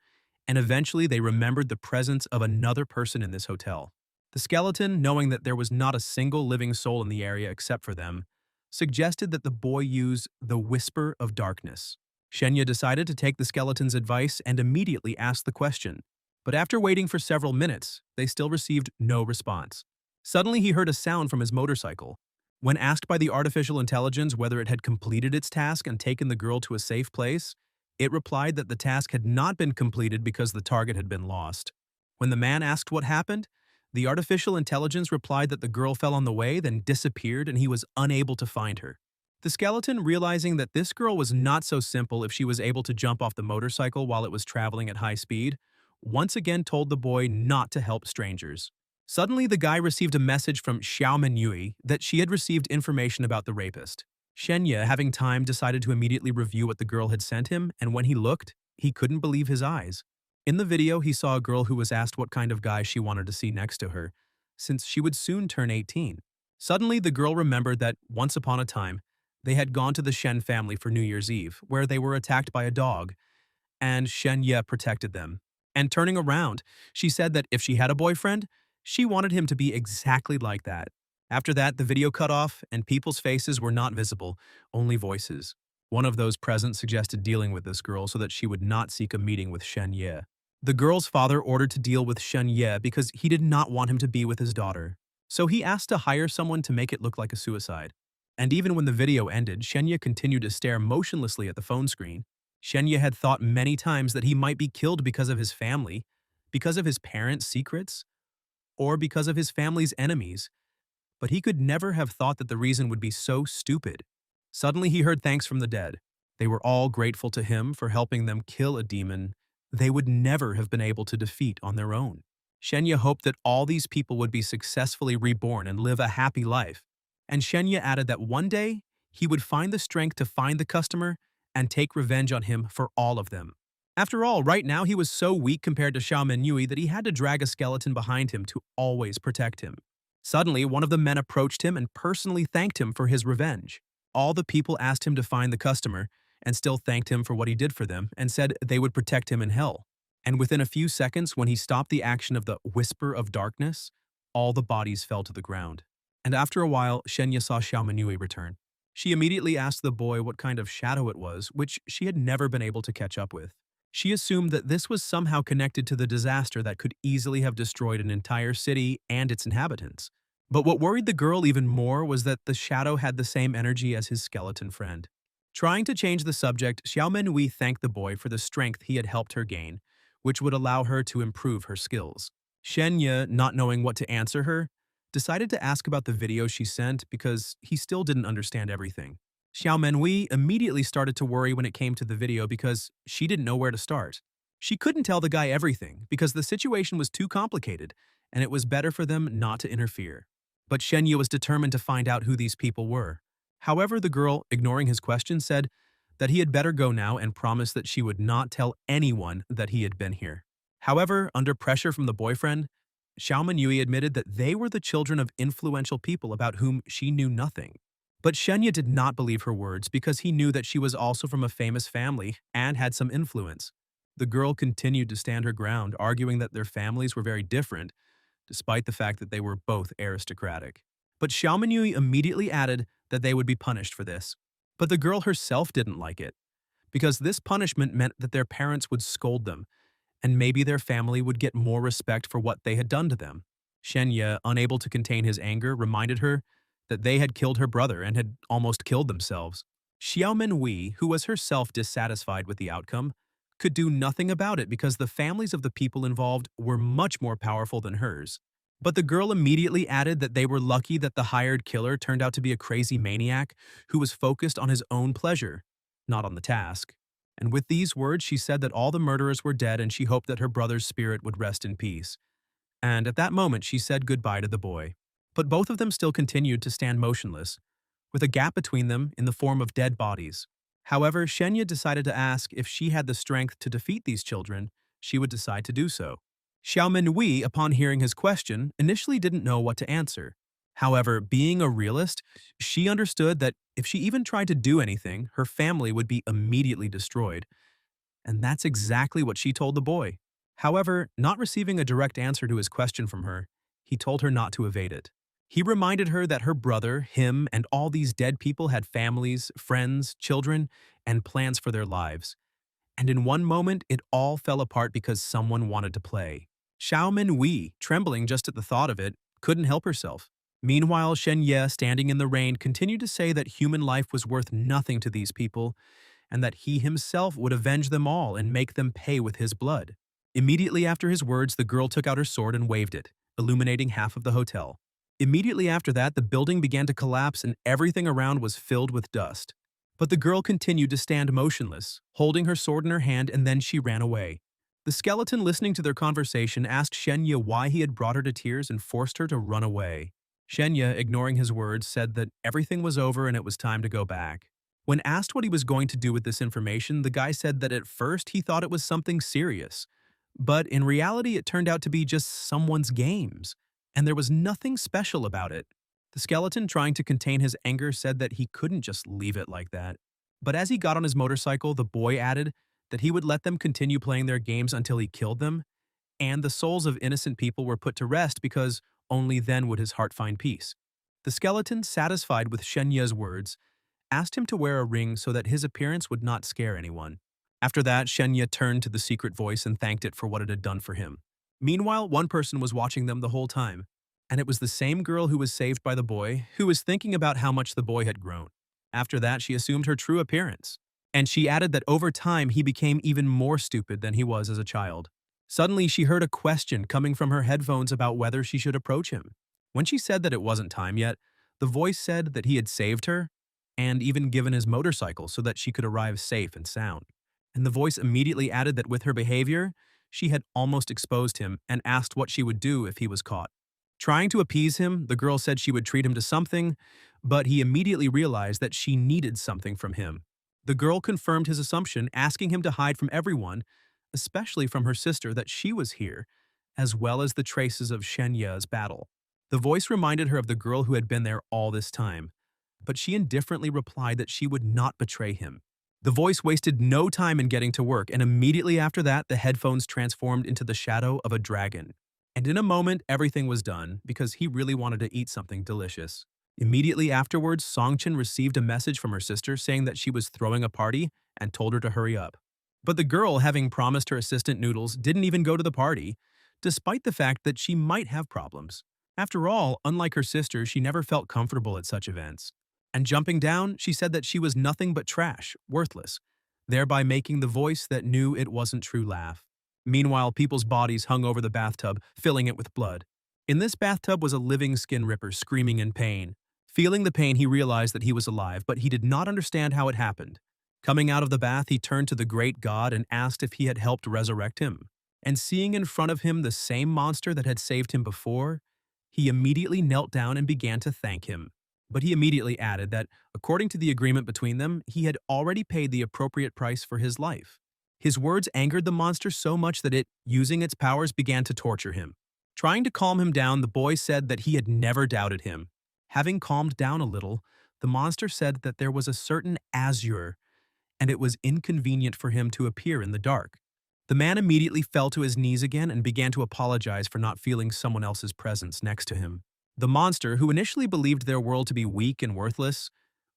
and eventually they remembered the presence of another person in this hotel. The skeleton, knowing that there was not a single living soul in the area except for them, suggested that the boy use the Whisper of Darkness. Shen Ya decided to take the skeleton's advice and immediately asked the question. But after waiting for several minutes, they still received no response. Suddenly he heard a sound from his motorcycle. When asked by the artificial intelligence whether it had completed its task and taken the girl to a safe place, it replied that the task had not been completed because the target had been lost. When the man asked what happened, the artificial intelligence replied that the girl fell on the way, then disappeared, and he was unable to find her. The skeleton, realizing that this girl was not so simple if she was able to jump off the motorcycle while it was traveling at high speed, once again told the boy not to help strangers. Suddenly, the guy received a message from Manui that she had received information about the rapist. Shen Ya, having time, decided to immediately review what the girl had sent him, and when he looked, he couldn't believe his eyes. In the video, he saw a girl who was asked what kind of guy she wanted to see next to her, since she would soon turn 18. Suddenly, the girl remembered that, once upon a time, they had gone to the Shen family for New Year's Eve, where they were attacked by a dog, and Shen Ya protected them. And turning around, she said that if she had a boyfriend, she wanted him to be exactly like that. After that, the video cut off, and people's faces were not visible, only voices. One of those present suggested dealing with this girl so that she would not seek a meeting with Shen Ye. The girl's father ordered to deal with Shen Ye because he did not want him to be with his daughter. So he asked to hire someone to make it look like a suicide. And even when the video ended, Shen Ye continued to stare motionlessly at the phone screen. Shen Ye had thought many times that he might be killed because of his family, because of his parents' secrets, or because of his family's enemies, but he could never have thought that the reason would be so stupid. Suddenly he heard thanks from the dead. They were all grateful to him for helping them kill a demon they would never have been able to defeat on their own. Shen Ye hoped that all these people would be successfully reborn and live a happy life. And Shen Ye added that one day, he would find the strength to find the customer and take revenge on him for all of them. After all, right now he was so weak compared to Xiao Manui that he had to drag a skeleton behind him to always protect him. Suddenly, one of the men approached him and personally thanked him for his revenge. All the people asked him to find the customer, and still thanked him for what he did for them, and said they would protect him in hell. And within a few seconds, when he stopped the action of the Whisper of Darkness, all the bodies fell to the ground. And after a while, Shen Ya saw Xiao Manui return. She immediately asked the boy what kind of shadow it was, which she had never been able to catch up with. She assumed that this was somehow connected to the disaster that could easily have destroyed an entire city and its inhabitants. But what worried the girl even more was that the shadow had the same energy as his skeleton friend. Trying to change the subject, Xiao Manui thanked the boy for the strength he had helped her gain, which would allow her to improve her skills. Shen Ye, not knowing what to answer her, decided to ask about the video she sent because he still didn't understand everything. Xiao Manui immediately started to worry when it came to the video because she didn't know where to start. She couldn't tell the guy everything because the situation was too complicated, and it was better for them not to interfere. But Shen Ye was determined to find out who these people were. However, the girl, ignoring his question, said that he had better go now and promised that she would not tell anyone that he had been here. However, under pressure from the boyfriend, Xiao Manui admitted that they were the children of influential people about whom she knew nothing. But Shen Ye did not believe her words because he knew that she was also from a famous family and had some influence. The girl continued to stand her ground, arguing that their families were very different, despite the fact that they were both aristocratic. But Xiao Manui immediately added that they would be punished for this. But the girl herself didn't like it, because this punishment meant that their parents would scold them, and maybe their family would get more respect for what they had done to them. Shen Ye, unable to contain his anger, reminded her that they had killed her brother and had almost killed themselves. Xiao Manui, who was herself dissatisfied with the outcome, could do nothing about it because the families of the people involved were much more powerful than hers. But the girl immediately added that they were lucky that the hired killer turned out to be a crazy maniac who was focused on his own pleasure, not on the task. And with these words, she said that all the murderers were dead and she hoped that her brother's spirit would rest in peace. And at that moment, she said goodbye to the boy. But both of them still continued to stand motionless, with a gap between them in the form of dead bodies. However, Shen Ye decided to ask if she had the strength to defeat these children, she would decide to do so. Xiao Manui, upon hearing his question, initially didn't know what to answer. However, being a realist, she understood that if she even tried to do anything, her family would be immediately destroyed. And that's exactly what she told the boy. However, not receiving a direct answer to his question from her, he told her not to evade it. He reminded her that her brother, him, and all these dead people had families, friends, children, and plans for their lives. And in one moment, it all fell apart because someone wanted to play. Xiao Manui, trembling just at the thought of it, couldn't help herself. Meanwhile, Shen Ye, standing in the rain, continued to say that human life was worth nothing to these people, and that he himself would avenge them all and make them pay with his blood. Immediately after his words, the girl took out her sword and waved it, illuminating half of the hotel. Immediately after that, the building began to collapse and everything around was filled with dust. But the girl continued to stand motionless, holding her sword in her hand, and then she ran away. The skeleton, listening to their conversation, asked Shen Ye why he had brought her to tears and forced her to run away. Shen Ye, ignoring his words, said that everything was over and it was time to go back. When asked what he was going to do with this information, the guy said that at first he thought it was something serious, But in reality, it turned out to be just someone's games, and there was nothing special about it. The skeleton, trying to contain his anger, said that he couldn't just leave it like that. But as he got on his motorcycle, the boy added that he would let them continue playing their games until he killed them, and the souls of innocent people were put to rest because only then would his heart find peace. The skeleton, satisfied with Shen Ya's words, asked him to wear a ring so that his appearance would not scare anyone. After that, Shen Ya turned to the secret voice and thanked it for what it had done for him. Meanwhile, one person was watching them the whole time, and it was the same girl who was saved by the boy, who was thinking about how much the boy had grown. After that, she assumed her true appearance, and she added that over time he became even more stupid than he was as a child. Suddenly, she heard a question coming from her headphones about whether she should approach him. When she said that it wasn't time yet, the voice said that he had saved her and even given his motorcycle so that she could arrive safe and sound. And the voice immediately added that with her behavior, she had almost exposed him and asked what she would do if he was caught. Trying to appease him, the girl said she would treat him to something, but he immediately realized that she needed something from him. The girl confirmed his assumption, asking him to hide from everyone, especially from her sister, that she was here, as well as the traces of Shen Ya's battle. The voice reminded her of the girl who had been there all this time, but she indifferently replied that she would not betray him. The voice wasted no time in getting to work, and immediately after that, the headphones transformed into the shadow of a dragon. And in a moment, everything was done, because he really wanted to eat something delicious. Immediately afterwards, Songchen received a message from her sister saying that she was throwing a party and told her to hurry up. But the girl, having promised her assistant noodles, didn't even go to the party, despite the fact that she might have problems. After all, unlike her sister, she never felt comfortable at such events. And jumping down, she said that she was nothing but trash, worthless, thereby making the voice that knew it wasn't true laugh. Meanwhile, people's bodies hung over the bathtub, filling it with blood. In this bathtub was a living skin ripper screaming in pain. Feeling the pain, he realized that he was alive, but he did not understand how it happened. Coming out of the bath, he turned to the great god and asked if he had helped resurrect him. And seeing in front of him the same monster that had saved him before, he immediately knelt down and began to thank him. But he immediately added that, according to the agreement between them, he had already paid the appropriate price for his life. His words angered the monster so much that it, using its powers, began to torture him. Trying to calm him down, the boy said that he had never doubted him. Having calmed down a little, the monster said that there was a certain azure, and it was inconvenient for him to appear in the dark. The man immediately fell to his knees again and began to apologize for not feeling someone else's presence next to him. The monster, who initially believed their world to be weak and worthless,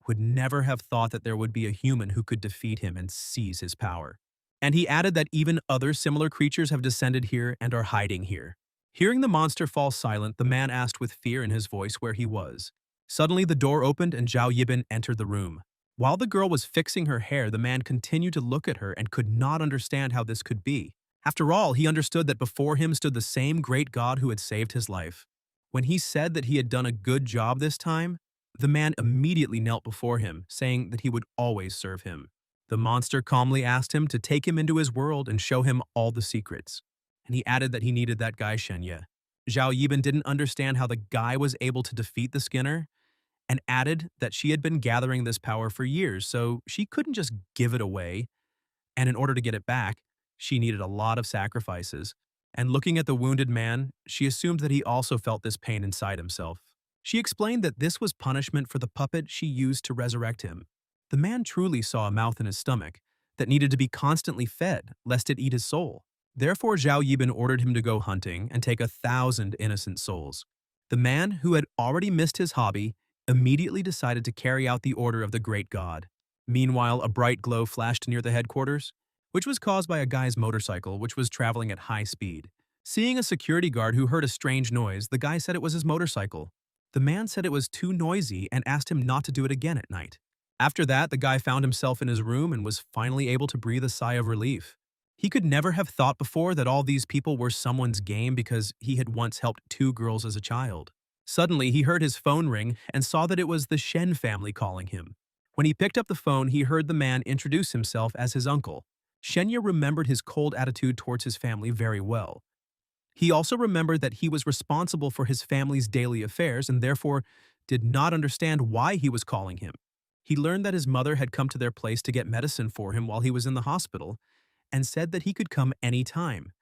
would never have thought that there would be a human who could defeat him and seize his power. And he added that even other similar creatures have descended here and are hiding here. Hearing the monster fall silent, the man asked with fear in his voice where he was. Suddenly, the door opened and Zhao Yibin entered the room. While the girl was fixing her hair, the man continued to look at her and could not understand how this could be. After all, he understood that before him stood the same great god who had saved his life. When he said that he had done a good job this time, the man immediately knelt before him, saying that he would always serve him. The monster calmly asked him to take him into his world and show him all the secrets. And he added that he needed that guy Shen Ya. Zhao Yibin didn't understand how the guy was able to defeat the Skinner, and added that she had been gathering this power for years, so she couldn't just give it away, and in order to get it back, she needed a lot of sacrifices. And looking at the wounded man, she assumed that he also felt this pain inside himself. She explained that this was punishment for the puppet she used to resurrect him. The man truly saw a mouth in his stomach that needed to be constantly fed, lest it eat his soul. Therefore, Zhao Yibin ordered him to go hunting and take 1,000 innocent souls. The man, who had already missed his hobby, immediately decided to carry out the order of the great god. Meanwhile, a bright glow flashed near the headquarters, which was caused by a guy's motorcycle which was traveling at high speed. Seeing a security guard who heard a strange noise, the guy said it was his motorcycle. The man said it was too noisy and asked him not to do it again at night. After that, the guy found himself in his room and was finally able to breathe a sigh of relief. He could never have thought before that all these people were someone's game because he had once helped 2 girls as a child. Suddenly, he heard his phone ring and saw that it was the Shen family calling him. When he picked up the phone, he heard the man introduce himself as his uncle. Shen Ya remembered his cold attitude towards his family very well. He also remembered that he was responsible for his family's daily affairs and therefore did not understand why he was calling him. He learned that his mother had come to their place to get medicine for him while he was in the hospital and said that he could come any time,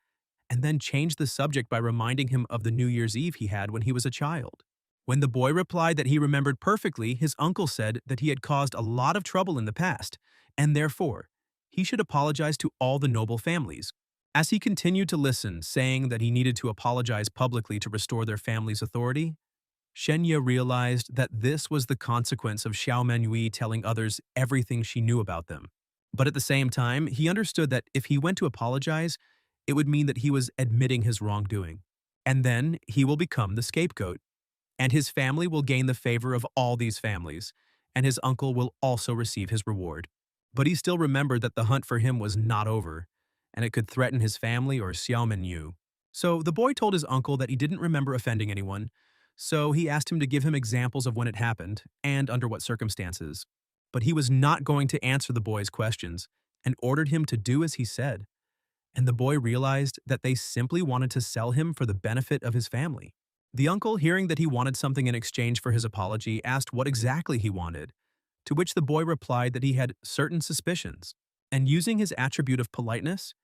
and then changed the subject by reminding him of the New Year's Eve he had when he was a child. When the boy replied that he remembered perfectly, his uncle said that he had caused a lot of trouble in the past, and therefore, he should apologize to all the noble families. As he continued to listen, saying that he needed to apologize publicly to restore their family's authority, Shen Ya realized that this was the consequence of Manui telling others everything she knew about them. But at the same time, he understood that if he went to apologize, it would mean that he was admitting his wrongdoing. And then he will become the scapegoat. And his family will gain the favor of all these families, and his uncle will also receive his reward. But he still remembered that the hunt for him was not over, and it could threaten his family or Xiao. So the boy told his uncle that he didn't remember offending anyone, so he asked him to give him examples of when it happened and under what circumstances. But he was not going to answer the boy's questions and ordered him to do as he said. And the boy realized that they simply wanted to sell him for the benefit of his family. The uncle, hearing that he wanted something in exchange for his apology, asked what exactly he wanted, to which the boy replied that he had certain suspicions, and using his attribute of politeness,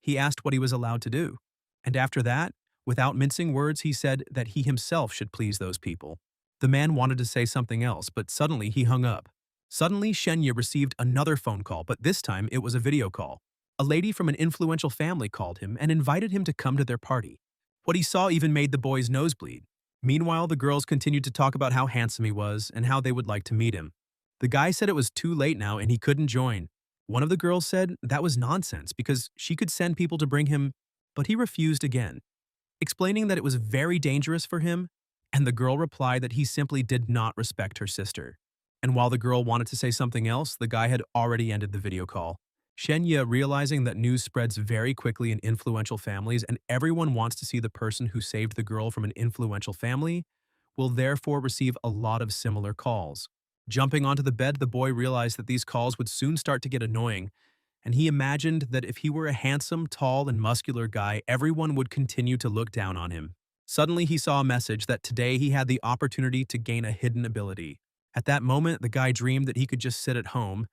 he asked what he was allowed to do. And after that, without mincing words, he said that he himself should please those people. The man wanted to say something else, but suddenly he hung up. Suddenly, Shen Ya received another phone call, but this time it was a video call. A lady from an influential family called him and invited him to come to their party. What he saw even made the boy's nose bleed. Meanwhile, the girls continued to talk about how handsome he was and how they would like to meet him. The guy said it was too late now and he couldn't join. One of the girls said that was nonsense because she could send people to bring him, but he refused again, explaining that it was very dangerous for him, and the girl replied that he simply did not respect her sister. And while the girl wanted to say something else, the guy had already ended the video call. Shen Ya, realizing that news spreads very quickly in influential families and everyone wants to see the person who saved the girl from an influential family, will therefore receive a lot of similar calls. Jumping onto the bed, the boy realized that these calls would soon start to get annoying, and he imagined that if he were a handsome, tall, and muscular guy, everyone would continue to look down on him. Suddenly, he saw a message that today he had the opportunity to gain a hidden ability. At that moment, the guy dreamed that he could just sit at home,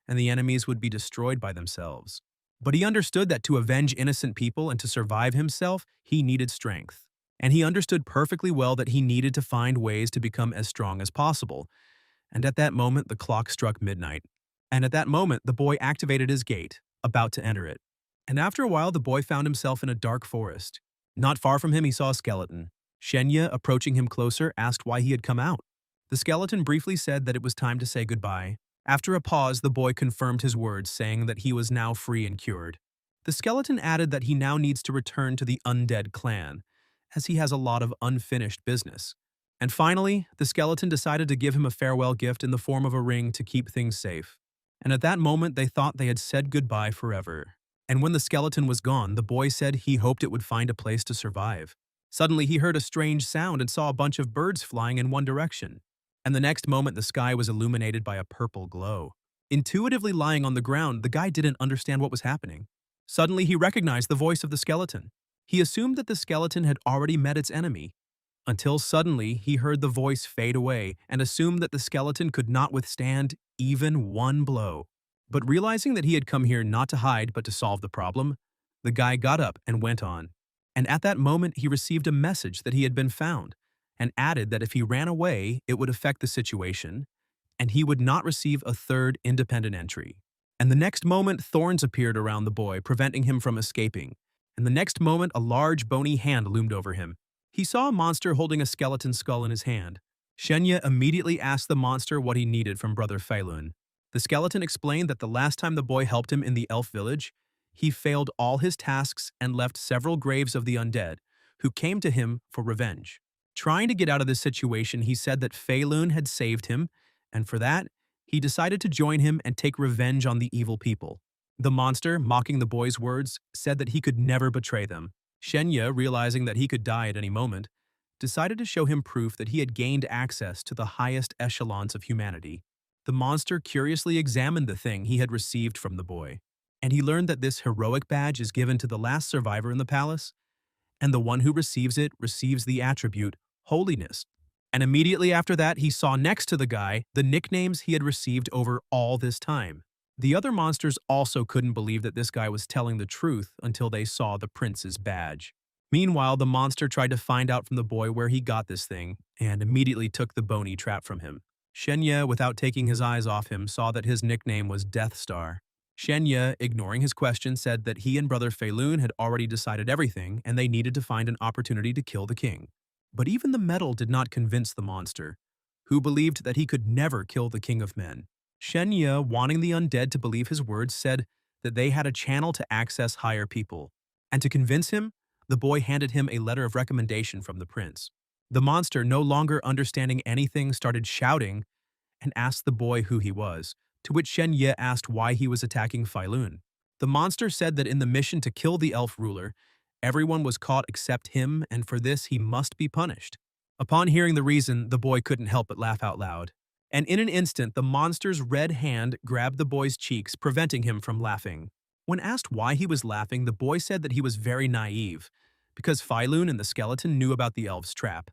and the enemies would be destroyed by themselves. But he understood that to avenge innocent people and to survive himself, he needed strength. And he understood perfectly well that he needed to find ways to become as strong as possible. And at that moment, the clock struck midnight. And at that moment, the boy activated his gate, about to enter it. And after a while, the boy found himself in a dark forest. Not far from him, he saw a skeleton. Shen Ya, approaching him closer, asked why he had come out. The skeleton briefly said that it was time to say goodbye. After a pause, the boy confirmed his words, saying that he was now free and cured. The skeleton added that he now needs to return to the undead clan, as he has a lot of unfinished business. And finally, the skeleton decided to give him a farewell gift in the form of a ring to keep things safe. And at that moment, they thought they had said goodbye forever. And when the skeleton was gone, the boy said he hoped it would find a place to survive. Suddenly, he heard a strange sound and saw a bunch of birds flying in one direction. And the next moment, the sky was illuminated by a purple glow. Intuitively lying on the ground, the guy didn't understand what was happening. Suddenly, he recognized the voice of the skeleton. He assumed that the skeleton had already met its enemy, until suddenly he heard the voice fade away and assumed that the skeleton could not withstand even one blow. But realizing that he had come here not to hide but to solve the problem, the guy got up and went on. And at that moment, he received a message that he had been found, and added that if he ran away, it would affect the situation, and he would not receive a third independent entry. And the next moment, thorns appeared around the boy, preventing him from escaping. And the next moment, a large, bony hand loomed over him. He saw a monster holding a skeleton skull in his hand. Shen Ya immediately asked the monster what he needed from Brother Feilun. The skeleton explained that the last time the boy helped him in the elf village, he failed all his tasks and left several graves of the undead, who came to him for revenge. Trying to get out of this situation, he said that Feilun had saved him, and for that, he decided to join him and take revenge on the evil people. The monster, mocking the boy's words, said that he could never betray them. Shen Ya, realizing that he could die at any moment, decided to show him proof that he had gained access to the highest echelons of humanity. The monster curiously examined the thing he had received from the boy, and he learned that this heroic badge is given to the last survivor in the palace, and the one who receives it receives the attribute holiness. And immediately after that, he saw next to the guy the nicknames he had received over all this time. The other monsters also couldn't believe that this guy was telling the truth until they saw the prince's badge. Meanwhile, the monster tried to find out from the boy where he got this thing and immediately took the bony trap from him. Shen Ya, without taking his eyes off him, saw that his nickname was Death Star. Shen Ya, ignoring his question, said that he and brother Fei Lun had already decided everything and they needed to find an opportunity to kill the king. But even the metal did not convince the monster, who believed that he could never kill the king of men. Shen Ya, wanting the undead to believe his words, said that they had a channel to access higher people. And to convince him, the boy handed him a letter of recommendation from the prince. The monster, no longer understanding anything, started shouting and asked the boy who he was, to which Shen Ye asked why he was attacking Fei Lun. The monster said that in the mission to kill the elf ruler, everyone was caught except him, and for this he must be punished. Upon hearing the reason, the boy couldn't help but laugh out loud. And in an instant, the monster's red hand grabbed the boy's cheeks, preventing him from laughing. When asked why he was laughing, the boy said that he was very naive, because Fei Lun and the skeleton knew about the elf's trap.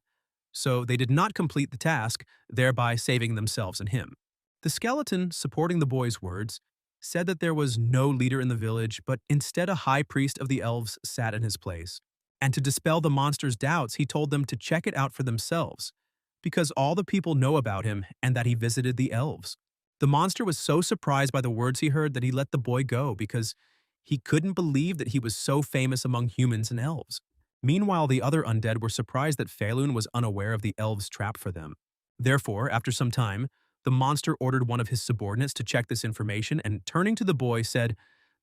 So they did not complete the task, thereby saving themselves and him. The skeleton, supporting the boy's words, said that there was no leader in the village, but instead a high priest of the elves sat in his place. And to dispel the monster's doubts, he told them to check it out for themselves, because all the people know about him and that he visited the elves. The monster was so surprised by the words he heard that he let the boy go because he couldn't believe that he was so famous among humans and elves. Meanwhile, the other undead were surprised that Fei Lun was unaware of the elves' trap for them. Therefore, after some time, the monster ordered one of his subordinates to check this information and, turning to the boy, said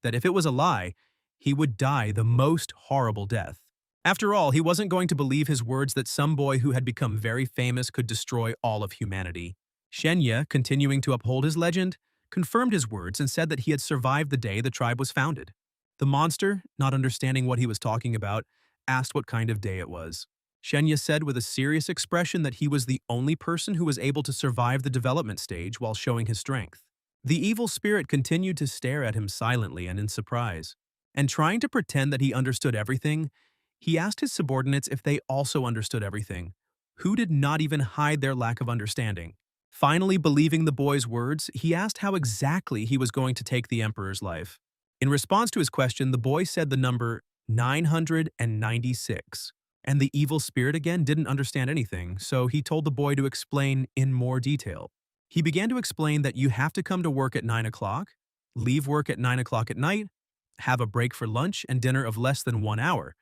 that if it was a lie, he would die the most horrible death. After all, he wasn't going to believe his words that some boy who had become very famous could destroy all of humanity. Shen Ya, continuing to uphold his legend, confirmed his words and said that he had survived the day the tribe was founded. The monster, not understanding what he was talking about, asked what kind of day it was. Shen Ya said with a serious expression that he was the only person who was able to survive the development stage while showing his strength. The evil spirit continued to stare at him silently and in surprise. And trying to pretend that he understood everything, he asked his subordinates if they also understood everything, who did not even hide their lack of understanding. Finally, believing the boy's words, he asked how exactly he was going to take the emperor's life. In response to his question, the boy said the number 996. And the evil spirit again didn't understand anything, so he told the boy to explain in more detail. He began to explain that you have to come to work at 9 o'clock, leave work at 9 o'clock at night, have a break for lunch and dinner of less than 1 hour,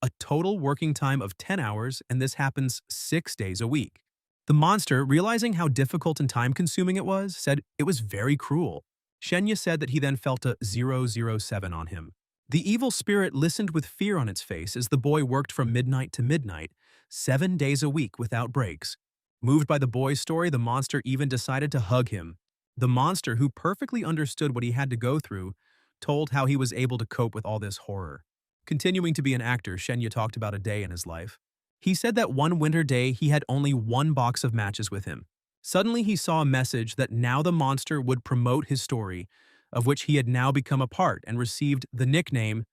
a total working time of 10 hours, and this happens 6 days a week. The monster, realizing how difficult and time-consuming it was, said it was very cruel. Shen Ya said that he then felt a 007 on him. The evil spirit listened with fear on its face as the boy worked from midnight to midnight, 7 days a week without breaks. Moved by the boy's story, the monster even decided to hug him. The monster, who perfectly understood what he had to go through, told how he was able to cope with all this horror. Continuing to be an actor, Shen Ya talked about a day in his life. He said that one winter day he had only 1 box of matches with him. Suddenly he saw a message that now the monster would promote his story, of which he had now become a part and received the nickname,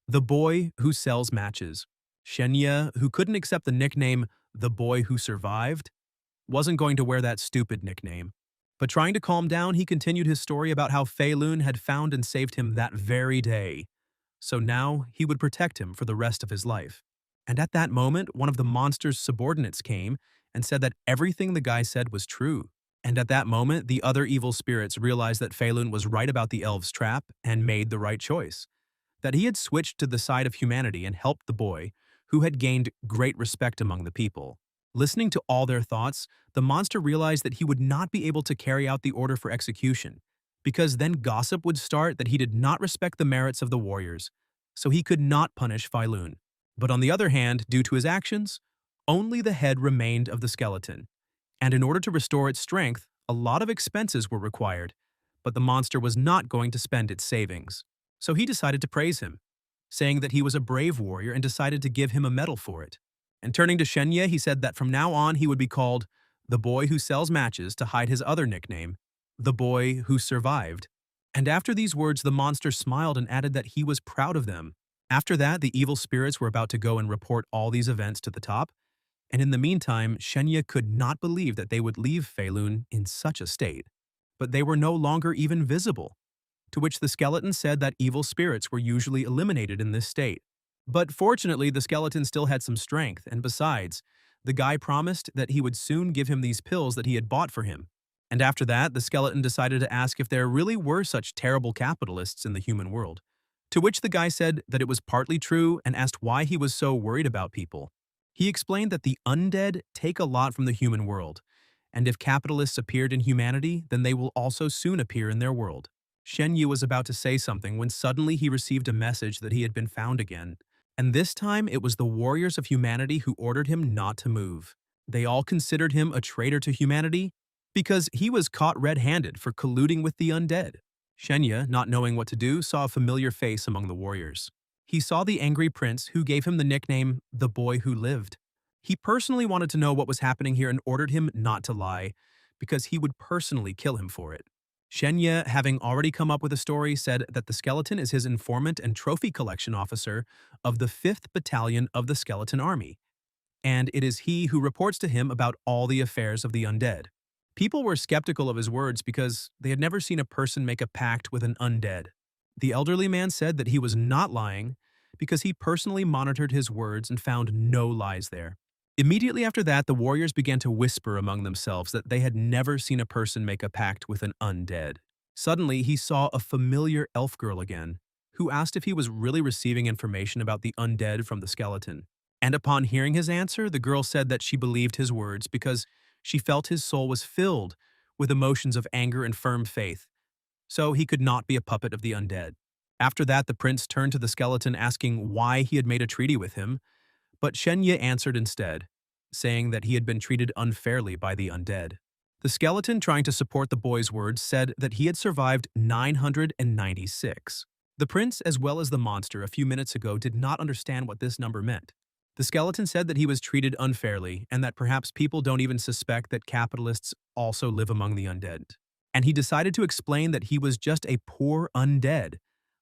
The Boy Who Sells Matches. Shen Ya, who couldn't accept the nickname, The Boy Who Survived, wasn't going to wear that stupid nickname. But trying to calm down, he continued his story about how Fei Lun had found and saved him that very day. So now he would protect him for the rest of his life. And at that moment, one of the monster's subordinates came and said that everything the guy said was true. And at that moment, the other evil spirits realized that Fei Lun was right about the elves' trap and made the right choice. That he had switched to the side of humanity and helped the boy, who had gained great respect among the people. Listening to all their thoughts, the monster realized that he would not be able to carry out the order for execution, because then gossip would start that he did not respect the merits of the warriors, so he could not punish Fei Lun. But on the other hand, due to his actions, only the head remained of the skeleton. And in order to restore its strength, a lot of expenses were required, but the monster was not going to spend its savings. So he decided to praise him, saying that he was a brave warrior and decided to give him a medal for it. And turning to Shen Ye, he said that from now on he would be called the boy who sells matches to hide his other nickname, the boy who survived. And after these words, the monster smiled and added that he was proud of them. After that, the evil spirits were about to go and report all these events to the top, and in the meantime, Shen Ya could not believe that they would leave Fei Lun in such a state. But they were no longer even visible. to which the skeleton said that evil spirits were usually eliminated in this state. But fortunately, the skeleton still had some strength, and besides, the guy promised that he would soon give him these pills that he had bought for him. And after that, the skeleton decided to ask if there really were such terrible capitalists in the human world. To which the guy said that it was partly true and asked why he was so worried about people. He explained that the undead take a lot from the human world, and if capitalists appeared in humanity, then they will also soon appear in their world. Shen Ya was about to say something when suddenly he received a message that he had been found again. And this time it was the warriors of humanity who ordered him not to move. They all considered him a traitor to humanity because he was caught red-handed for colluding with the undead. Shen Ya, not knowing what to do, saw a familiar face among the warriors. He saw the angry prince who gave him the nickname the boy who lived. He personally wanted to know what was happening here and ordered him not to lie, because he would personally kill him for it. Shen Ya, having already come up with a story, said that the skeleton is his informant and trophy collection officer of the 5th Battalion of the Skeleton Army, and it is he who reports to him about all the affairs of the undead. People were skeptical of his words because they had never seen a person make a pact with an undead. The elderly man said that he was not lying because he personally monitored his words and found no lies there. Immediately after that, the warriors began to whisper among themselves that they had never seen a person make a pact with an undead. Suddenly, he saw a familiar elf girl again, who asked if he was really receiving information about the undead from the skeleton. And upon hearing his answer, the girl said that she believed his words because she felt his soul was filled with emotions of anger and firm faith, so he could not be a puppet of the undead. After that, the prince turned to the skeleton asking why he had made a treaty with him, but Shen Ya answered instead, saying that he had been treated unfairly by the undead. The skeleton, trying to support the boy's words, said that he had survived 996. The prince, as well as the monster a few minutes ago, did not understand what this number meant. The skeleton said that he was treated unfairly and that perhaps people don't even suspect that capitalists also live among the undead. And he decided to explain that he was just a poor undead,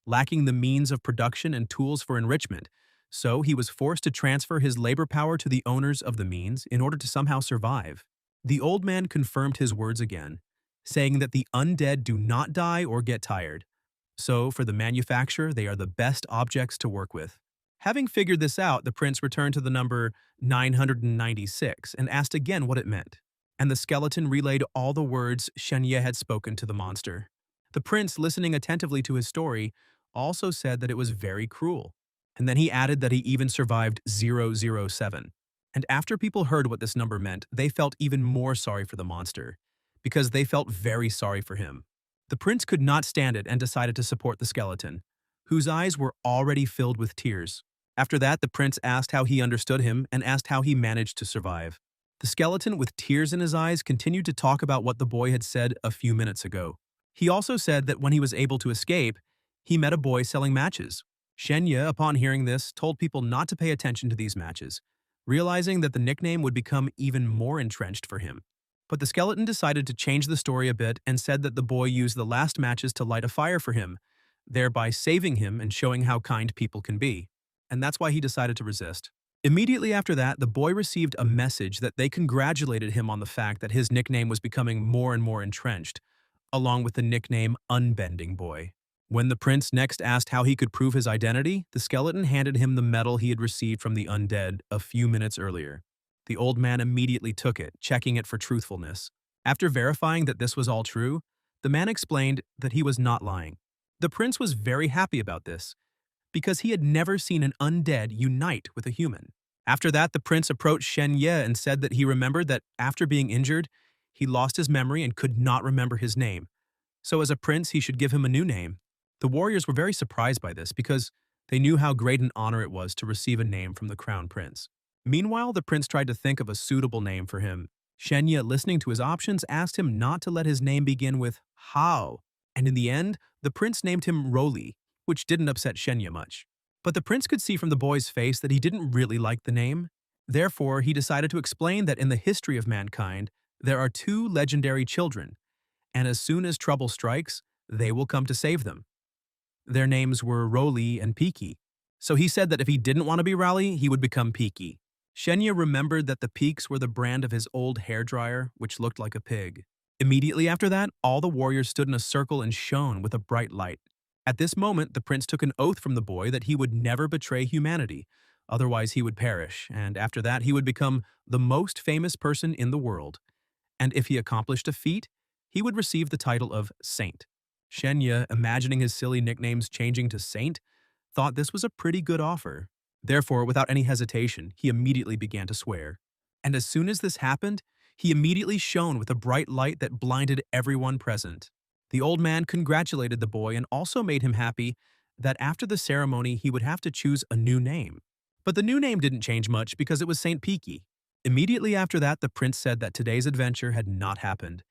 lacking the means of production and tools for enrichment, so he was forced to transfer his labor power to the owners of the means in order to somehow survive. The old man confirmed his words again, saying that the undead do not die or get tired. So, for the manufacturer, they are the best objects to work with. Having figured this out, the prince returned to the number 996 and asked again what it meant. And the skeleton relayed all the words Shen Ya had spoken to the monster. The prince, listening attentively to his story, also said that it was very cruel. And then he added that he even survived 007. And after people heard what this number meant, they felt even more sorry for the monster, because they felt very sorry for him. The prince could not stand it and decided to support the skeleton, whose eyes were already filled with tears. After that, the prince asked how he understood him and asked how he managed to survive. The skeleton, with tears in his eyes, continued to talk about what the boy had said a few minutes ago. He also said that when he was able to escape, he met a boy selling matches. Shen Ya, upon hearing this, told people not to pay attention to these matches, realizing that the nickname would become even more entrenched for him. But the skeleton decided to change the story a bit and said that the boy used the last matches to light a fire for him, thereby saving him and showing how kind people can be. And that's why he decided to resist. Immediately after that, the boy received a message that they congratulated him on the fact that his nickname was becoming more and more entrenched, along with the nickname Unbending Boy. When the prince next asked how he could prove his identity, the skeleton handed him the medal he had received from the undead a few minutes earlier. The old man immediately took it, checking it for truthfulness. After verifying that this was all true, the man explained that he was not lying. The prince was very happy about this, because he had never seen an undead unite with a human. After that, the prince approached Shen Ya and said that he remembered that after being injured, he lost his memory and could not remember his name. So as a prince, he should give him a new name. The warriors were very surprised by this because they knew how great an honor it was to receive a name from the crown prince. Meanwhile, the prince tried to think of a suitable name for him. Shen Ya, listening to his options, asked him not to let his name begin with Hao, and in the end, the prince named him Roly, which didn't upset Shen Ya much. But the prince could see from the boy's face that he didn't really like the name. Therefore, he decided to explain that in the history of mankind, there are two legendary children, and as soon as trouble strikes, they will come to save them. Their names were Roly and Peaky. So he said that if he didn't want to be Raleigh, he would become Peaky. Shen Ya remembered that the peaks were the brand of his old hairdryer, which looked like a pig. Immediately after that, all the warriors stood in a circle and shone with a bright light. At this moment, the prince took an oath from the boy that he would never betray humanity, otherwise he would perish, and after that he would become the most famous person in the world. And if he accomplished a feat, he would receive the title of Saint. Shen Ya, imagining his silly nicknames changing to Saint, thought this was a pretty good offer. Therefore, without any hesitation, he immediately began to swear. And as soon as this happened, he immediately shone with a bright light that blinded everyone present. The old man congratulated the boy and also made him happy that after the ceremony he would have to choose a new name. But the new name didn't change much because it was Saint Peaky. Immediately after that, the prince said that today's adventure had not happened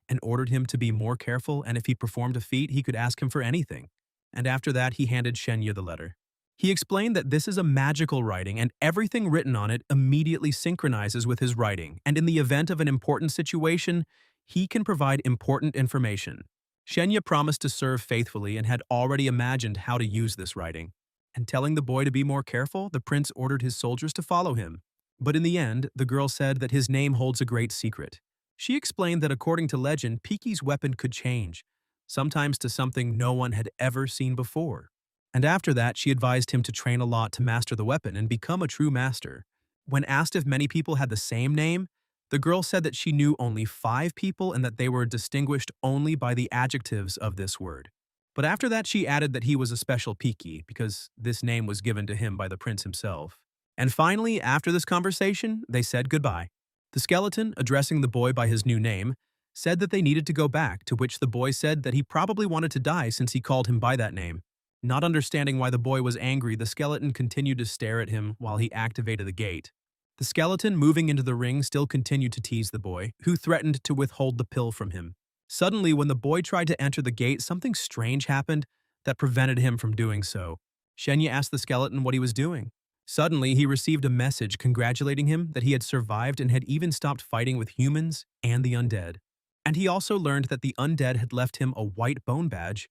and ordered him to be more careful, and if he performed a feat, he could ask him for anything. And after that, he handed Shen Ya the letter. He explained that this is a magical writing and everything written on it immediately synchronizes with his writing, and in the event of an important situation, he can provide important information. Shen Ya promised to serve faithfully and had already imagined how to use this writing. And telling the boy to be more careful, the prince ordered his soldiers to follow him. But in the end, the girl said that his name holds a great secret. She explained that according to legend, Peaky's weapon could change, sometimes to something no one had ever seen before. And after that, she advised him to train a lot to master the weapon and become a true master. When asked if many people had the same name, the girl said that she knew only 5 people and that they were distinguished only by the adjectives of this word. But after that, she added that he was a special Peaky because this name was given to him by the prince himself. And finally, after this conversation, they said goodbye. The skeleton, addressing the boy by his new name, said that they needed to go back, to which the boy said that he probably wanted to die since he called him by that name. Not understanding why the boy was angry, the skeleton continued to stare at him while he activated the gate. The skeleton, moving into the ring, still continued to tease the boy, who threatened to withhold the pill from him. Suddenly, when the boy tried to enter the gate, something strange happened that prevented him from doing so. Shen Ya asked the skeleton what he was doing. Suddenly, he received a message congratulating him that he had survived and had even stopped fighting with humans and the undead. And he also learned that the undead had left him a white bone badge,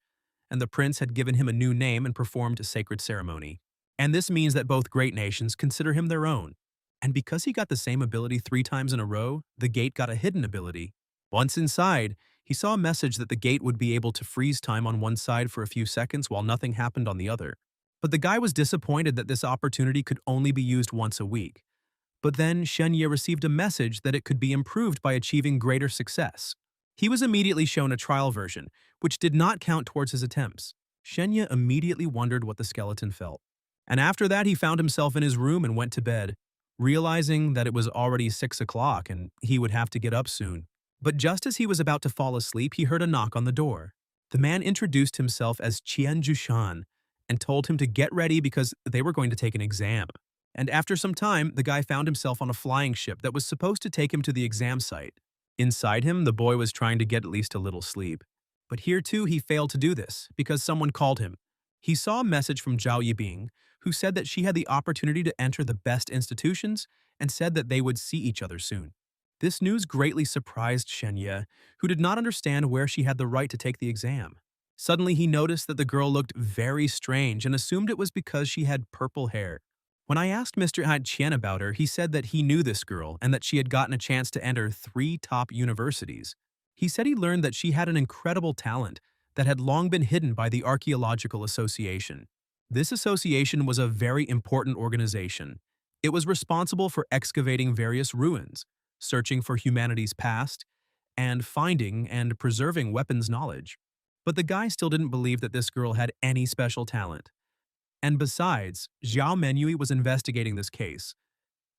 and the prince had given him a new name and performed a sacred ceremony. And this means that both great nations consider him their own. And because he got the same ability 3 times in a row, the gate got a hidden ability. Once inside, he saw a message that the gate would be able to freeze time on one side for a few seconds while nothing happened on the other. But the guy was disappointed that this opportunity could only be used once a week. But then Shen Ya received a message that it could be improved by achieving greater success. He was immediately shown a trial version, which did not count towards his attempts. Shen Ya immediately wondered what the skeleton felt. And after that, he found himself in his room and went to bed, realizing that it was already 6 o'clock and he would have to get up soon. But just as he was about to fall asleep, he heard a knock on the door. The man introduced himself as Qian Jushan and told him to get ready because they were going to take an exam. And after some time, the guy found himself on a flying ship that was supposed to take him to the exam site. Inside him, the boy was trying to get at least a little sleep. But here too, he failed to do this because someone called him. He saw a message from Zhao Yibing, who said that she had the opportunity to enter the best institutions and said that they would see each other soon. This news greatly surprised Shen Ya, who did not understand where she had the right to take the exam. Suddenly, he noticed that the girl looked very strange and assumed it was because she had purple hair. When I asked Mr. Qian about her, he said that he knew this girl and that she had gotten a chance to enter 3 top universities. He said he learned that she had an incredible talent that had long been hidden by the Archaeological Association. This association was a very important organization. It was responsible for excavating various ruins, searching for humanity's past, and finding and preserving weapons knowledge. But the guy still didn't believe that this girl had any special talent. And besides, Xiao Manui was investigating this case,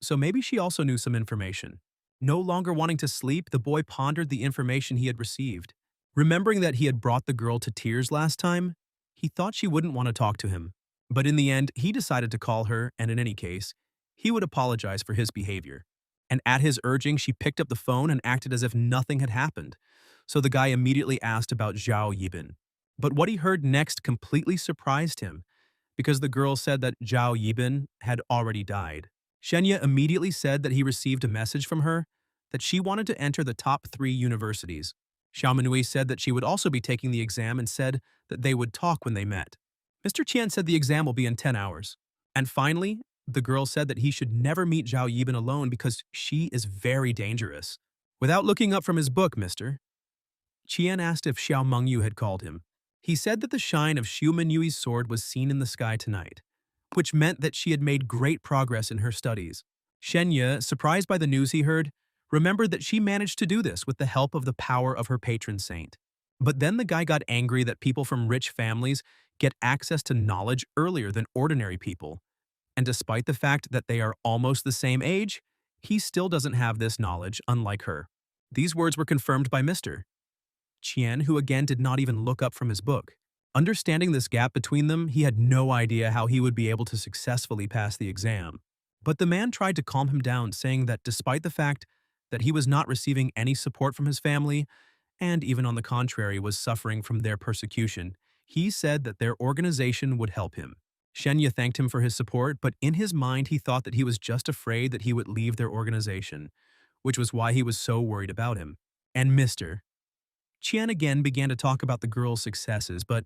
so maybe she also knew some information. No longer wanting to sleep, the boy pondered the information he had received. Remembering that he had brought the girl to tears last time, he thought she wouldn't want to talk to him. But in the end, he decided to call her, and in any case, he would apologize for his behavior. And at his urging, she picked up the phone and acted as if nothing had happened. So the guy immediately asked about Zhao Yibin. But what he heard next completely surprised him, because the girl said that Zhao Yibin had already died. Shen Ya immediately said that he received a message from her that she wanted to enter the top 3 universities. Xiao Manui said that she would also be taking the exam and said that they would talk when they met. Mr. Qian said the exam will be in 10 hours. And finally, the girl said that he should never meet Zhao Yibin alone because she is very dangerous. Without looking up from his book, mister, Qian asked if Xiao Mengyu had called him. He said that the shine of Xiu Menyui's sword was seen in the sky tonight, which meant that she had made great progress in her studies. Shen Ya, surprised by the news he heard, remembered that she managed to do this with the help of the power of her patron saint. But then the guy got angry that people from rich families get access to knowledge earlier than ordinary people. And despite the fact that they are almost the same age, he still doesn't have this knowledge, unlike her. These words were confirmed by Mr. Qian, who again did not even look up from his book. Understanding this gap between them, he had no idea how he would be able to successfully pass the exam. But the man tried to calm him down, saying that despite the fact that he was not receiving any support from his family, and even on the contrary was suffering from their persecution, he said that their organization would help him. Shen Ya thanked him for his support, but in his mind he thought that he was just afraid that he would leave their organization, which was why he was so worried about him. And Mr. Qian again began to talk about the girl's successes, but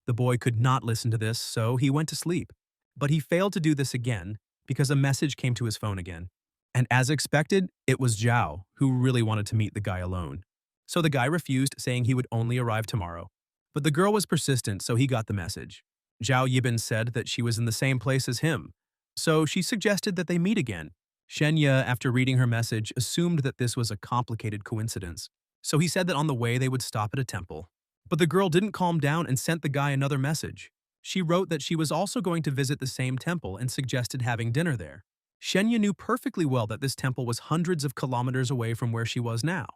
the boy could not listen to this, so he went to sleep. But he failed to do this again because a message came to his phone again. And as expected, it was Zhao, who really wanted to meet the guy alone. So the guy refused, saying he would only arrive tomorrow. But the girl was persistent, so he got the message. Zhao Yibin said that she was in the same place as him, so she suggested that they meet again. Shen Ya, after reading her message, assumed that this was a complicated coincidence, so he said that on the way they would stop at a temple. But the girl didn't calm down and sent the guy another message. She wrote that she was also going to visit the same temple and suggested having dinner there. Shen Ya knew perfectly well that this temple was hundreds of kilometers away from where she was now,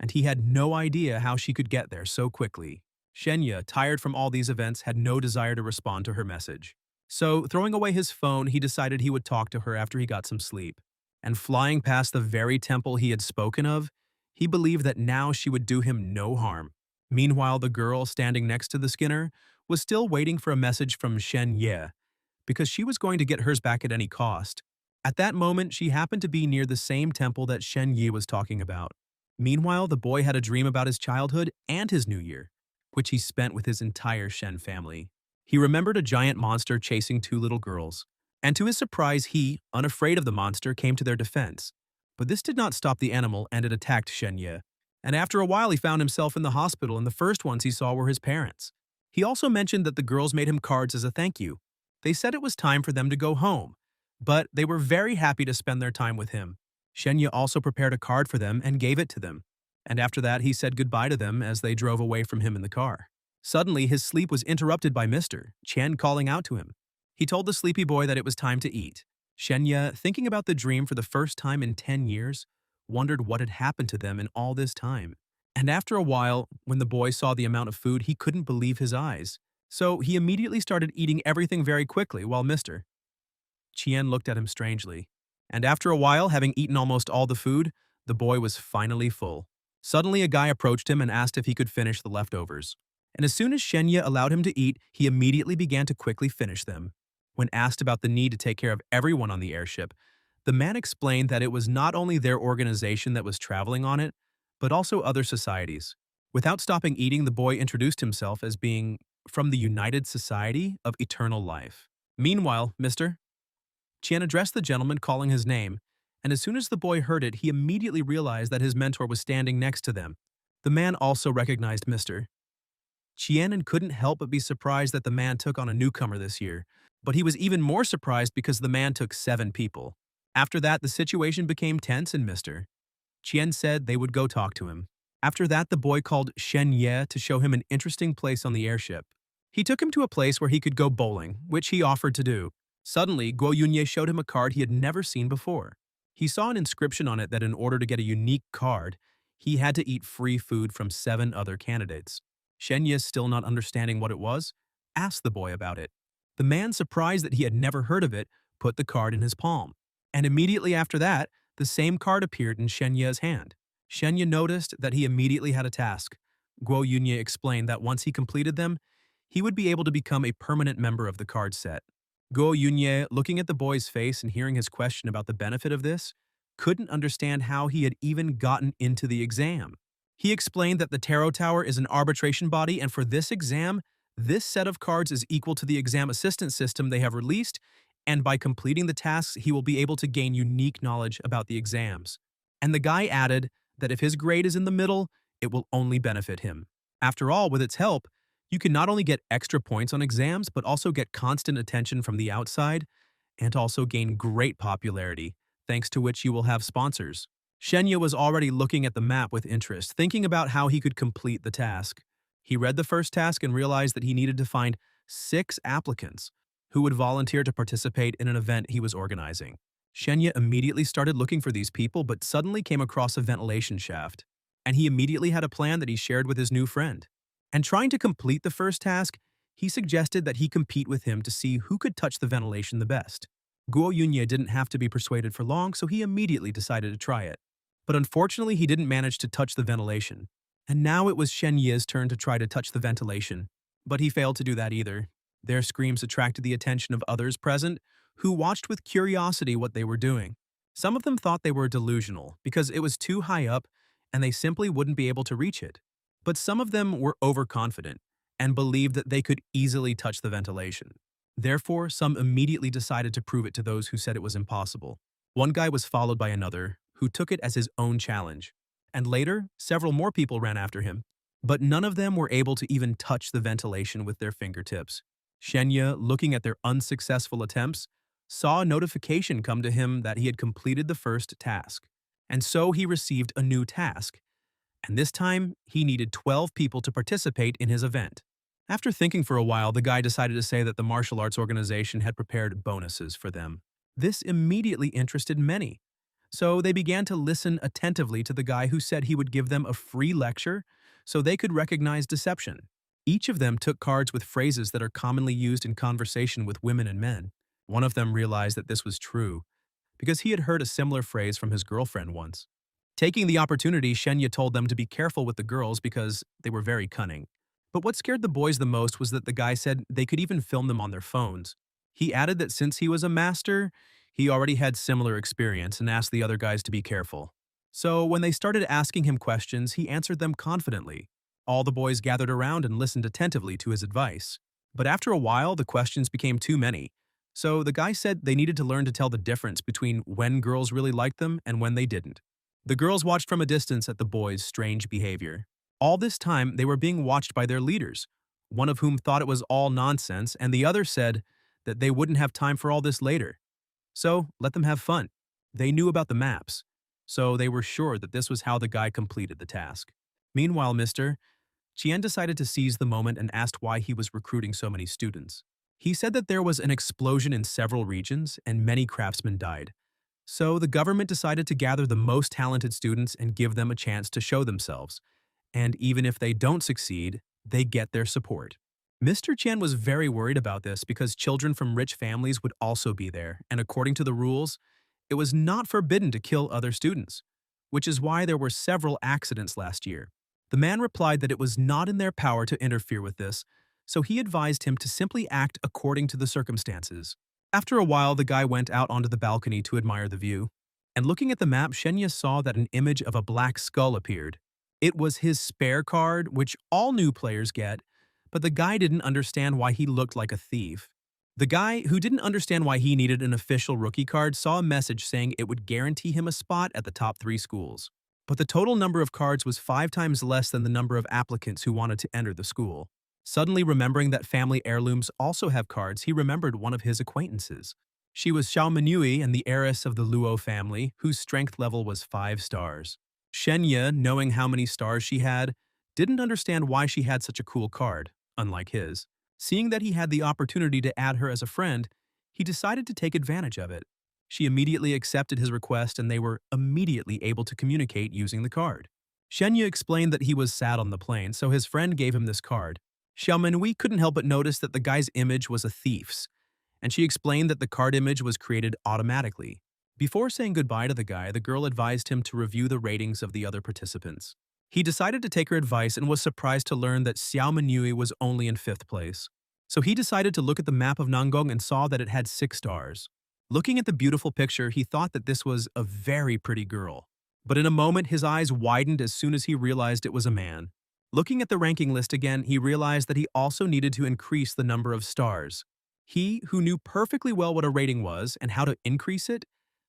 and he had no idea how she could get there so quickly. Shen Ya, tired from all these events, had no desire to respond to her message. So, throwing away his phone, he decided he would talk to her after he got some sleep. And flying past the very temple he had spoken of, he believed that now she would do him no harm. Meanwhile, the girl standing next to the Skinner was still waiting for a message from Shen Ya, because she was going to get hers back at any cost. At that moment, she happened to be near the same temple that Shen Yi was talking about. Meanwhile, the boy had a dream about his childhood and his new year, which he spent with his entire Shen family. He remembered a giant monster chasing two little girls, and to his surprise he, unafraid of the monster, came to their defense. But this did not stop the animal, and it attacked Shen Ye. And after a while he found himself in the hospital, and the first ones he saw were his parents. He also mentioned that the girls made him cards as a thank you. They said it was time for them to go home, but they were very happy to spend their time with him. Shen Ye also prepared a card for them and gave it to them. And after that, he said goodbye to them as they drove away from him in the car. Suddenly, his sleep was interrupted by Mr. Chen calling out to him. He told the sleepy boy that it was time to eat. Shen Ya, thinking about the dream for the first time in 10 years, wondered what had happened to them in all this time. And after a while, when the boy saw the amount of food, he couldn't believe his eyes. So he immediately started eating everything very quickly while Mr. Qian looked at him strangely. And after a while, having eaten almost all the food, the boy was finally full. Suddenly, a guy approached him and asked if he could finish the leftovers. And as soon as Shen Ya allowed him to eat, he immediately began to quickly finish them. When asked about the need to take care of everyone on the airship, the man explained that it was not only their organization that was traveling on it, but also other societies. Without stopping eating, the boy introduced himself as being from the United Society of Eternal Life. Meanwhile, Mr. Qian addressed the gentleman, calling his name, and as soon as the boy heard it, he immediately realized that his mentor was standing next to them. The man also recognized Mr. Qian and couldn't help but be surprised that the man took on a newcomer this year, but he was even more surprised because the man took 7 people. After that, the situation became tense and Mr. Qian said they would go talk to him. After that, the boy called Shen Ye to show him an interesting place on the airship. He took him to a place where he could go bowling, which he offered to do. Suddenly, Guo Yunye showed him a card he had never seen before. He saw an inscription on it that in order to get a unique card, he had to eat free food from 7 other candidates. Shen Ye, still not understanding what it was, asked the boy about it. The man, surprised that he had never heard of it, put the card in his palm. And immediately after that, the same card appeared in Shen Ye's hand. Shen Ye noticed that he immediately had a task. Guo Yunye explained that once he completed them, he would be able to become a permanent member of the card set. Guo Yunye, looking at the boy's face and hearing his question about the benefit of this, couldn't understand how he had even gotten into the exam. He explained that the Tarot Tower is an arbitration body, and for this exam, this set of cards is equal to the exam assistance system they have released, and by completing the tasks, he will be able to gain unique knowledge about the exams. And the guy added that if his grade is in the middle, it will only benefit him. After all, with its help, you can not only get extra points on exams, but also get constant attention from the outside, and also gain great popularity, thanks to which you will have sponsors. Shen Ya was already looking at the map with interest, thinking about how he could complete the task. He read the first task and realized that he needed to find 6 applicants who would volunteer to participate in an event he was organizing. Shen Ya immediately started looking for these people, but suddenly came across a ventilation shaft, and he immediately had a plan that he shared with his new friend. And trying to complete the first task, he suggested that he compete with him to see who could touch the ventilation the best. Guo Yunye didn't have to be persuaded for long, so he immediately decided to try it. But unfortunately, he didn't manage to touch the ventilation. And now it was Shen Ye's turn to try to touch the ventilation. But he failed to do that either. Their screams attracted the attention of others present, who watched with curiosity what they were doing. Some of them thought they were delusional because it was too high up and they simply wouldn't be able to reach it. But some of them were overconfident and believed that they could easily touch the ventilation. Therefore, some immediately decided to prove it to those who said it was impossible. One guy was followed by another, who took it as his own challenge. And later, several more people ran after him. But none of them were able to even touch the ventilation with their fingertips. Shen Ya, looking at their unsuccessful attempts, saw a notification come to him that he had completed the first task. And so he received a new task. And this time, he needed 12 people to participate in his event. After thinking for a while, the guy decided to say that the martial arts organization had prepared bonuses for them. This immediately interested many. So they began to listen attentively to the guy who said he would give them a free lecture so they could recognize deception. Each of them took cards with phrases that are commonly used in conversation with women and men. One of them realized that this was true because he had heard a similar phrase from his girlfriend once. Taking the opportunity, Shen Ya told them to be careful with the girls because they were very cunning. But what scared the boys the most was that the guy said they could even film them on their phones. He added that since he was a master, he already had similar experience and asked the other guys to be careful. So when they started asking him questions, he answered them confidently. All the boys gathered around and listened attentively to his advice. But after a while, the questions became too many. So the guy said they needed to learn to tell the difference between when girls really liked them and when they didn't. The girls watched from a distance at the boys' strange behavior. All this time, they were being watched by their leaders, one of whom thought it was all nonsense, and the other said that they wouldn't have time for all this later. So, let them have fun. They knew about the maps, so they were sure that this was how the guy completed the task. Meanwhile, Mr. Qian decided to seize the moment and asked why he was recruiting so many students. He said that there was an explosion in several regions and many craftsmen died. So the government decided to gather the most talented students and give them a chance to show themselves. And even if they don't succeed, they get their support. Mr. Chen was very worried about this because children from rich families would also be there, and according to the rules, it was not forbidden to kill other students, which is why there were several accidents last year. The man replied that it was not in their power to interfere with this, so he advised him to simply act according to the circumstances. After a while, the guy went out onto the balcony to admire the view, and looking at the map, Shen Ya saw that an image of a black skull appeared. It was his spare card, which all new players get, but the guy didn't understand why he looked like a thief. The guy, who didn't understand why he needed an official rookie card, saw a message saying it would guarantee him a spot at the top 3 schools. But the total number of cards was 5 times less than the number of applicants who wanted to enter the school. Suddenly remembering that family heirlooms also have cards, he remembered one of his acquaintances. She was Xiao Manui and the heiress of the Luo family, whose strength level was 5 stars. Shen Ya, knowing how many stars she had, didn't understand why she had such a cool card, unlike his. Seeing that he had the opportunity to add her as a friend, he decided to take advantage of it. She immediately accepted his request and they were immediately able to communicate using the card. Shen Ya explained that he was sad on the plane, so his friend gave him this card. Xiao Manui couldn't help but notice that the guy's image was a thief's, and she explained that the card image was created automatically. Before saying goodbye to the guy, the girl advised him to review the ratings of the other participants. He decided to take her advice and was surprised to learn that Xiao Manui was only in 5th place. So he decided to look at the map of Nangong and saw that it had 6 stars. Looking at the beautiful picture, he thought that this was a very pretty girl. But in a moment, his eyes widened as soon as he realized it was a man. Looking at the ranking list again, he realized that he also needed to increase the number of stars. He, who knew perfectly well what a rating was and how to increase it,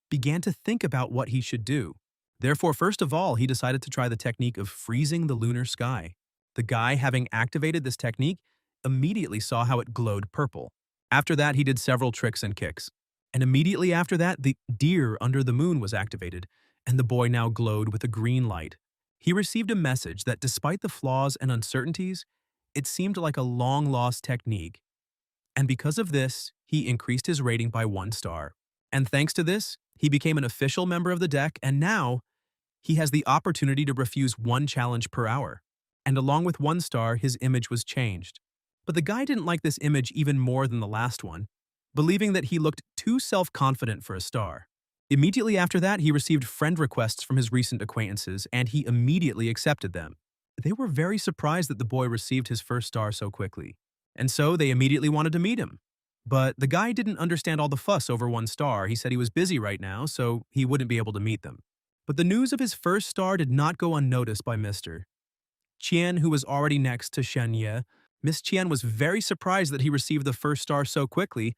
began to think about what he should do. Therefore, first of all, he decided to try the technique of freezing the lunar sky. The guy, having activated this technique, immediately saw how it glowed purple. After that, he did several tricks and kicks. And immediately after that, the deer under the moon was activated, and the boy now glowed with a green light. He received a message that despite the flaws and uncertainties, it seemed like a long-lost technique. And because of this, he increased his rating by 1 star. And thanks to this, he became an official member of the deck, and now he has the opportunity to refuse 1 challenge per hour. And along with 1 star, his image was changed. But the guy didn't like this image even more than the last one, believing that he looked too self-confident for a star. Immediately after that, he received friend requests from his recent acquaintances, and he immediately accepted them. They were very surprised that the boy received his first star so quickly, and so they immediately wanted to meet him. But the guy didn't understand all the fuss over 1 star. He said he was busy right now, so he wouldn't be able to meet them. But the news of his first star did not go unnoticed by Mr. Qian, who was already next to Shen Ya. Miss Qian was very surprised that he received the first star so quickly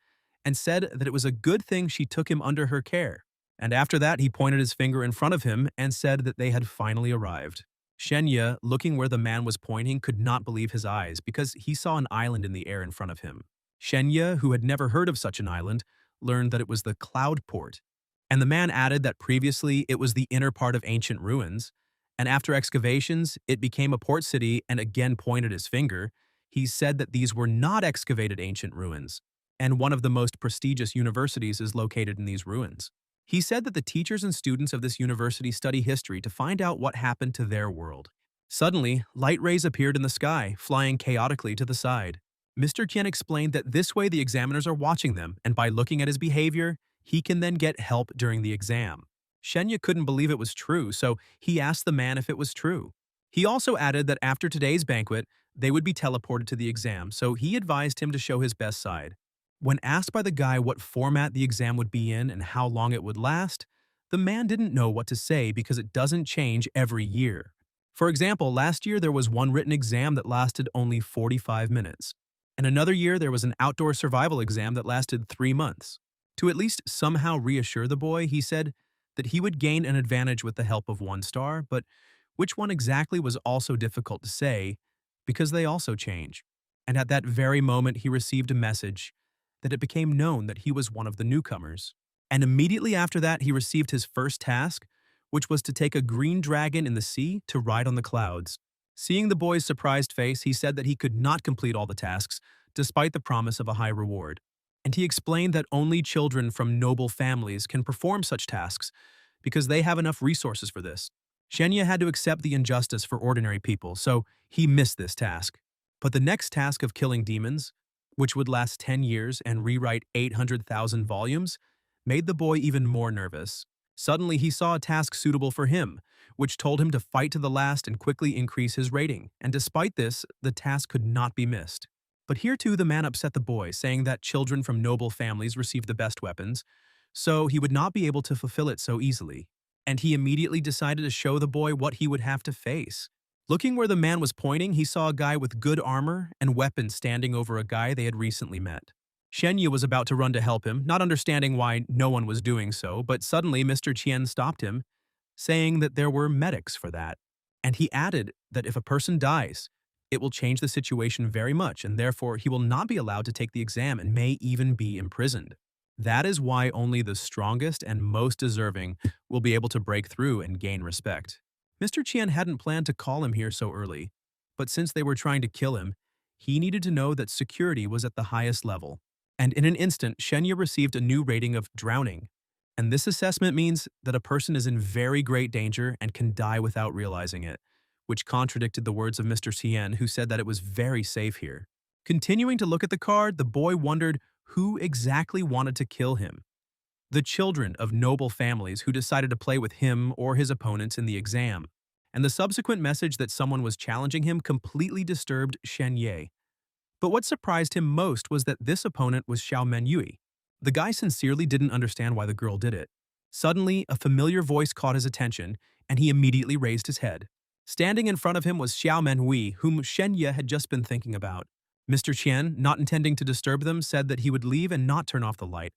and said that it was a good thing she took him under her care. And after that, he pointed his finger in front of him and said that they had finally arrived. Shen Ya, looking where the man was pointing, could not believe his eyes because he saw an island in the air in front of him. Shen Ya, who had never heard of such an island, learned that it was the Cloud Port. And the man added that previously it was the inner part of ancient ruins, and after excavations, it became a port city and again pointed his finger. He said that these were not excavated ancient ruins, and one of the most prestigious universities is located in these ruins. He said that the teachers and students of this university study history to find out what happened to their world. Suddenly, light rays appeared in the sky, flying chaotically to the side. Mr. Qian explained that this way the examiners are watching them, and by looking at his behavior, he can then get help during the exam. Shen Ya couldn't believe it was true, so he asked the man if it was true. He also added that after today's banquet, they would be teleported to the exam, so he advised him to show his best side. When asked by the guy what format the exam would be in and how long it would last, the man didn't know what to say because it doesn't change every year. For example, last year there was one written exam that lasted only 45 minutes. And another year there was an outdoor survival exam that lasted 3 months. To at least somehow reassure the boy, he said that he would gain an advantage with the help of 1 star, but which one exactly was also difficult to say because they also change. And at that very moment he received a message that it became known that he was one of the newcomers. And immediately after that he received his first task, which was to take a green dragon in the sea to ride on the clouds. Seeing the boy's surprised face, he said that he could not complete all the tasks, despite the promise of a high reward. And he explained that only children from noble families can perform such tasks because they have enough resources for this. Shen Ya had to accept the injustice for ordinary people, so he missed this task. But the next task of killing demons, which would last 10 years and rewrite 800,000 volumes, made the boy even more nervous. Suddenly, he saw a task suitable for him, which told him to fight to the last and quickly increase his rating. And despite this, the task could not be missed. But here too the man upset the boy, saying that children from noble families received the best weapons, so he would not be able to fulfill it so easily. And he immediately decided to show the boy what he would have to face. Looking where the man was pointing, he saw a guy with good armor and weapons standing over a guy they had recently met. Shen Ya was about to run to help him, not understanding why no one was doing so, but suddenly Mr. Qian stopped him, saying that there were medics for that. And he added that if a person dies, it will change the situation very much, and therefore he will not be allowed to take the exam and may even be imprisoned. That is why only the strongest and most deserving will be able to break through and gain respect. Mr. Qian hadn't planned to call him here so early, but since they were trying to kill him, he needed to know that security was at the highest level. And in an instant, Shen Ya received a new rating of drowning. And this assessment means that a person is in very great danger and can die without realizing it, which contradicted the words of Mr. Qian, who said that it was very safe here. Continuing to look at the card, the boy wondered who exactly wanted to kill him. The children of noble families who decided to play with him or his opponents in the exam. And the subsequent message that someone was challenging him completely disturbed Shen Ya. But what surprised him most was that this opponent was Manui. The guy sincerely didn't understand why the girl did it. Suddenly, a familiar voice caught his attention, and he immediately raised his head. Standing in front of him was Manhui, whom Shen Ya had just been thinking about. Mr. Qian, not intending to disturb them, said that he would leave and not turn off the light,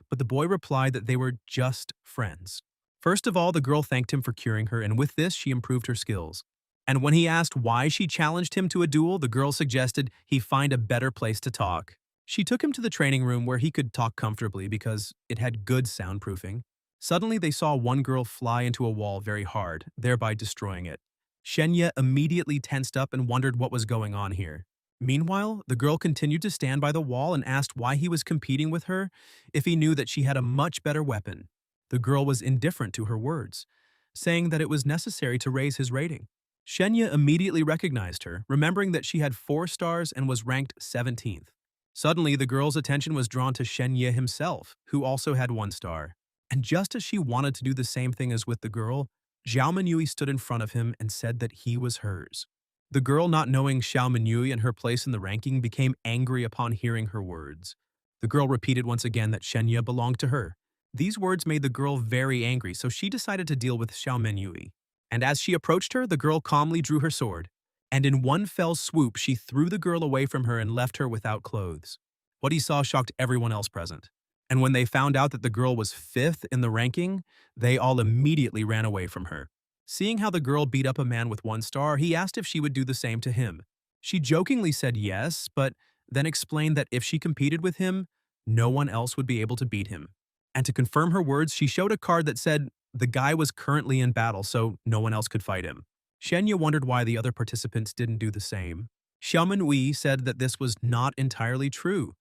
but the boy replied that they were just friends. First of all, the girl thanked him for curing her, and with this, she improved her skills. And when he asked why she challenged him to a duel, the girl suggested he find a better place to talk. She took him to the training room where he could talk comfortably because it had good soundproofing. Suddenly, they saw one girl fly into a wall very hard, thereby destroying it. Shen Ya immediately tensed up and wondered what was going on here. Meanwhile, the girl continued to stand by the wall and asked why he was competing with her if he knew that she had a much better weapon. The girl was indifferent to her words, saying that it was necessary to raise his rating. Shen Ya immediately recognized her, remembering that she had 4 stars and was ranked 17th. Suddenly, the girl's attention was drawn to Shen Ya himself, who also had 1 star. And just as she wanted to do the same thing as with the girl, Manui stood in front of him and said that he was hers. The girl, not knowing Manui and her place in the ranking, became angry upon hearing her words. The girl repeated once again that Shen Ya belonged to her. These words made the girl very angry, so she decided to deal with Manui. And as she approached her, the girl calmly drew her sword. And in one fell swoop, she threw the girl away from her and left her without clothes. What he saw shocked everyone else present. And when they found out that the girl was 5th in the ranking, they all immediately ran away from her. Seeing how the girl beat up a man with 1 star, he asked if she would do the same to him. She jokingly said yes, but then explained that if she competed with him, no one else would be able to beat him. And to confirm her words, she showed a card that said the guy was currently in battle, so no one else could fight him. Shen Ya wondered why the other participants didn't do the same. Manui said that this was not entirely true,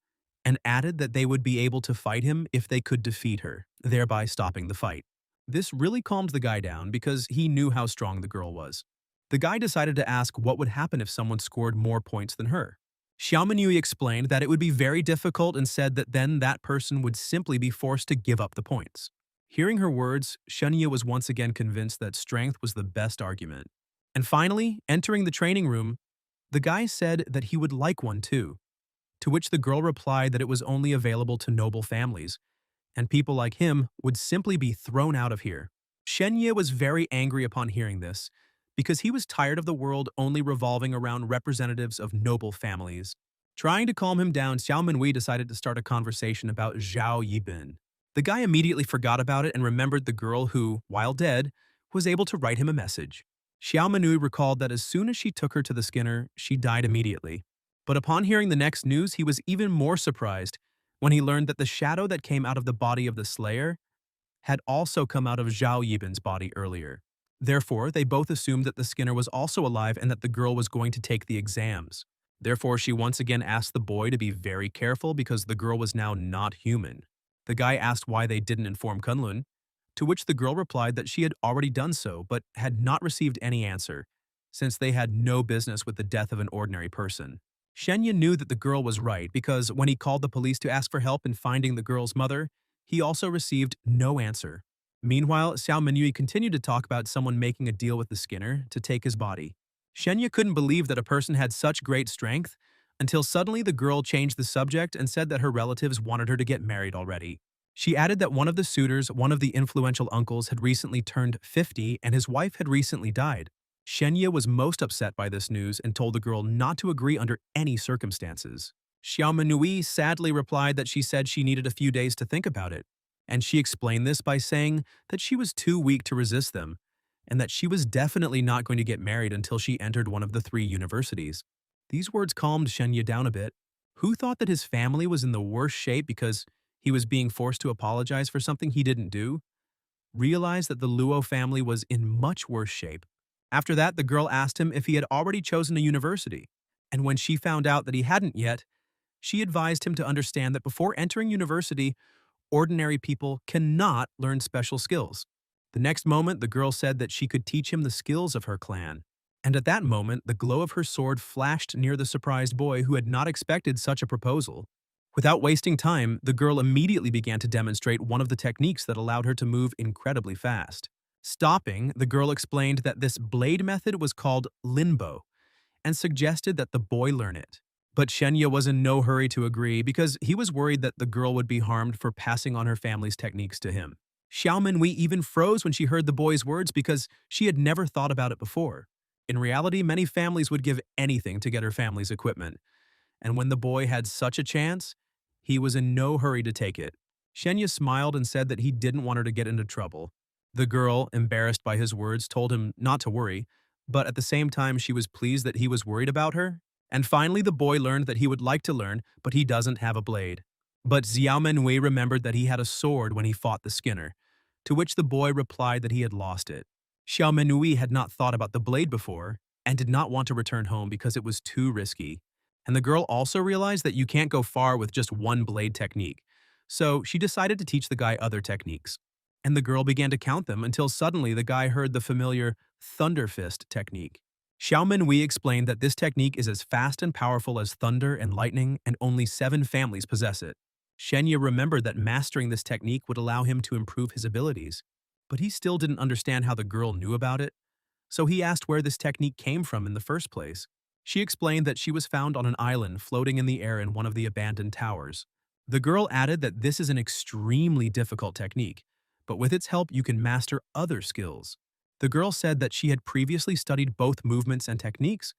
and added that they would be able to fight him if they could defeat her, thereby stopping the fight. This really calmed the guy down because he knew how strong the girl was. The guy decided to ask what would happen if someone scored more points than her. Manui explained that it would be very difficult and said that then that person would simply be forced to give up the points. Hearing her words, Shen Ya was once again convinced that strength was the best argument. And finally, entering the training room, the guy said that he would like one too, to which the girl replied that it was only available to noble families, and people like him would simply be thrown out of here. Shen Ya was very angry upon hearing this, because he was tired of the world only revolving around representatives of noble families. Trying to calm him down, Manui decided to start a conversation about Xiao Yin. The guy immediately forgot about it and remembered the girl who, while dead, was able to write him a message. Manui recalled that as soon as she took her to the Skinner, she died immediately. But upon hearing the next news, he was even more surprised when he learned that the shadow that came out of the body of the Slayer had also come out of Xiao Yibin's body earlier. Therefore, they both assumed that the Skinner was also alive and that the girl was going to take the exams. Therefore, she once again asked the boy to be very careful because the girl was now not human. The guy asked why they didn't inform Kunlun, to which the girl replied that she had already done so but had not received any answer, since they had no business with the death of an ordinary person. Shen Ya knew that the girl was right because when he called the police to ask for help in finding the girl's mother, he also received no answer. Meanwhile, Manui continued to talk about someone making a deal with the Skinner to take his body. Shen Ya couldn't believe that a person had such great strength until suddenly the girl changed the subject and said that her relatives wanted her to get married already. She added that one of the suitors, one of the influential uncles, had recently turned 50 and his wife had recently died. Shen Ya was most upset by this news and told the girl not to agree under any circumstances. Manui sadly replied that she said she needed a few days to think about it, and she explained this by saying that she was too weak to resist them, and that she was definitely not going to get married until she entered one of the 3 universities. These words calmed Shen Ya down a bit. Who thought that his family was in the worst shape because he was being forced to apologize for something he didn't do? Realized that the Luo family was in much worse shape. After that, the girl asked him if he had already chosen a university, and when she found out that he hadn't yet, she advised him to understand that before entering university, ordinary people cannot learn special skills. The next moment, the girl said that she could teach him the skills of her clan. And at that moment, the glow of her sword flashed near the surprised boy who had not expected such a proposal. Without wasting time, the girl immediately began to demonstrate one of the techniques that allowed her to move incredibly fast. Stopping, the girl explained that this blade method was called Linbo and suggested that the boy learn it. But Shen Ya was in no hurry to agree because he was worried that the girl would be harmed for passing on her family's techniques to him. Manui even froze when she heard the boy's words because she had never thought about it before. In reality, many families would give anything to get her family's equipment. And when the boy had such a chance, he was in no hurry to take it. Shen Ya smiled and said that he didn't want her to get into trouble. The girl, embarrassed by his words, told him not to worry, but at the same time she was pleased that he was worried about her. And finally the boy learned that he would like to learn, but he doesn't have a blade. But Xiao Manui remembered that he had a sword when he fought the Skinner, to which the boy replied that he had lost it. Xiao Manui had not thought about the blade before, and did not want to return home because it was too risky. And the girl also realized that you can't go far with just one blade technique, so she decided to teach the guy other techniques. And the girl began to count them until suddenly the guy heard the familiar thunder fist technique. Xiao Minwei explained that this technique is as fast and powerful as thunder and lightning, and only 7 families possess it. Shen Ya remembered that mastering this technique would allow him to improve his abilities, but he still didn't understand how the girl knew about it, so he asked where this technique came from in the first place. She explained that she was found on an island floating in the air in one of the abandoned towers. The girl added that this is an extremely difficult technique, but with its help you can master other skills. The girl said that she had previously studied both movements and techniques,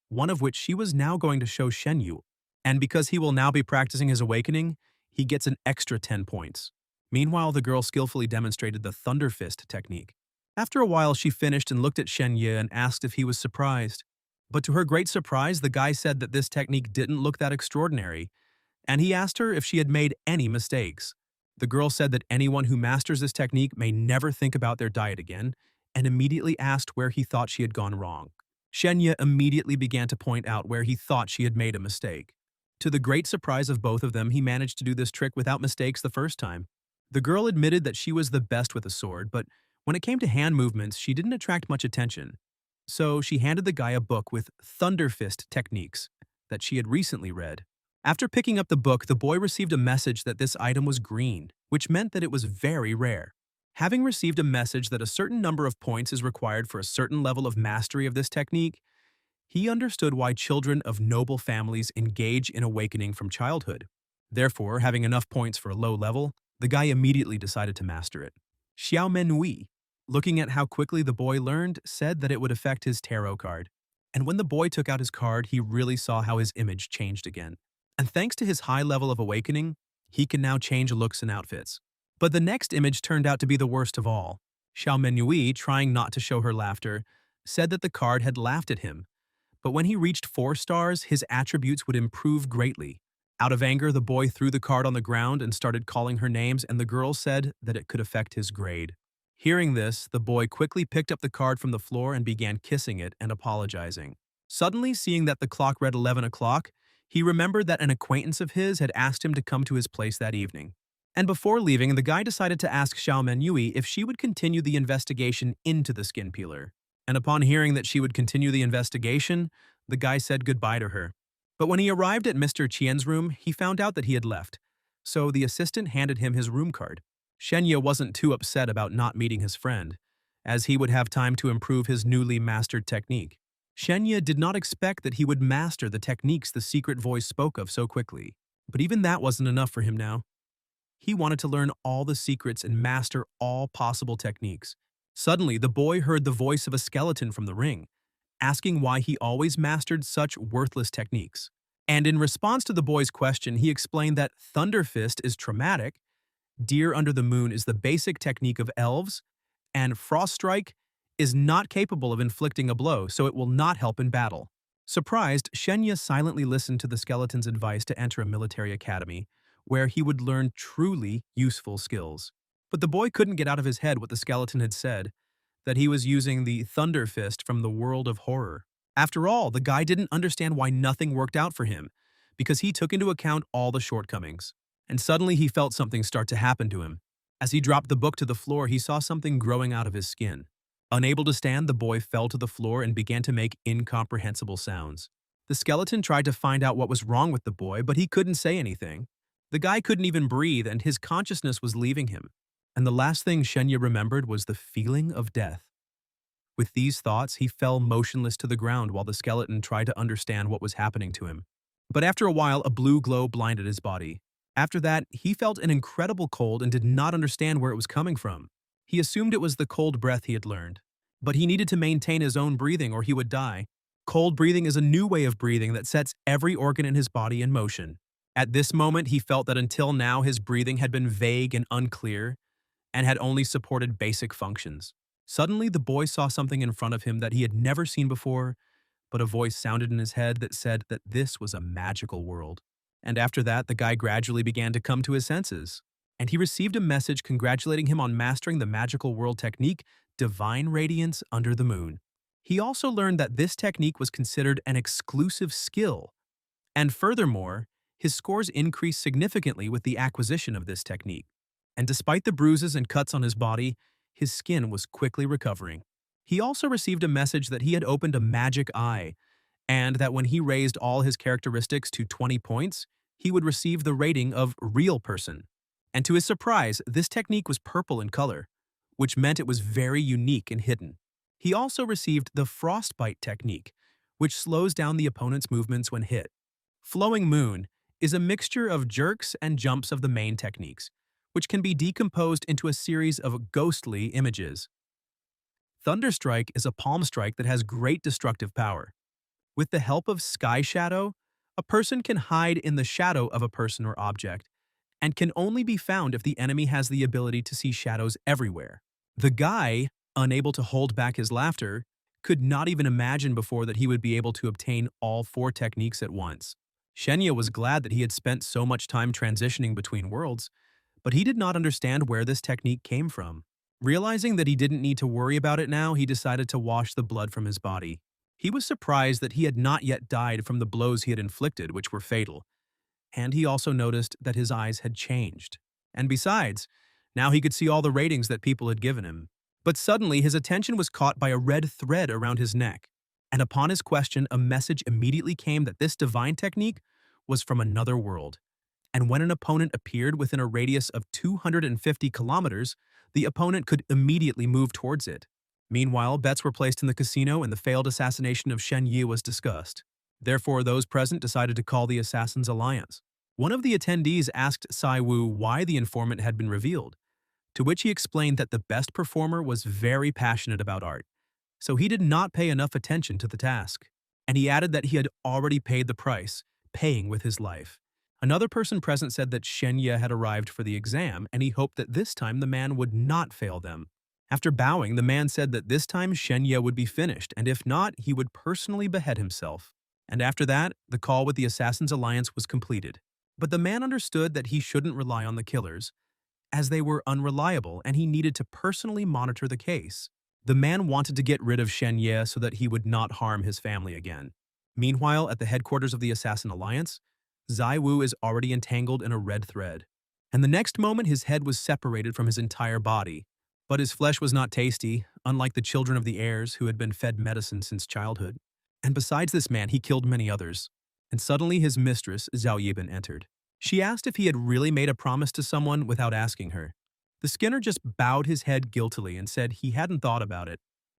one of which she was now going to show Shen Yu, and because he will now be practicing his awakening, he gets an extra 10 points. Meanwhile, the girl skillfully demonstrated the Thunder Fist technique. After a while, she finished and looked at Shen Ye and asked if he was surprised. But to her great surprise, the guy said that this technique didn't look that extraordinary, and he asked her if she had made any mistakes. The girl said that anyone who masters this technique may never think about their diet again, and immediately asked where he thought she had gone wrong. Shen Ye immediately began to point out where he thought she had made a mistake. To the great surprise of both of them, he managed to do this trick without mistakes the first time. The girl admitted that she was the best with a sword, but when it came to hand movements, she didn't attract much attention. So she handed the guy a book with Thunder Fist techniques that she had recently read. After picking up the book, the boy received a message that this item was green, which meant that it was very rare. Having received a message that a certain number of points is required for a certain level of mastery of this technique, he understood why children of noble families engage in awakening from childhood. Therefore, having enough points for a low level, the guy immediately decided to master it. Xiao Menui, looking at how quickly the boy learned, said that it would affect his tarot card. And when the boy took out his card, he really saw how his image changed again. And thanks to his high level of awakening, he can now change looks and outfits. But the next image turned out to be the worst of all. Xiao Menui, trying not to show her laughter, said that the card had laughed at him. But when he reached 4 stars, his attributes would improve greatly. Out of anger, the boy threw the card on the ground and started calling her names, and the girl said that it could affect his grade. Hearing this, the boy quickly picked up the card from the floor and began kissing it and apologizing. Suddenly, seeing that the clock read 11 o'clock, he remembered that an acquaintance of his had asked him to come to his place that evening. And before leaving, the guy decided to ask Xiao Menui if she would continue the investigation into the skin peeler. And upon hearing that she would continue the investigation, the guy said goodbye to her. But when he arrived at Mr. Qian's room, he found out that he had left, so the assistant handed him his room card. Shen Ya wasn't too upset about not meeting his friend, as he would have time to improve his newly mastered technique. Shen Ya did not expect that he would master the techniques the secret voice spoke of so quickly, but even that wasn't enough for him now. He wanted to learn all the secrets and master all possible techniques. Suddenly, the boy heard the voice of a skeleton from the ring, asking why he always mastered such worthless techniques. And in response to the boy's question, he explained that Thunder Fist is traumatic, Deer Under the Moon is the basic technique of elves, and Frost Strike is not capable of inflicting a blow, so it will not help in battle. Surprised, Shen Ya silently listened to the skeleton's advice to enter a military academy, where he would learn truly useful skills. But the boy couldn't get out of his head what the skeleton had said, that he was using the Thunder Fist from the world of horror. After all, the guy didn't understand why nothing worked out for him, because he took into account all the shortcomings. And suddenly he felt something start to happen to him. As he dropped the book to the floor, he saw something growing out of his skin. Unable to stand, the boy fell to the floor and began to make incomprehensible sounds. The skeleton tried to find out what was wrong with the boy, but he couldn't say anything. The guy couldn't even breathe, and his consciousness was leaving him. And the last thing Shen Ya remembered was the feeling of death. With these thoughts, he fell motionless to the ground while the skeleton tried to understand what was happening to him. But after a while, a blue glow blinded his body. After that, he felt an incredible cold and did not understand where it was coming from. He assumed it was the cold breath he had learned. But he needed to maintain his own breathing or he would die. Cold breathing is a new way of breathing that sets every organ in his body in motion. At this moment, he felt that until now his breathing had been vague and unclear, and had only supported basic functions. Suddenly, the boy saw something in front of him that he had never seen before, but a voice sounded in his head that said that this was a magical world. And after that, the guy gradually began to come to his senses, and he received a message congratulating him on mastering the magical world technique, Divine Radiance Under the Moon. He also learned that this technique was considered an exclusive skill, and furthermore, his scores increased significantly with the acquisition of this technique. And despite the bruises and cuts on his body, his skin was quickly recovering. He also received a message that he had opened a magic eye, and that when he raised all his characteristics to 20 points, he would receive the rating of Real Person. And to his surprise, this technique was purple in color, which meant it was very unique and hidden. He also received the Frostbite technique, which slows down the opponent's movements when hit. Flowing Moon is a mixture of jerks and jumps of the main techniques, which can be decomposed into a series of ghostly images. Thunderstrike is a palm strike that has great destructive power. With the help of Sky Shadow, a person can hide in the shadow of a person or object, and can only be found if the enemy has the ability to see shadows everywhere. The guy, unable to hold back his laughter, could not even imagine before that he would be able to obtain all 4 techniques at once. Shen Ya was glad that he had spent so much time transitioning between worlds, but he did not understand where this technique came from. Realizing that he didn't need to worry about it now, he decided to wash the blood from his body. He was surprised that he had not yet died from the blows he had inflicted, which were fatal. And he also noticed that his eyes had changed. And besides, now he could see all the ratings that people had given him. But suddenly, his attention was caught by a red thread around his neck. And upon his question, a message immediately came that this divine technique was from another world. And when an opponent appeared within a radius of 250 kilometers, the opponent could immediately move towards it. Meanwhile, bets were placed in the casino and the failed assassination of Shen Ya was discussed. Therefore, those present decided to call the Assassins' Alliance. One of the attendees asked Sai Wu why the informant had been revealed, to which he explained that the best performer was very passionate about art, so he did not pay enough attention to the task. And he added that he had already paid the price, paying with his life. Another person present said that Shen Ya had arrived for the exam, and he hoped that this time the man would not fail them. After bowing, the man said that this time Shen Ya would be finished, and if not, he would personally behead himself. And after that, the call with the Assassins' Alliance was completed. But the man understood that he shouldn't rely on the killers, as they were unreliable and he needed to personally monitor the case. The man wanted to get rid of Shen Ya so that he would not harm his family again. Meanwhile, at the headquarters of the Assassin Alliance, Zai Wu is already entangled in a red thread. And the next moment, his head was separated from his entire body. But his flesh was not tasty, unlike the children of the heirs who had been fed medicine since childhood. And besides this man, he killed many others. And suddenly his mistress, Zhao Yibin, entered. She asked if he had really made a promise to someone without asking her. The Skinner just bowed his head guiltily and said he hadn't thought about it.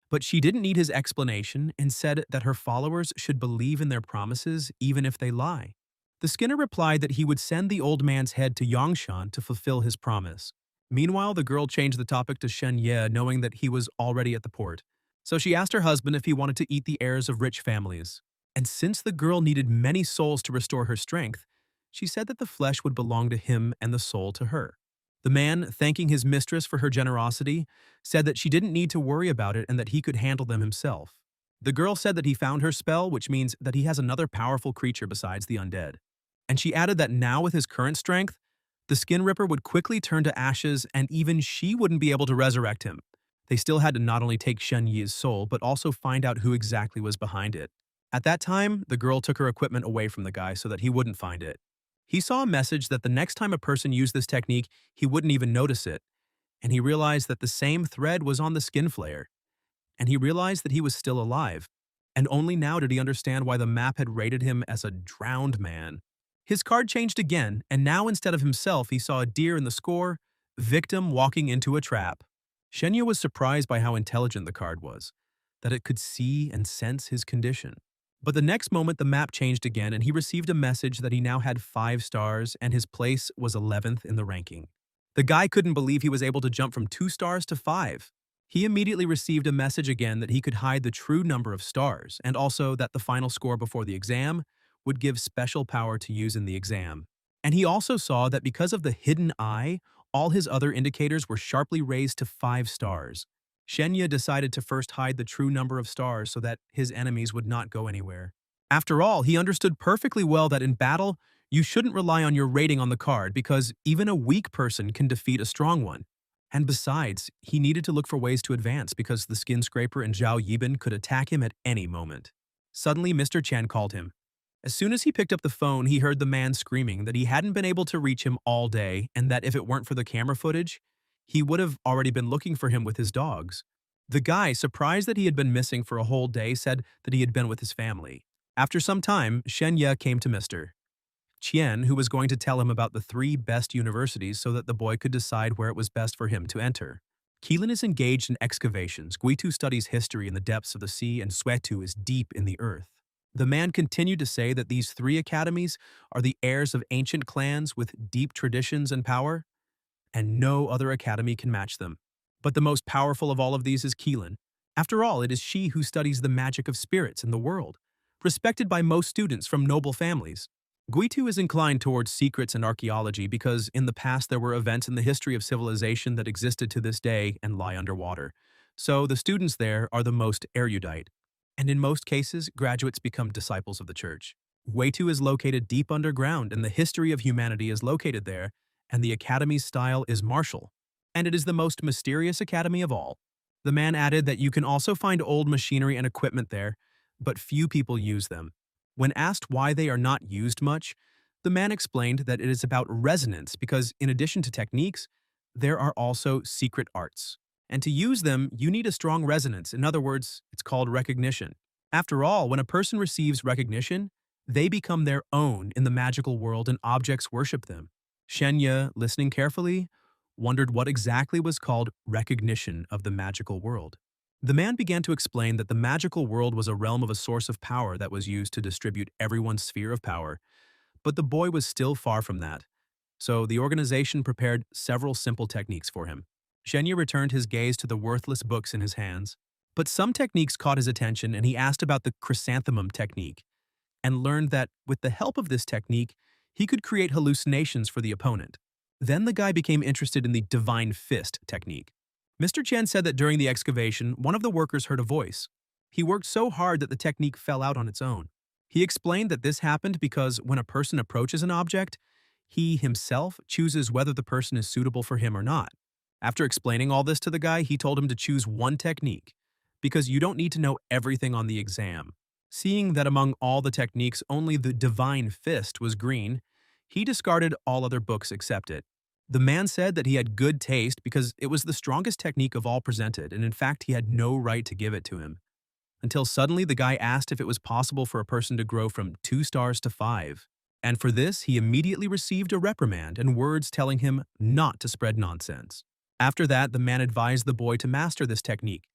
But she didn't need his explanation and said that her followers should believe in their promises even if they lie. The Skinner replied that he would send the old man's head to Yongshan to fulfill his promise. Meanwhile, the girl changed the topic to Shen Ya, knowing that he was already at the port. So she asked her husband if he wanted to eat the heirs of rich families. And since the girl needed many souls to restore her strength, she said that the flesh would belong to him and the soul to her. The man, thanking his mistress for her generosity, said that she didn't need to worry about it and that he could handle them himself. The girl said that he found her spell, which means that he has another powerful creature besides the undead. And she added that now with his current strength, the Skin Ripper would quickly turn to ashes and even she wouldn't be able to resurrect him. They still had to not only take Shen Yi's soul, but also find out who exactly was behind it. At that time, the girl took her equipment away from the guy so that he wouldn't find it. He saw a message that the next time a person used this technique, he wouldn't even notice it. And he realized that the same thread was on the skin flare. And he realized that he was still alive. And only now did he understand why the map had rated him as a drowned man. His card changed again, and now instead of himself, he saw a deer in the score, victim walking into a trap. Shen Ya was surprised by how intelligent the card was, that it could see and sense his condition. But the next moment, the map changed again, and he received a message that he now had 5 stars and his place was 11th in the ranking. The guy couldn't believe he was able to jump from 2 stars to 5. He immediately received a message again that he could hide the true number of stars, and also that the final score before the exam would give special power to use in the exam. And he also saw that because of the hidden eye, All his other indicators were sharply raised to 5 stars. Shen Ya decided to first hide the true number of stars so that his enemies would not go anywhere. After all, he understood perfectly well that in battle, you shouldn't rely on your rating on the card because even a weak person can defeat a strong one. And besides, he needed to look for ways to advance because the skin scraper and Xiao Yin could attack him at any moment. Suddenly, Mr. Chen called him. As soon as he picked up the phone, he heard the man screaming that he hadn't been able to reach him all day and that if it weren't for the camera footage, he would have already been looking for him with his dogs. The guy, surprised that he had been missing for a whole day, said that he had been with his family. After some time, Shen Ya came to Mr. Chen, who was going to tell him about the 3 best universities so that the boy could decide where it was best for him to enter. Keelan is engaged in excavations, Guitu studies history in the depths of the sea, and Swetu is deep in the earth. The man continued to say that these 3 academies are the heirs of ancient clans with deep traditions and power, and no other academy can match them. But the most powerful of all of these is Keelan. After all, it is she who studies the magic of spirits in the world, respected by most students from noble families. Guitu is inclined towards secrets and archaeology because in the past there were events in the history of civilization that existed to this day and lie underwater. So the students there are the most erudite. And in most cases, graduates become disciples of the church. Guitu is located deep underground and the history of humanity is located there, and the academy's style is martial. And it is the most mysterious academy of all. The man added that you can also find old machinery and equipment there, but few people use them. When asked why they are not used much, the man explained that it is about resonance because in addition to techniques, there are also secret arts. And to use them, you need a strong resonance. In other words, it's called recognition. After all, when a person receives recognition, they become their own in the magical world and objects worship them. Shen Ya, listening carefully, wondered what exactly was called recognition of the magical world. The man began to explain that the magical world was a realm of a source of power that was used to distribute everyone's sphere of power, but the boy was still far from that. So the organization prepared several simple techniques for him. Shen Ya returned his gaze to the worthless books in his hands, but some techniques caught his attention and he asked about the chrysanthemum technique and learned that with the help of this technique, he could create hallucinations for the opponent. Then the guy became interested in the divine fist technique. Mr. Chen said that during the excavation, one of the workers heard a voice. He worked so hard that the technique fell out on its own. He explained that this happened because when a person approaches an object, he himself chooses whether the person is suitable for him or not. After explaining all this to the guy, he told him to choose one technique, because you don't need to know everything on the exam. Seeing that among all the techniques only the divine fist was green, he discarded all other books except it. The man said that he had good taste because it was the strongest technique of all presented, and in fact he had no right to give it to him. Until suddenly the guy asked if it was possible for a person to grow from 2 stars to 5. And for this, he immediately received a reprimand and words telling him not to spread nonsense. After that, the man advised the boy to master this technique,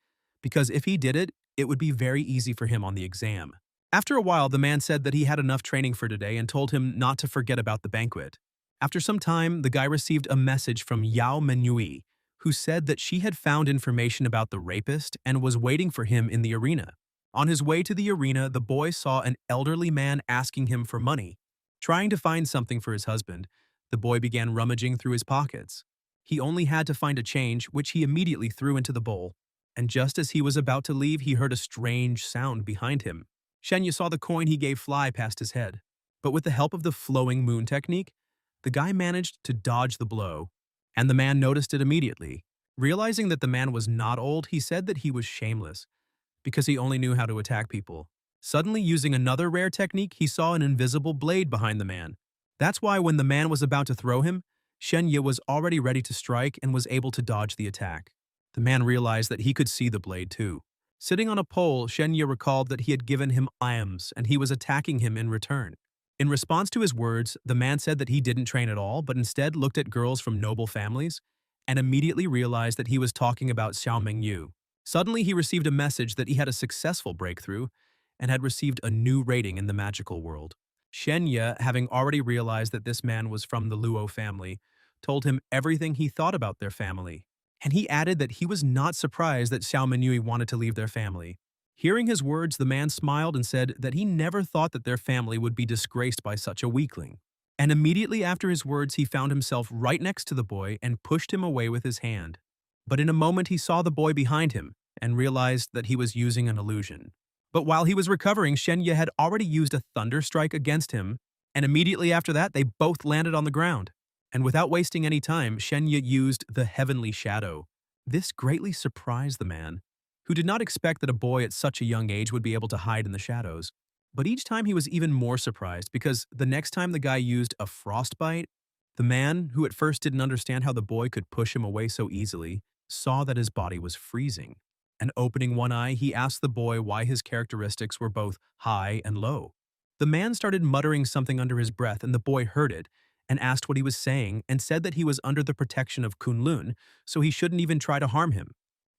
because if he did it, it would be very easy for him on the exam. After a while, the man said that he had enough training for today and told him not to forget about the banquet. After some time, the guy received a message from Manui, who said that she had found information about the rapist and was waiting for him in the arena. On his way to the arena, the boy saw an elderly man asking him for money. Trying to find something for his husband, the boy began rummaging through his pockets. He only had to find a change, which he immediately threw into the bowl. And just as he was about to leave, he heard a strange sound behind him. Shen Ya saw the coin he gave fly past his head. But with the help of the flowing moon technique, the guy managed to dodge the blow, and the man noticed it immediately. Realizing that the man was not old, he said that he was shameless, because he only knew how to attack people. Suddenly, using another rare technique, he saw an invisible blade behind the man. That's why when the man was about to throw him, Shen Ya was already ready to strike and was able to dodge the attack. The man realized that he could see the blade too. Sitting on a pole, Shen Ya recalled that he had given him items and he was attacking him in return. In response to his words, the man said that he didn't train at all, but instead looked at girls from noble families and immediately realized that he was talking about Xiao Yin. Suddenly, he received a message that he had a successful breakthrough and had received a new rating in the magical world. Shen Ya, having already realized that this man was from the Luo family, told him everything he thought about their family. And he added that he was not surprised that Xiao Manui wanted to leave their family. Hearing his words, the man smiled and said that he never thought that their family would be disgraced by such a weakling. And immediately after his words, he found himself right next to the boy and pushed him away with his hand. But in a moment, he saw the boy behind him and realized that he was using an illusion. But while he was recovering, Shen Ya had already used a thunder strike against him, and immediately after that, they both landed on the ground. And without wasting any time, Shen Ya used the heavenly shadow. This greatly surprised the man, who did not expect that a boy at such a young age would be able to hide in the shadows. But each time he was even more surprised because the next time the guy used a frostbite, the man, who at first didn't understand how the boy could push him away so easily, saw that his body was freezing. And opening one eye, he asked the boy why his characteristics were both high and low. The man started muttering something under his breath, and the boy heard it and asked what he was saying and said that he was under the protection of Kunlun, so he shouldn't even try to harm him.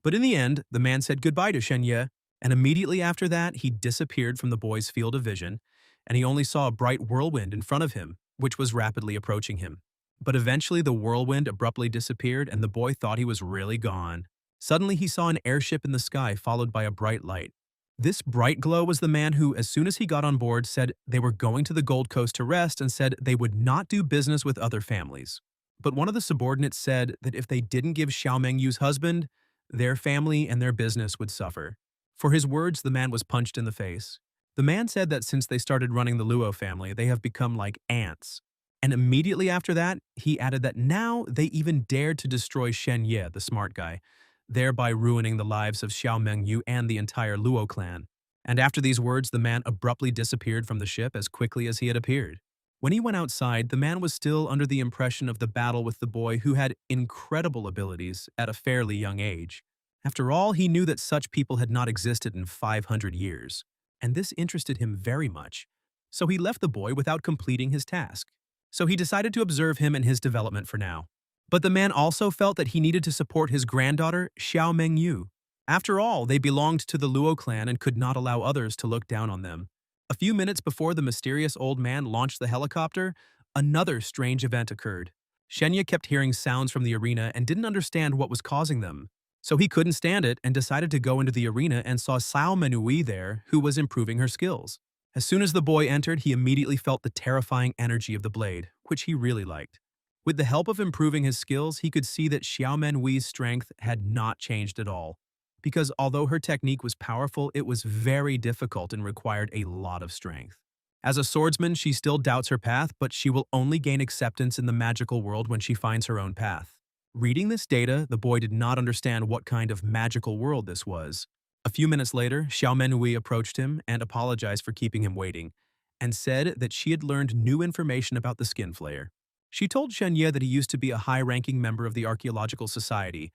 But in the end, the man said goodbye to Shen Ya, and immediately after that, he disappeared from the boy's field of vision, and he only saw a bright whirlwind in front of him, which was rapidly approaching him. But eventually the whirlwind abruptly disappeared and the boy thought he was really gone. Suddenly he saw an airship in the sky followed by a bright light. This bright glow was the man who, as soon as he got on board, said they were going to the Gold Coast to rest and said they would not do business with other families. But one of the subordinates said that if they didn't give Xiao Mengyu's husband, their family and their business would suffer. For his words, the man was punched in the face. The man said that since they started running the Luo family, they have become like ants. And immediately after that, he added that now they even dared to destroy Shen Ya, the smart guy, thereby ruining the lives of Xiao Mengyu and the entire Luo clan. And after these words, the man abruptly disappeared from the ship as quickly as he had appeared. When he went outside, the man was still under the impression of the battle with the boy who had incredible abilities at a fairly young age. After all, he knew that such people had not existed in 500 years, and this interested him very much. So he left the boy without completing his task. So he decided to observe him and his development for now. But the man also felt that he needed to support his granddaughter, Xiao Mengyu. After all, they belonged to the Luo clan and could not allow others to look down on them. A few minutes before the mysterious old man launched the helicopter, another strange event occurred. Shen Ya kept hearing sounds from the arena and didn't understand what was causing them. So he couldn't stand it and decided to go into the arena and saw Sao Manui there, who was improving her skills. As soon as the boy entered, he immediately felt the terrifying energy of the blade, which he really liked. With the help of improving his skills, he could see that Xiao Menwei's strength had not changed at all. Because although her technique was powerful, it was very difficult and required a lot of strength. As a swordsman, she still doubts her path, but she will only gain acceptance in the magical world when she finds her own path. Reading this data, the boy did not understand what kind of magical world this was. A few minutes later, Xiao Menwei approached him and apologized for keeping him waiting, and said that she had learned new information about the Skin Flayer. She told Shen Ya that he used to be a high-ranking member of the Archaeological Society,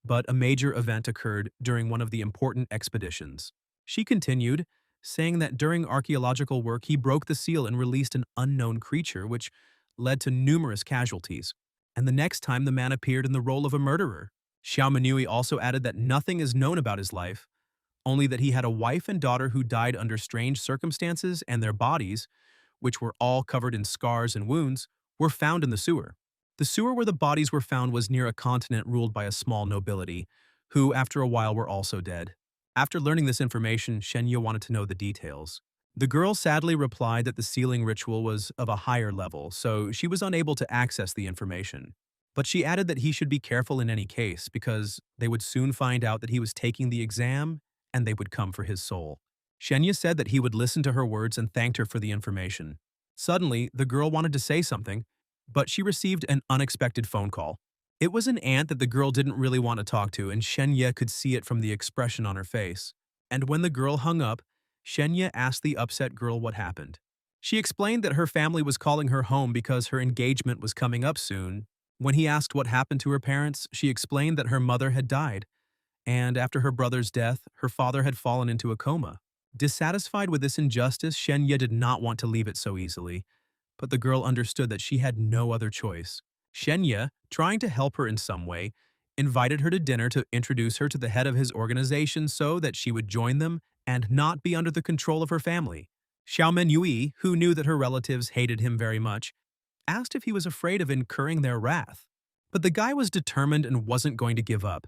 but a major event occurred during one of the important expeditions. She continued, saying that during archaeological work he broke the seal and released an unknown creature which led to numerous casualties. And the next time the man appeared in the role of a murderer. Xiao Manui also added that nothing is known about his life, only that he had a wife and daughter who died under strange circumstances and their bodies, which were all covered in scars and wounds, were found in the sewer. The sewer where the bodies were found was near a continent ruled by a small nobility, who after a while were also dead. After learning this information, Shen Ya wanted to know the details. The girl sadly replied that the sealing ritual was of a higher level, so she was unable to access the information. But she added that he should be careful in any case because they would soon find out that he was taking the exam and they would come for his soul. Shen Ya said that he would listen to her words and thanked her for the information. Suddenly, the girl wanted to say something, but she received an unexpected phone call. It was an aunt that the girl didn't really want to talk to, and Shen Ya could see it from the expression on her face. And when the girl hung up, Shen Ya asked the upset girl what happened. She explained that her family was calling her home because her engagement was coming up soon. When he asked what happened to her parents, she explained that her mother had died, and after her brother's death, her father had fallen into a coma. Dissatisfied with this injustice, Shen Ya did not want to leave it so easily, but the girl understood that she had no other choice. Shen Ya, trying to help her in some way, invited her to dinner to introduce her to the head of his organization so that she would join them and not be under the control of her family. Xiao Menui, who knew that her relatives hated him very much, asked if he was afraid of incurring their wrath. But the guy was determined and wasn't going to give up,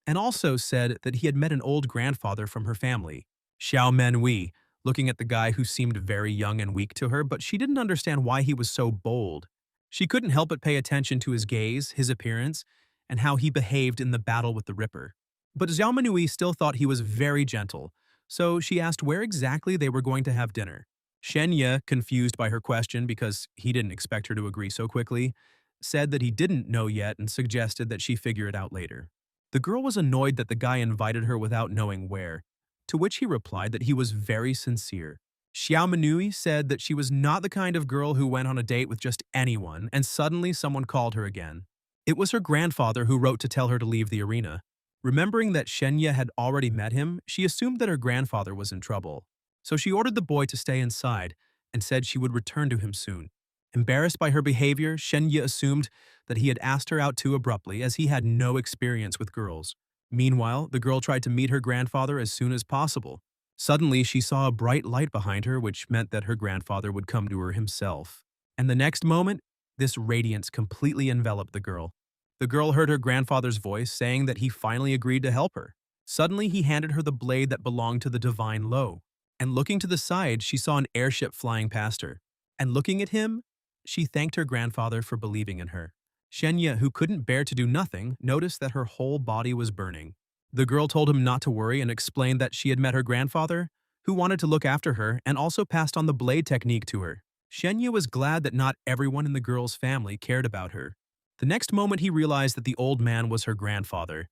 and also said that he had met an old grandfather from her family. Xiao Menui, looking at the guy who seemed very young and weak to her, but she didn't understand why he was so bold. She couldn't help but pay attention to his gaze, his appearance, and how he behaved in the battle with the Ripper. But Xiao Manui still thought he was very gentle, so she asked where exactly they were going to have dinner. Shen Ya, confused by her question because he didn't expect her to agree so quickly, said that he didn't know yet and suggested that she figure it out later. The girl was annoyed that the guy invited her without knowing where, to which he replied that he was very sincere. Xiao Manui said that she was not the kind of girl who went on a date with just anyone, and suddenly someone called her again. It was her grandfather who wrote to tell her to leave the arena. Remembering that Shen Ya had already met him, she assumed that her grandfather was in trouble. So she ordered the boy to stay inside and said she would return to him soon. Embarrassed by her behavior, Shen Ya assumed that he had asked her out too abruptly as he had no experience with girls. Meanwhile, the girl tried to meet her grandfather as soon as possible. Suddenly, she saw a bright light behind her, which meant that her grandfather would come to her himself. And the next moment, this radiance completely enveloped the girl. The girl heard her grandfather's voice saying that he finally agreed to help her. Suddenly, he handed her the blade that belonged to the divine Lo. And looking to the side, she saw an airship flying past her. And looking at him, she thanked her grandfather for believing in her. Shen Ya, who couldn't bear to do nothing, noticed that her whole body was burning. The girl told him not to worry and explained that she had met her grandfather, who wanted to look after her and also passed on the blade technique to her. Shen Ya was glad that not everyone in the girl's family cared about her. The next moment he realized that the old man was her grandfather,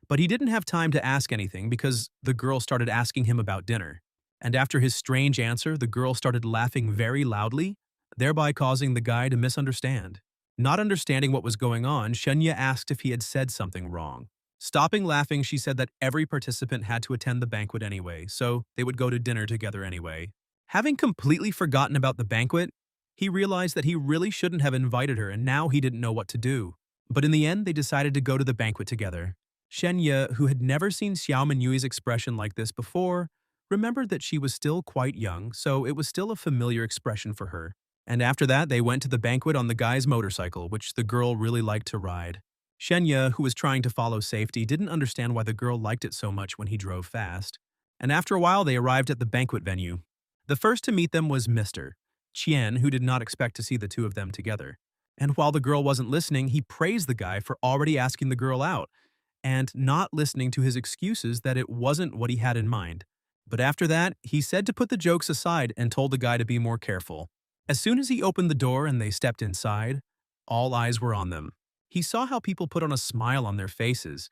but he didn't have time to ask anything because the girl started asking him about dinner. And after his strange answer, the girl started laughing very loudly, thereby causing the guy to misunderstand. Not understanding what was going on, Shen Ya asked if he had said something wrong. Stopping laughing, she said that every participant had to attend the banquet anyway, so they would go to dinner together anyway. Having completely forgotten about the banquet, he realized that he really shouldn't have invited her and now he didn't know what to do. But in the end, they decided to go to the banquet together. Shen Ya, who had never seen Xiao Manui's expression like this before, remembered that she was still quite young, so it was still a familiar expression for her. And after that, they went to the banquet on the guy's motorcycle, which the girl really liked to ride. Shen Ya, who was trying to follow safety, didn't understand why the girl liked it so much when he drove fast. And after a while, they arrived at the banquet venue. The first to meet them was Mr. Qian, who did not expect to see the two of them together. And while the girl wasn't listening, he praised the guy for already asking the girl out, and not listening to his excuses that it wasn't what he had in mind. But after that, he said to put the jokes aside and told the guy to be more careful. As soon as he opened the door and they stepped inside, all eyes were on them. He saw how people put on a smile on their faces,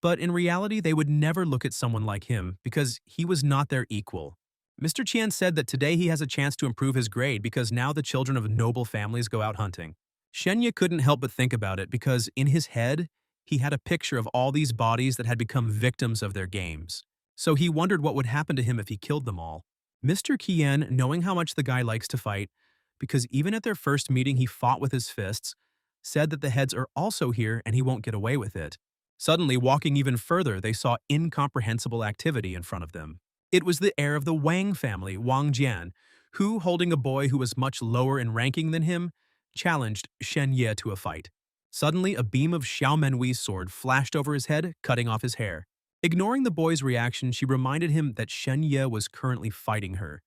but in reality they would never look at someone like him because he was not their equal. Mr. Qian said that today he has a chance to improve his grade because now the children of noble families go out hunting. Shen Ya couldn't help but think about it because in his head, he had a picture of all these bodies that had become victims of their games. So he wondered what would happen to him if he killed them all. Mr. Qian, knowing how much the guy likes to fight, because even at their first meeting he fought with his fists, said that the heads are also here and he won't get away with it. Suddenly, walking even further, they saw incomprehensible activity in front of them. It was the heir of the Wang family, Wang Jian, who, holding a boy who was much lower in ranking than him, challenged Shen Ya to a fight. Suddenly, a beam of Xiao Manhui's sword flashed over his head, cutting off his hair. Ignoring the boy's reaction, she reminded him that Shen Ya was currently fighting her.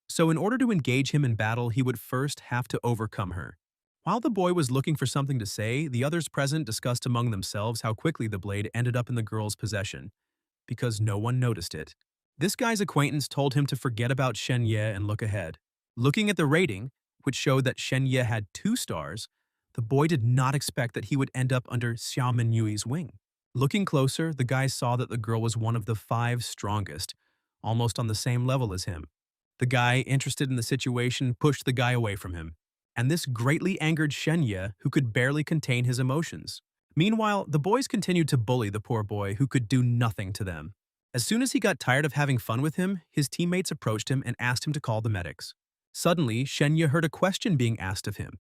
So in order to engage him in battle, he would first have to overcome her. While the boy was looking for something to say, the others present discussed among themselves how quickly the blade ended up in the girl's possession, because no one noticed it. This guy's acquaintance told him to forget about Shen Ya and look ahead. Looking at the rating, which showed that Shen Ya had 2 stars, the boy did not expect that he would end up under Xiao Menyui's wing. Looking closer, the guy saw that the girl was one of the 5 strongest, almost on the same level as him. The guy, interested in the situation, pushed the guy away from him. And this greatly angered Shen Ya, who could barely contain his emotions. Meanwhile, the boys continued to bully the poor boy who could do nothing to them. As soon as he got tired of having fun with him, his teammates approached him and asked him to call the medics. Suddenly, Shen Ya heard a question being asked of him,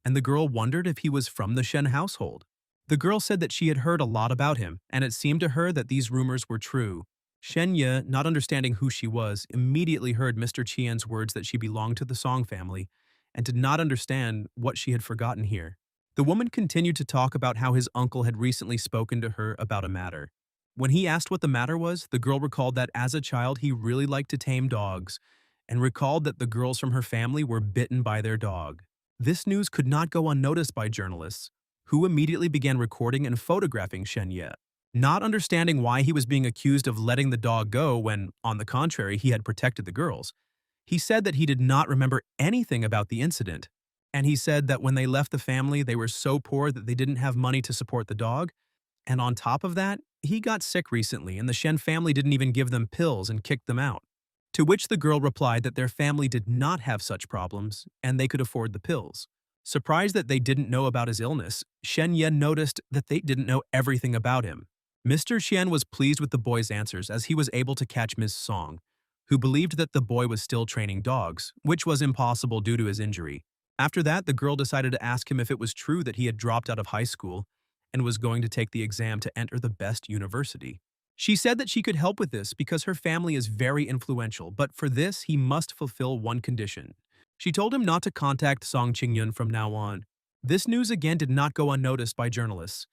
and the girl wondered if he was from the Shen household. The girl said that she had heard a lot about him, and it seemed to her that these rumors were true. Shen Ya, not understanding who she was, immediately heard Mr. Qian's words that she belonged to the Song family, and did not understand what she had forgotten here. The woman continued to talk about how his uncle had recently spoken to her about a matter. When he asked what the matter was, the girl recalled that as a child he really liked to tame dogs, and recalled that the girls from her family were bitten by their dog. This news could not go unnoticed by journalists, who immediately began recording and photographing Shen Ya. Not understanding why he was being accused of letting the dog go when, on the contrary, he had protected the girls, he said that he did not remember anything about the incident, and he said that when they left the family, they were so poor that they didn't have money to support the dog, and on top of that, he got sick recently and the Shen family didn't even give them pills and kicked them out. To which the girl replied that their family did not have such problems and they could afford the pills. Surprised that they didn't know about his illness, Shen Ya noticed that they didn't know everything about him. Mr. Qian was pleased with the boy's answers as he was able to catch Ms. Song, who believed that the boy was still training dogs, which was impossible due to his injury. After that, the girl decided to ask him if it was true that he had dropped out of high school and was going to take the exam to enter the best university. She said that she could help with this because her family is very influential, but for this, he must fulfill one condition. She told him not to contact Song Qingyun from now on. This news again did not go unnoticed by journalists,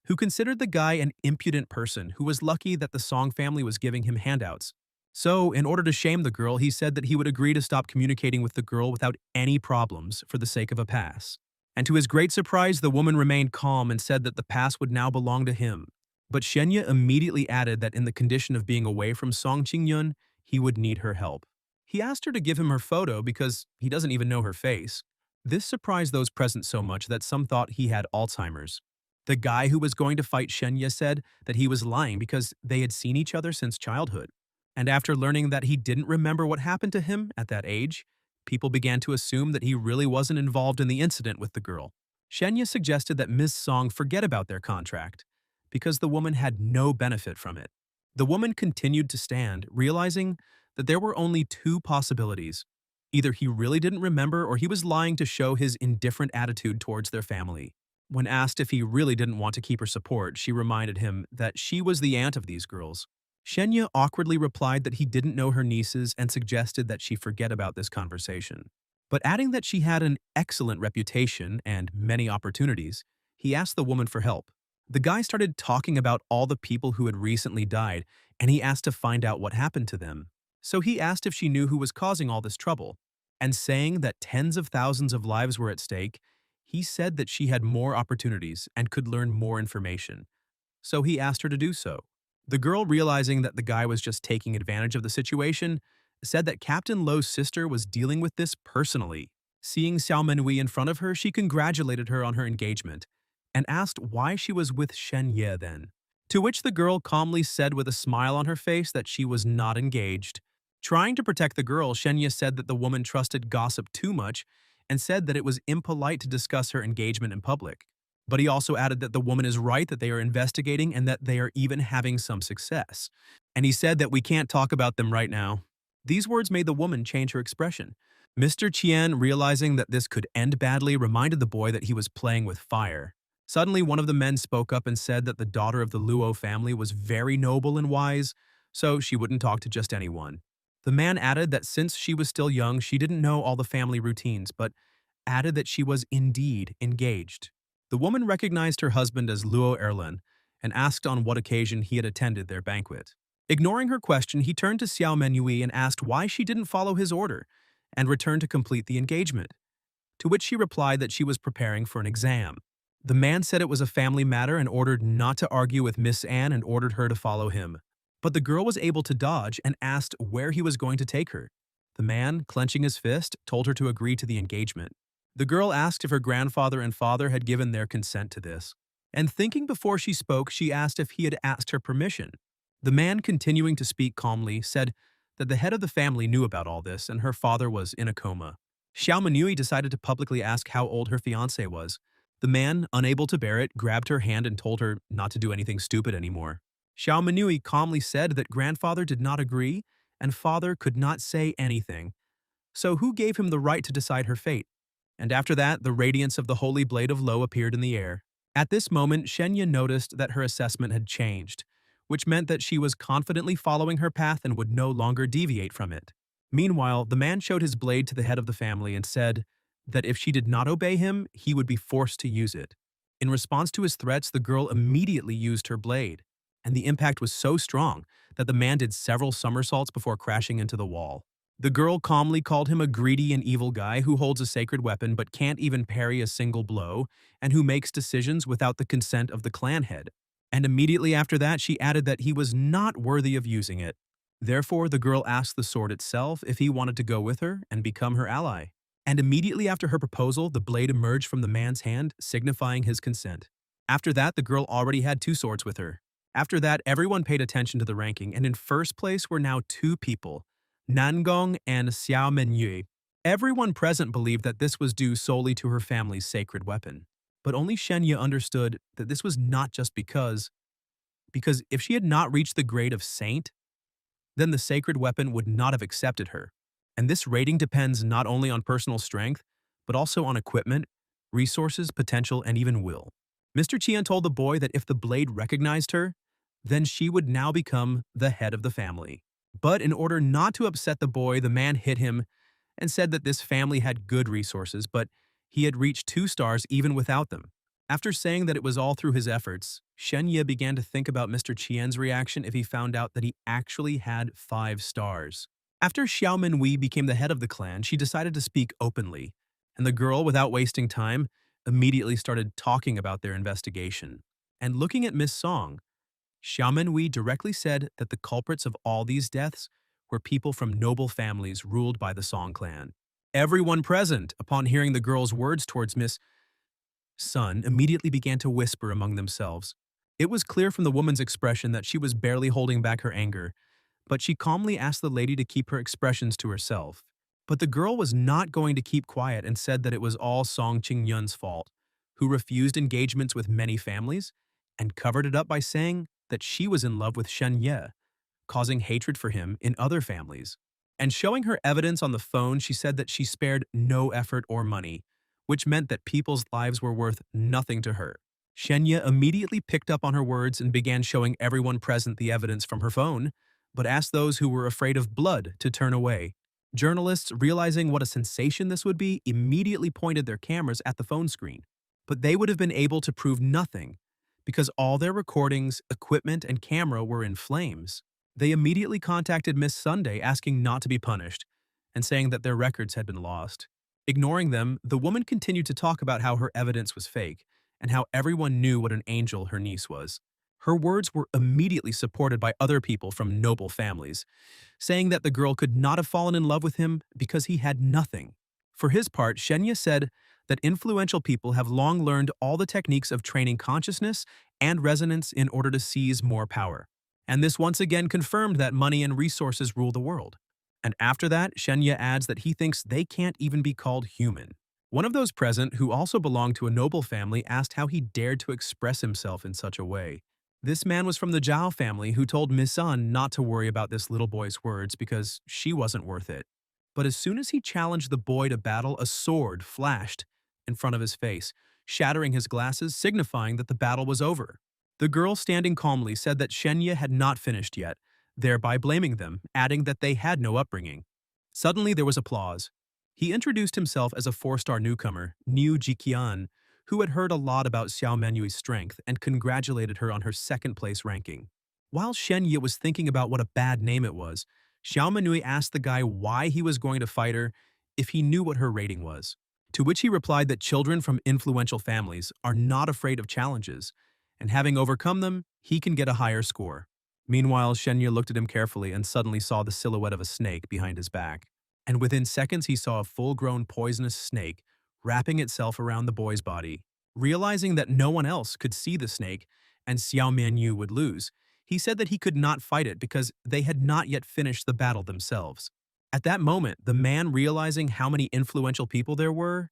who considered the guy an impudent person who was lucky that the Song family was giving him handouts. So, in order to shame the girl, he said that he would agree to stop communicating with the girl without any problems for the sake of a pass. And to his great surprise, the woman remained calm and said that the pass would now belong to him. But Shen Ya immediately added that in the condition of being away from Song Qingyun, he would need her help. He asked her to give him her photo because he doesn't even know her face. This surprised those present so much that some thought he had Alzheimer's. The guy who was going to fight Shen Ya said that he was lying because they had seen each other since childhood. And after learning that he didn't remember what happened to him at that age, people began to assume that he really wasn't involved in the incident with the girl. Shen Ya suggested that Ms. Song forget about their contract, because the woman had no benefit from it. The woman continued to stand, realizing that there were only two possibilities. Either he really didn't remember or he was lying to show his indifferent attitude towards their family. When asked if he really didn't want to keep her support, she reminded him that she was the aunt of these girls. Shen Ya awkwardly replied that he didn't know her nieces and suggested that she forget about this conversation. But adding that she had an excellent reputation and many opportunities, he asked the woman for help. The guy started talking about all the people who had recently died, and he asked to find out what happened to them. So he asked if she knew who was causing all this trouble, and saying that tens of thousands of lives were at stake, he said that she had more opportunities and could learn more information. So he asked her to do so. The girl, realizing that the guy was just taking advantage of the situation, said that Captain Lo's sister was dealing with this personally. Seeing Xiao Manui in front of her, she congratulated her on her engagement and asked why she was with Shen Ya then. To which the girl calmly said with a smile on her face that she was not engaged. Trying to protect the girl, Shen Ya said that the woman trusted gossip too much and said that it was impolite to discuss her engagement in public. But he also added that the woman is right, that they are investigating and that they are even having some success. And he said that we can't talk about them right now. These words made the woman change her expression. Mr. Qian, realizing that this could end badly, reminded the boy that he was playing with fire. Suddenly, one of the men spoke up and said that the daughter of the Luo family was very noble and wise, so she wouldn't talk to just anyone. The man added that since she was still young, she didn't know all the family routines, but added that she was indeed engaged. The woman recognized her husband as Luo Erlen and asked on what occasion he had attended their banquet. Ignoring her question, he turned to Xiao Manui and asked why she didn't follow his order and returned to complete the engagement, to which she replied that she was preparing for an exam. The man said it was a family matter and ordered not to argue with Miss Anne and ordered her to follow him. But the girl was able to dodge and asked where he was going to take her. The man, clenching his fist, told her to agree to the engagement. The girl asked if her grandfather and father had given their consent to this. And thinking before she spoke, she asked if he had asked her permission. The man, continuing to speak calmly, said that the head of the family knew about all this and her father was in a coma. Xiao Manui decided to publicly ask how old her fiancé was. The man, unable to bear it, grabbed her hand and told her not to do anything stupid anymore. Xiao Manui calmly said that grandfather did not agree and father could not say anything. So who gave him the right to decide her fate? And after that, the radiance of the holy blade of Lo appeared in the air. At this moment, Shen Ya noticed that her assessment had changed, which meant that she was confidently following her path and would no longer deviate from it. Meanwhile, the man showed his blade to the head of the family and said that if she did not obey him, he would be forced to use it. In response to his threats, the girl immediately used her blade, and the impact was so strong that the man did several somersaults before crashing into the wall. The girl calmly called him a greedy and evil guy who holds a sacred weapon but can't even parry a single blow, and who makes decisions without the consent of the clan head. And immediately after that, she added that he was not worthy of using it. Therefore, the girl asked the sword itself if he wanted to go with her and become her ally. And immediately after her proposal, the blade emerged from the man's hand, signifying his consent. After that, the girl already had two swords with her. After that, everyone paid attention to the ranking, and in first place were now two people, Nangong and Xiao Yin. Everyone present believed that this was due solely to her family's sacred weapon. But only Shen Ya understood that this was not just because if she had not reached the grade of saint, then the sacred weapon would not have accepted her. And this rating depends not only on personal strength, but also on equipment, resources, potential, and even will. Mr. Qian told the boy that if the blade recognized her, then she would now become the head of the family. But in order not to upset the boy, the man hit him and said that this family had good resources, but he had reached 2 stars even without them. After saying that it was all through his efforts, Shen Ya began to think about Mr. Qian's reaction if he found out that he actually had 5 stars. After Xiao Manui became the head of the clan, she decided to speak openly, and the girl, without wasting time, immediately started talking about their investigation. And looking at Miss Song, Xiao Manui directly said that the culprits of all these deaths were people from noble families ruled by the Song clan. Everyone present, upon hearing the girl's words towards Miss Sun, immediately began to whisper among themselves. It was clear from the woman's expression that she was barely holding back her anger, but she calmly asked the lady to keep her expressions to herself. But the girl was not going to keep quiet and said that it was all Song Qingyun's fault, who refused engagements with many families, and covered it up by saying that she was in love with Shen Ya, causing hatred for him in other families. And showing her evidence on the phone, she said that she spared no effort or money, which meant that people's lives were worth nothing to her. Shen Ya immediately picked up on her words and began showing everyone present the evidence from her phone, but asked those who were afraid of blood to turn away. Journalists, realizing what a sensation this would be, immediately pointed their cameras at the phone screen. But they would have been able to prove nothing, because all their recordings, equipment, and camera were in flames. They immediately contacted Miss Sunday asking not to be punished, and saying that their records had been lost. Ignoring them, the woman continued to talk about how her evidence was fake, and how everyone knew what an angel her niece was. Her words were immediately supported by other people from noble families, saying that the girl could not have fallen in love with him because he had nothing. For his part, Shen Ya said that influential people have long learned all the techniques of training consciousness and resonance in order to seize more power. And this once again confirmed that money and resources rule the world. And after that, Shen Ya adds that he thinks they can't even be called human. One of those present, who also belonged to a noble family, asked how he dared to express himself in such a way. This man was from the Zhao family, who told Miss Sun not to worry about this little boy's words because she wasn't worth it. But as soon as he challenged the boy to battle, a sword flashed in front of his face, shattering his glasses, signifying that the battle was over. The girl, standing calmly, said that Shen Ya had not finished yet, thereby blaming them, adding that they had no upbringing. Suddenly there was applause. He introduced himself as a 4-star newcomer, Niu Jiqian, who had heard a lot about Xiao Manui's strength and congratulated her on her second-place ranking. While Shen Ya was thinking about what a bad name it was, Xiao Manui asked the guy why he was going to fight her if he knew what her rating was. To which he replied that children from influential families are not afraid of challenges, and having overcome them, he can get a higher score. Meanwhile, Shen Ya looked at him carefully and suddenly saw the silhouette of a snake behind his back. And within seconds, he saw a full-grown poisonous snake wrapping itself around the boy's body. Realizing that no one else could see the snake and Xiao Manyu would lose, he said that he could not fight it because they had not yet finished the battle themselves. At that moment, the man, realizing how many influential people there were,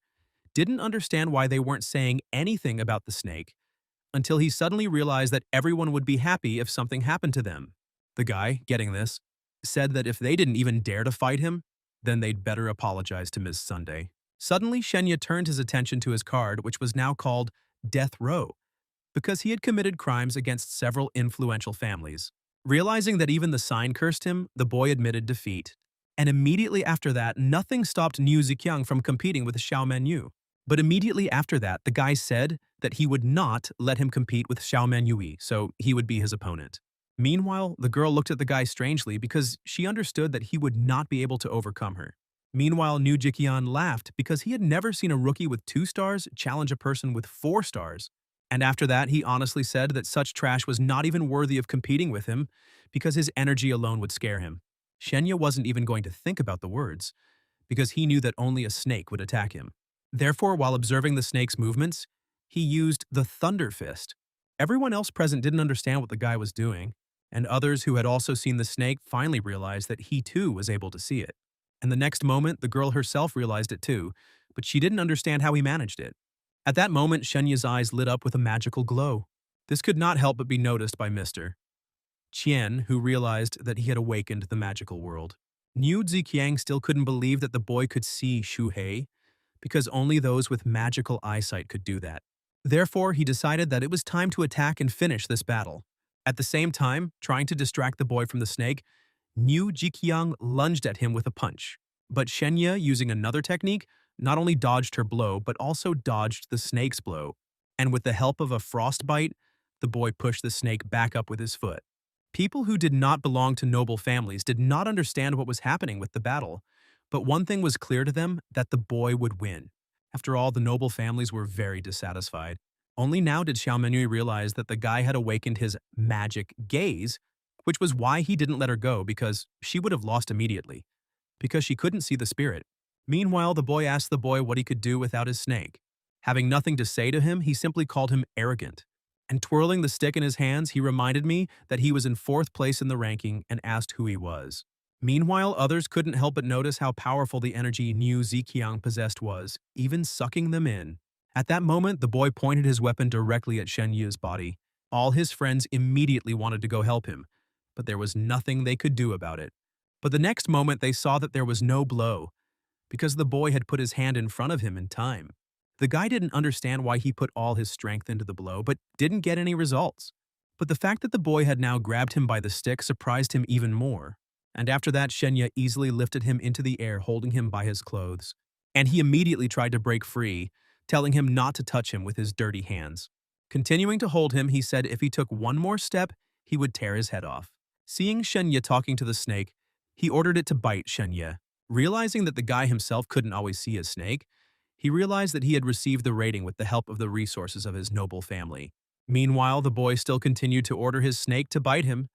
didn't understand why they weren't saying anything about the snake, until he suddenly realized that everyone would be happy if something happened to them. The guy, getting this, said that if they didn't even dare to fight him, then they'd better apologize to Ms. Sunday. Suddenly, Shen Ya turned his attention to his card, which was now called Death Row, because he had committed crimes against several influential families. Realizing that even the sign cursed him, the boy admitted defeat. And immediately after that, nothing stopped Niu Ziqiang from competing with Xiao Manyu. But immediately after that, the guy said that he would not let him compete with Xiao Manui, so he would be his opponent. Meanwhile, the girl looked at the guy strangely because she understood that he would not be able to overcome her. Meanwhile, New Jikian laughed because he had never seen a rookie with 2 stars challenge a person with 4 stars. And after that, he honestly said that such trash was not even worthy of competing with him because his energy alone would scare him. Shen Ya wasn't even going to think about the words because he knew that only a snake would attack him. Therefore, while observing the snake's movements, he used the Thunder Fist. Everyone else present didn't understand what the guy was doing, and others who had also seen the snake finally realized that he too was able to see it. And the next moment, the girl herself realized it too, but she didn't understand how he managed it. At that moment, Shenya's eyes lit up with a magical glow. This could not help but be noticed by Mr. Qian, who realized that he had awakened the magical world. Niu Ziqiang still couldn't believe that the boy could see Shu Hei, because only those with magical eyesight could do that. Therefore, he decided that it was time to attack and finish this battle. At the same time, trying to distract the boy from the snake, Niu Jiqiang lunged at him with a punch. But Shenya, using another technique, not only dodged her blow, but also dodged the snake's blow. And with the help of a frostbite, the boy pushed the snake back up with his foot. People who did not belong to noble families did not understand what was happening with the battle, but one thing was clear to them, that the boy would win. After all, the noble families were very dissatisfied. Only now did Xiao Manui realize that the guy had awakened his magic gaze, which was why he didn't let her go, because she would have lost immediately, because she couldn't see the spirit. Meanwhile, the boy asked the boy what he could do without his snake. Having nothing to say to him, he simply called him arrogant. And twirling the stick in his hands, he reminded me that he was in 4th place in the ranking and asked who he was. Meanwhile, others couldn't help but notice how powerful the energy Niu Ziqiang possessed was, even sucking them in. At that moment, the boy pointed his weapon directly at Shen Yu's body. All his friends immediately wanted to go help him, but there was nothing they could do about it. But the next moment they saw that there was no blow, because the boy had put his hand in front of him in time. The guy didn't understand why he put all his strength into the blow, but didn't get any results. But the fact that the boy had now grabbed him by the stick surprised him even more. And after that, Shen Ya easily lifted him into the air, holding him by his clothes. And he immediately tried to break free, telling him not to touch him with his dirty hands. Continuing to hold him, he said if he took one more step, he would tear his head off. Seeing Shen Ya talking to the snake, he ordered it to bite Shen Ya. Realizing that the guy himself couldn't always see a snake, he realized that he had received the rating with the help of the resources of his noble family. Meanwhile, the boy still continued to order his snake to bite him,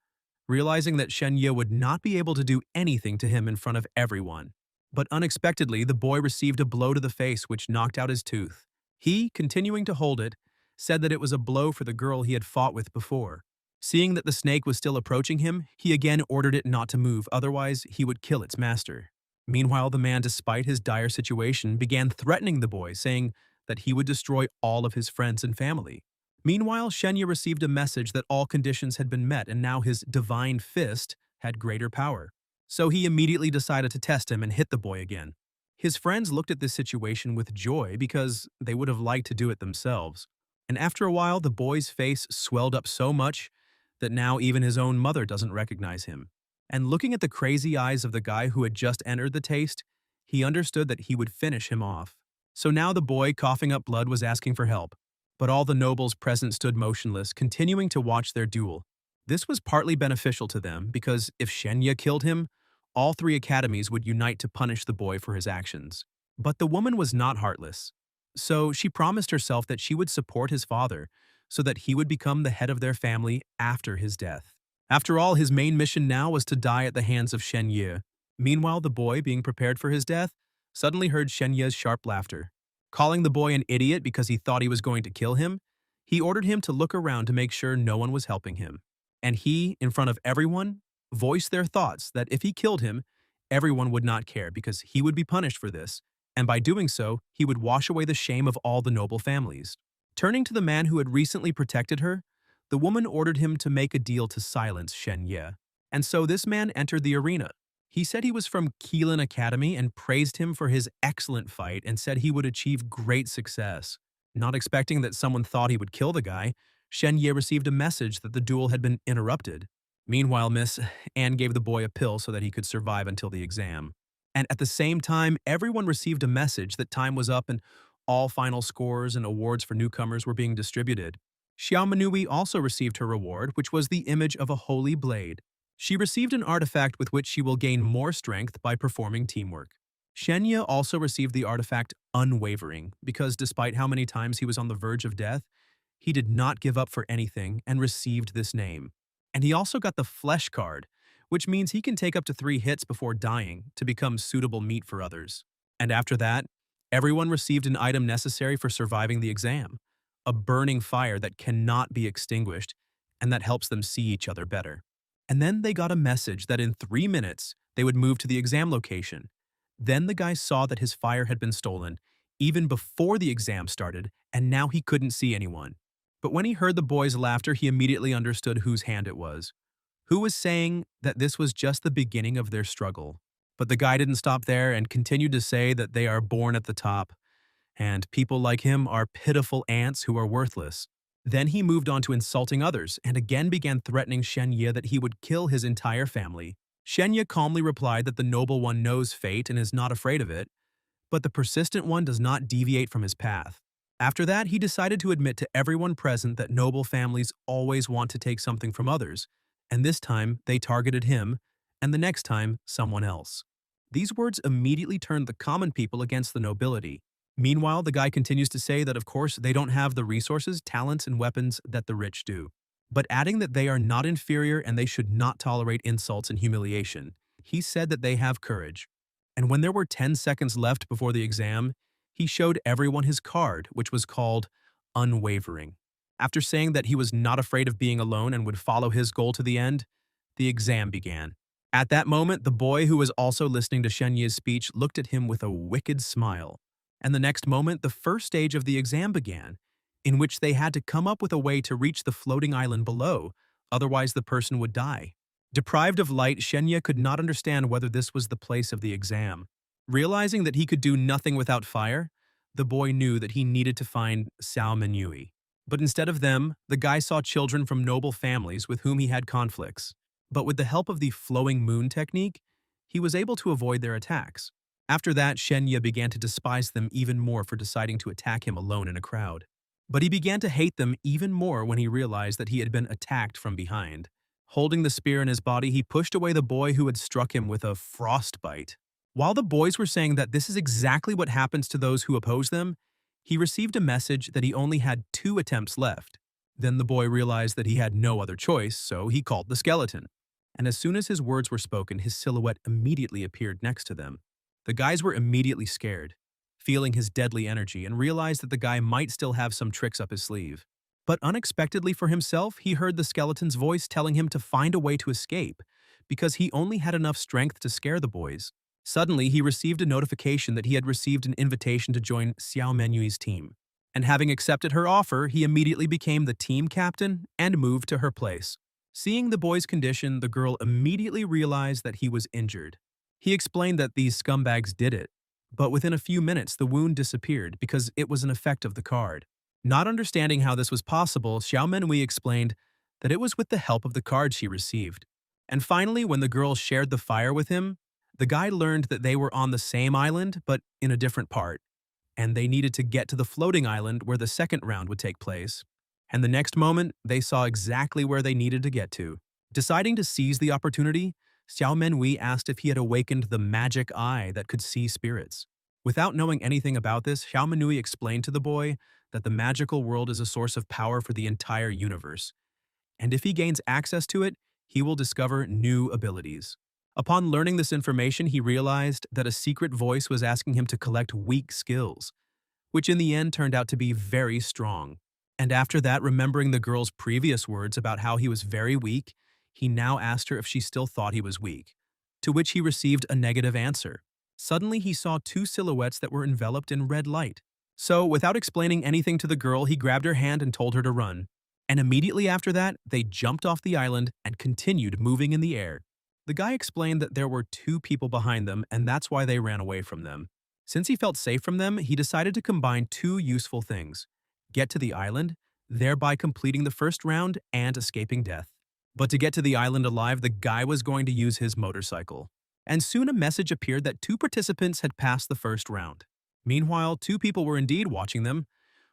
realizing that Shen Ya would not be able to do anything to him in front of everyone. But unexpectedly, the boy received a blow to the face which knocked out his tooth. He, continuing to hold it, said that it was a blow for the girl he had fought with before. Seeing that the snake was still approaching him, he again ordered it not to move, otherwise he would kill its master. Meanwhile, the man, despite his dire situation, began threatening the boy, saying that he would destroy all of his friends and family. Meanwhile, Shenya received a message that all conditions had been met and now his divine fist had greater power. So he immediately decided to test him and hit the boy again. His friends looked at this situation with joy because they would have liked to do it themselves. And after a while, the boy's face swelled up so much that now even his own mother doesn't recognize him. And looking at the crazy eyes of the guy who had just entered the taste, he understood that he would finish him off. So now the boy, coughing up blood, was asking for help. But all the nobles present stood motionless, continuing to watch their duel. This was partly beneficial to them because if Shenya killed him, all 3 academies would unite to punish the boy for his actions. But the woman was not heartless. So she promised herself that she would support his father so that he would become the head of their family after his death. After all, his main mission now was to die at the hands of Shen Ya. Meanwhile, the boy, being prepared for his death, suddenly heard Shen Ya's sharp laughter. Calling the boy an idiot because he thought he was going to kill him, he ordered him to look around to make sure no one was helping him. And he, in front of everyone, voiced their thoughts that if he killed him, everyone would not care because he would be punished for this, and by doing so, he would wash away the shame of all the noble families. Turning to the man who had recently protected her, the woman ordered him to make a deal to silence Shen Ya. And so this man entered the arena. He said he was from Keelan Academy and praised him for his excellent fight and said he would achieve great success. Not expecting that someone thought he would kill the guy, Shen Ye received a message that the duel had been interrupted. Meanwhile, Miss Anne gave the boy a pill so that he could survive until the exam. And at the same time, everyone received a message that time was up and all final scores and awards for newcomers were being distributed. Xiao Manui also received her reward, which was the image of a holy blade. She received an artifact with which she will gain more strength by performing teamwork. Shen Ya also received the artifact Unwavering, because despite how many times he was on the verge of death, he did not give up for anything and received this name. And he also got the Flesh card, which means he can take up to 3 hits before dying to become suitable meat for others. And after that, everyone received an item necessary for surviving the exam, a burning fire that cannot be extinguished and that helps them see each other better. And then they got a message that in 3 minutes, they would move to the exam location. Then the guy saw that his fire had been stolen, even before the exam started, and now he couldn't see anyone. But when he heard the boys' laughter, he immediately understood whose hand it was. Who was saying that this was just the beginning of their struggle. But the guy didn't stop there and continued to say that they are born at the top, and people like him are pitiful ants who are worthless. Then he moved on to insulting others and again began threatening Shen Ya that he would kill his entire family. Shen Ya calmly replied that the noble one knows fate and is not afraid of it, but the persistent one does not deviate from his path. After that, he decided to admit to everyone present that noble families always want to take something from others, and this time they targeted him, and the next time someone else. These words immediately turned the common people against the nobility. Meanwhile, the guy continues to say that of course they don't have the resources, talents, and weapons that the rich do, but adding that they are not inferior and they should not tolerate insults and humiliation. He said that they have courage. And when there were 10 seconds left before the exam, he showed everyone his card, which was called Unwavering. After saying that he was not afraid of being alone and would follow his goal to the end, the exam began. At that moment, the boy who was also listening to Shen Ya's speech looked at him with a wicked smile. And the next moment, the first stage of the exam began, in which they had to come up with a way to reach the floating island below, otherwise the person would die. Deprived of light, Shen Ya could not understand whether this was the place of the exam. Realizing that he could do nothing without fire, the boy knew that he needed to find Sao Manui. But instead of them, the guy saw children from noble families with whom he had conflicts. But with the help of the flowing moon technique, he was able to avoid their attacks. After that, Shen Ya began to despise them even more for deciding to attack him alone in a crowd. But he began to hate them even more when he realized that he had been attacked from behind. Holding the spear in his body, he pushed away the boy who had struck him with a frostbite. While the boys were saying that this is exactly what happens to those who oppose them, he received a message that he only had 2 attempts left. Then the boy realized that he had no other choice, so he called the skeleton. And as soon as his words were spoken, his silhouette immediately appeared next to them. The guys were immediately scared, feeling his deadly energy, and realized that the guy might still have some tricks up his sleeve. But unexpectedly for himself, he heard the skeleton's voice telling him to find a way to escape, because he only had enough strength to scare the boys. Suddenly, he received a notification that he had received an invitation to join Xiao Menyui's team. And having accepted her offer, he immediately became the team captain and moved to her place. Seeing the boy's condition, the girl immediately realized that he was injured. He explained that these scumbags did it, but within a few minutes the wound disappeared because it was an effect of the card. Not understanding how this was possible, Xiao Menwei explained that it was with the help of the card she received. And finally, when the girl shared the fire with him, the guy learned that they were on the same island but in a different part, and they needed to get to the floating island where the second round would take place. And the next moment, they saw exactly where they needed to get to. Deciding to seize the opportunity, Xiao Menwei asked if he had awakened the magic eye that could see spirits. Without knowing anything about this, Xiao Menwei explained to the boy that the magical world is a source of power for the entire universe, and if he gains access to it, he will discover new abilities. Upon learning this information, he realized that a secret voice was asking him to collect weak skills, which in the end turned out to be very strong. And after that, remembering the girl's previous words about how he was very weak, he now asked her if she still thought he was weak, to which he received a negative answer. Suddenly, he saw 2 silhouettes that were enveloped in red light. So, without explaining anything to the girl, he grabbed her hand and told her to run. And immediately after that, they jumped off the island and continued moving in the air. The guy explained that there were 2 people behind them, and that's why they ran away from them. Since he felt safe from them, he decided to combine 2 useful things: get to the island, thereby completing the first round and escaping death. But to get to the island alive, the guy was going to use his motorcycle. And soon a message appeared that 2 participants had passed the first round. Meanwhile, 2 people were indeed watching them.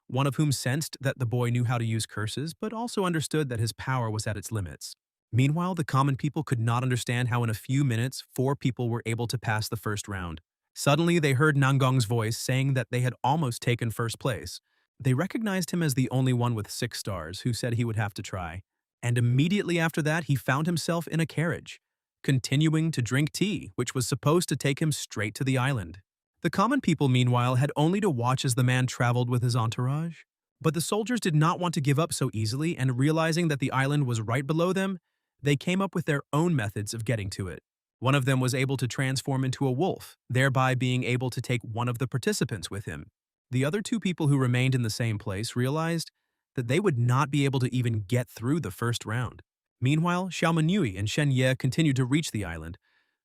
one of whom sensed that the boy knew how to use curses, but also understood that his power was at its limits. Meanwhile, the common people could not understand how in a few minutes, 4 people were able to pass the first round. Suddenly, they heard Nangong's voice saying that they had almost taken first place. They recognized him as the only one with 6 stars who said he would have to try. And immediately after that, he found himself in a carriage, continuing to drink tea, which was supposed to take him straight to the island. The common people, meanwhile, had only to watch as the man traveled with his entourage. But the soldiers did not want to give up so easily, and realizing that the island was right below them, they came up with their own methods of getting to it. One of them was able to transform into a wolf, thereby being able to take one of the participants with him. The other 2 people who remained in the same place realized that they would not be able to even get through the first round. Meanwhile, Manui and Shen Ya continued to reach the island,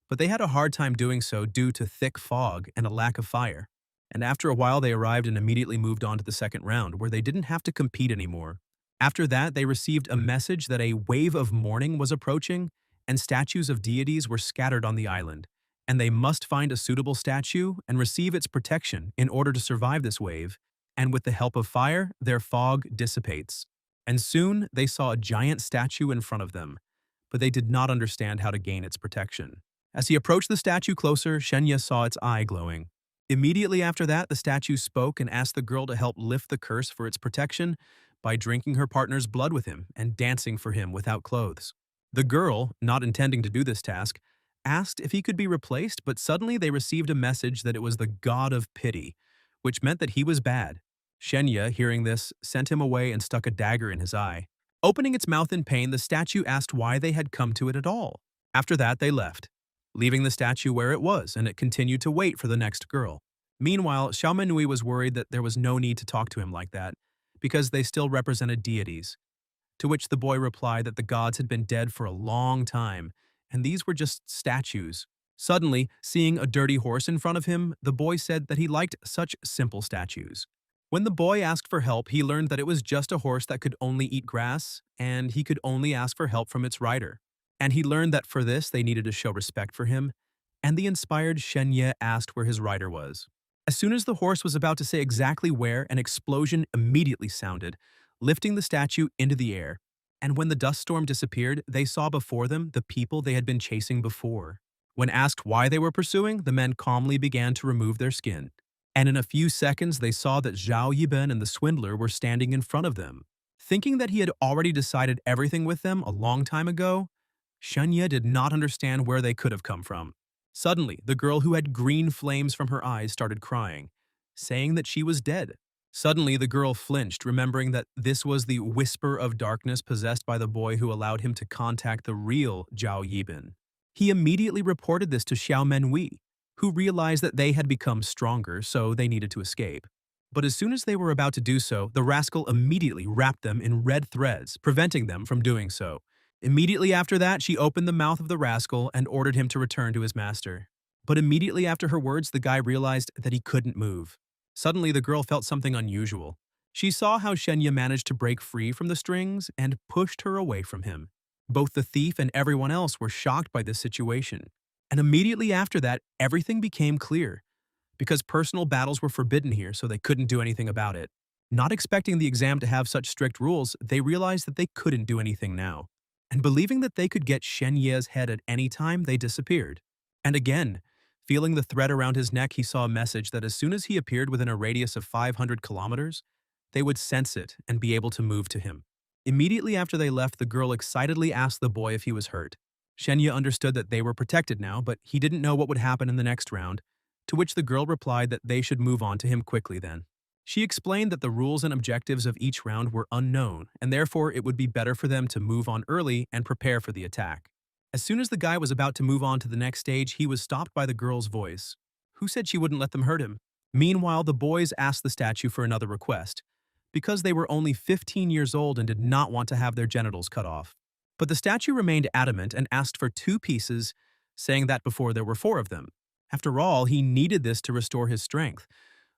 but they had a hard time doing so due to thick fog and a lack of fire. And after a while, they arrived and immediately moved on to the second round, where they didn't have to compete anymore. After that, they received a message that a wave of mourning was approaching, and statues of deities were scattered on the island, and they must find a suitable statue and receive its protection in order to survive this wave, and with the help of fire, their fog dissipates. And soon, they saw a giant statue in front of them, but they did not understand how to gain its protection. As he approached the statue closer, Shen Ya saw its eye glowing. Immediately after that, the statue spoke and asked the girl to help lift the curse for its protection by drinking her partner's blood with him and dancing for him without clothes. The girl, not intending to do this task, asked if he could be replaced, but suddenly they received a message that it was the god of pity, which meant that he was bad. Shen Ya, hearing this, sent him away and stuck a dagger in his eye. Opening its mouth in pain, the statue asked why they had come to it at all. After that, they left, leaving the statue where it was, and it continued to wait for the next girl. Meanwhile, Manui was worried that there was no need to talk to him like that, because they still represented deities. To which the boy replied that the gods had been dead for a long time, and these were just statues. Suddenly, seeing a dirty horse in front of him, the boy said that he liked such simple statues. When the boy asked for help, he learned that it was just a horse that could only eat grass, and he could only ask for help from its rider. And he learned that for this, they needed to show respect for him, and the inspired Shen Ya asked where his rider was. As soon as the horse was about to say exactly where, an explosion immediately sounded, lifting the statue into the air. And when the dust storm disappeared, they saw before them the people they had been chasing before. When asked why they were pursuing, the men calmly began to remove their skin. And in a few seconds, they saw that Xiao Yin and the swindler were standing in front of them. Thinking that he had already decided everything with them a long time ago, Shen Ya did not understand where they could have come from. Suddenly, the girl who had green flames from her eyes started crying, saying that she was dead. Suddenly, the girl flinched, remembering that this was the whisper of darkness possessed by the boy who allowed him to contact the real Xiao Yin. He immediately reported this to Manui, who realized that they had become stronger, so they needed to escape. But as soon as they were about to do so, the rascal immediately wrapped them in red threads, preventing them from doing so. Immediately after that, she opened the mouth of the rascal and ordered him to return to his master. But immediately after her words, the guy realized that he couldn't move. Suddenly, the girl felt something unusual. She saw how Shen Ya managed to break free from the strings and pushed her away from him. Both the thief and everyone else were shocked by this situation. And immediately after that, everything became clear. Because personal battles were forbidden here, so they couldn't do anything about it. Not expecting the exam to have such strict rules, they realized that they couldn't do anything now. And believing that they could get Shen Ya's head at any time, they disappeared. And again, feeling the thread around his neck, he saw a message that as soon as he appeared within a radius of 500 kilometers, they would sense it and be able to move to him. Immediately after they left, the girl excitedly asked the boy if he was hurt. Shen Ya understood that they were protected now, but he didn't know what would happen in the next round, to which the girl replied that they should move on to him quickly then. She explained that the rules and objectives of each round were unknown, and therefore it would be better for them to move on early and prepare for the attack. As soon as the guy was about to move on to the next stage, he was stopped by the girl's voice, who said she wouldn't let them hurt him. Meanwhile, the boys asked the statue for another request, because they were only 15 years old and did not want to have their genitals cut off. But the statue remained adamant and asked for 2 pieces, saying that before there were 4 of them. After all, he needed this to restore his strength.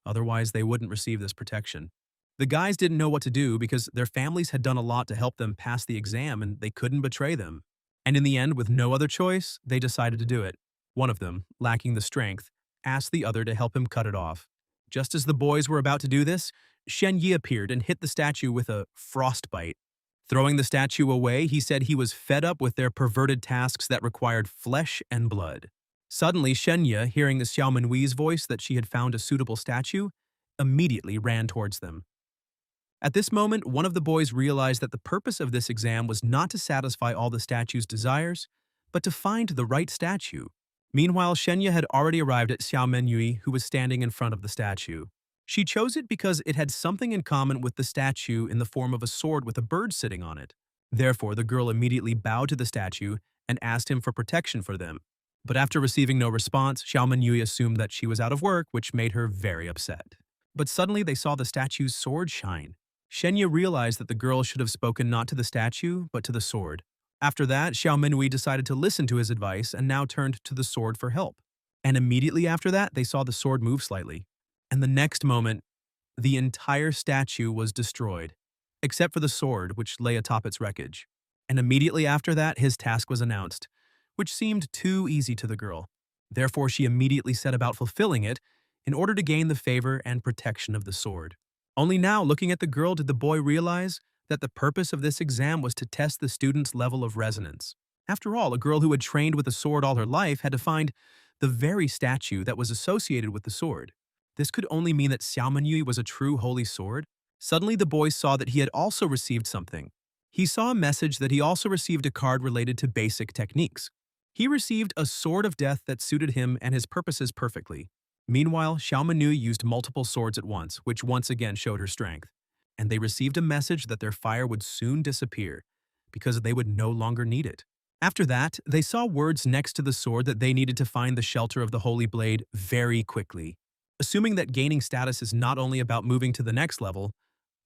Otherwise, they wouldn't receive this protection. The guys didn't know what to do because their families had done a lot to help them pass the exam and they couldn't betray them. And in the end, with no other choice, they decided to do it. One of them, lacking the strength, asked the other to help him cut it off. Just as the boys were about to do this, Shen Ya appeared and hit the statue with a frostbite. Throwing the statue away, he said he was fed up with their perverted tasks that required flesh and blood. Suddenly, Shen Ya, hearing Xiao Manui's voice that she had found a suitable statue, immediately ran towards them. At this moment, one of the boys realized that the purpose of this exam was not to satisfy all the statue's desires, but to find the right statue. Meanwhile, Shen Ya had already arrived at Xiao Manui, who was standing in front of the statue. She chose it because it had something in common with the statue in the form of a sword with a bird sitting on it. Therefore, the girl immediately bowed to the statue and asked him for protection for them. But after receiving no response, Xiao Manui assumed that she was out of work, which made her very upset. But suddenly they saw the statue's sword shine. Shen Ya realized that the girl should have spoken not to the statue, but to the sword. After that, Xiao Minui decided to listen to his advice and now turned to the sword for help. And immediately after that, they saw the sword move slightly. And the next moment, the entire statue was destroyed, except for the sword, which lay atop its wreckage. And immediately after that, his task was announced, which seemed too easy to the girl. Therefore, she immediately set about fulfilling it in order to gain the favor and protection of the sword. Only now, looking at the girl, did the boy realize that the purpose of this exam was to test the student's level of resonance. After all, a girl who had trained with a sword all her life had to find the very statue that was associated with the sword. This could only mean that Xiao Manui was a true holy sword. Suddenly, the boy saw that he had also received something. He saw a message that he also received a card related to basic techniques. He received a sword of death that suited him and his purposes perfectly. Meanwhile, Xiao Manui used multiple swords at once, which once again showed her strength. And they received a message that their fire would soon disappear, because they would no longer need it. After that, they saw words next to the sword that they needed to find the shelter of the holy blade very quickly. Assuming that gaining status is not only about moving to the next level,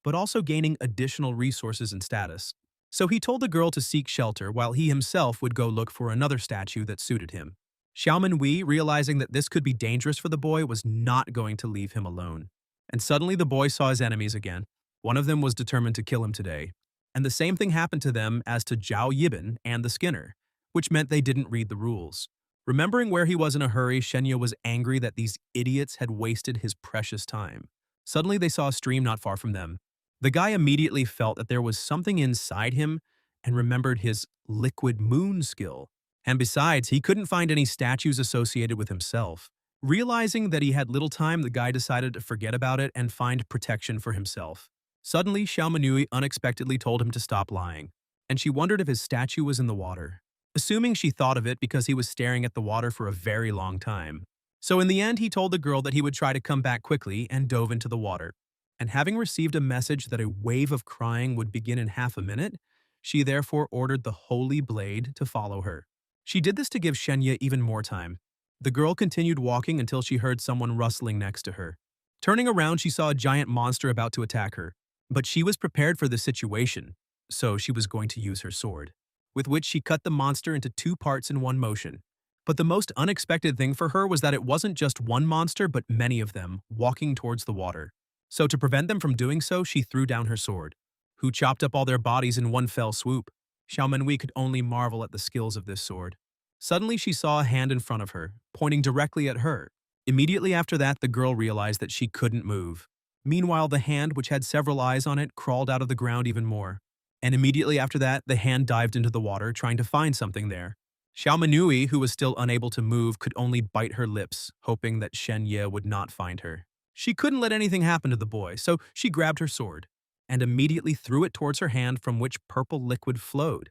but also gaining additional resources and status. So he told the girl to seek shelter while he himself would go look for another statue that suited him. Xiao Manui, realizing that this could be dangerous for the boy, was not going to leave him alone. And suddenly the boy saw his enemies again. One of them was determined to kill him today. And the same thing happened to them as to Zhao Yibin and the Skinner, which meant they didn't read the rules. Remembering where he was in a hurry, Shen Ya was angry that these idiots had wasted his precious time. Suddenly they saw a stream not far from them. The guy immediately felt that there was something inside him and remembered his liquid moon skill. And besides, he couldn't find any statues associated with himself. Realizing that he had little time, the guy decided to forget about it and find protection for himself. Suddenly, Xiao Manui unexpectedly told him to stop lying, and she wondered if his statue was in the water. Assuming she thought of it because he was staring at the water for a very long time. So in the end, he told the girl that he would try to come back quickly and dove into the water. And having received a message that a wave of crying would begin in half a minute, she therefore ordered the holy blade to follow her. She did this to give Shen Ya even more time. The girl continued walking until she heard someone rustling next to her. Turning around, she saw a giant monster about to attack her. But she was prepared for the situation, so she was going to use her sword, with which she cut the monster into 2 parts in one motion. But the most unexpected thing for her was that it wasn't just one monster, but many of them, walking towards the water. So to prevent them from doing so, she threw down her sword, who chopped up all their bodies in one fell swoop. Xiao Manui could only marvel at the skills of this sword. Suddenly, she saw a hand in front of her, pointing directly at her. Immediately after that, the girl realized that she couldn't move. Meanwhile, the hand, which had several eyes on it, crawled out of the ground even more. And immediately after that, the hand dived into the water, trying to find something there. Xiao Manui, who was still unable to move, could only bite her lips, hoping that Shen Ya would not find her. She couldn't let anything happen to the boy, so she grabbed her sword and immediately threw it towards her hand, from which purple liquid flowed.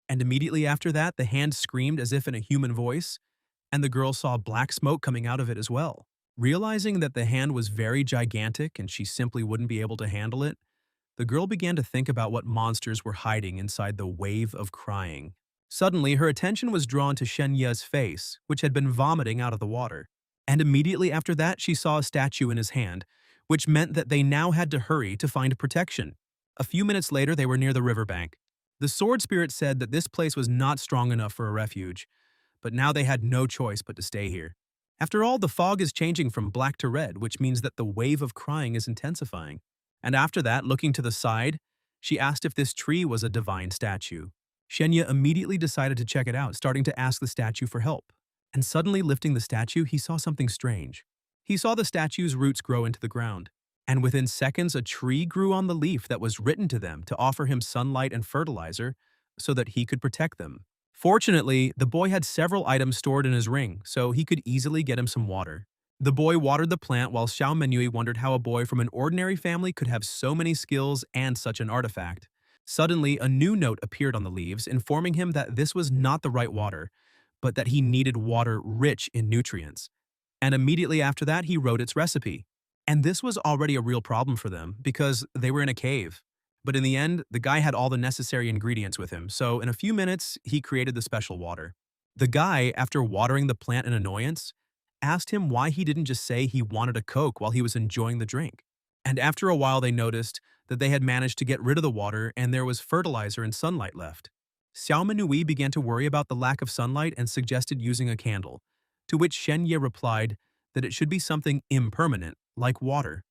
And immediately after that, the hand screamed as if in a human voice, and the girl saw black smoke coming out of it as well. Realizing that the hand was very gigantic and she simply wouldn't be able to handle it, the girl began to think about what monsters were hiding inside the wave of crying. Suddenly, her attention was drawn to Shen Ya's face, which had been vomiting out of the water. And immediately after that, she saw a statue in his hand, which meant that they now had to hurry to find protection. A few minutes later, they were near the riverbank. The sword spirit said that this place was not strong enough for a refuge, but now they had no choice but to stay here. After all, the fog is changing from black to red, which means that the wave of crying is intensifying. And after that, looking to the side, she asked if this tree was a divine statue. Shen Ya immediately decided to check it out, starting to ask the statue for help. And suddenly, lifting the statue, he saw something strange. He saw the statue's roots grow into the ground, and within seconds a tree grew on the leaf that was written to them to offer him sunlight and fertilizer so that he could protect them. Fortunately, the boy had several items stored in his ring, so he could easily get him some water. The boy watered the plant while Xiao Manui wondered how a boy from an ordinary family could have so many skills and such an artifact. Suddenly, a new note appeared on the leaves, informing him that this was not the right water, but that he needed water rich in nutrients. And immediately after that, he wrote its recipe. And this was already a real problem for them, because they were in a cave. But in the end, the guy had all the necessary ingredients with him, so in a few minutes, he created the special water. The guy, after watering the plant in annoyance, asked him why he didn't just say he wanted a Coke while he was enjoying the drink. And after a while, they noticed that they had managed to get rid of the water and there was fertilizer and sunlight left. Xiao Manui began to worry about the lack of sunlight and suggested using a candle, to which Shen Ya replied that it should be something impermanent, like water.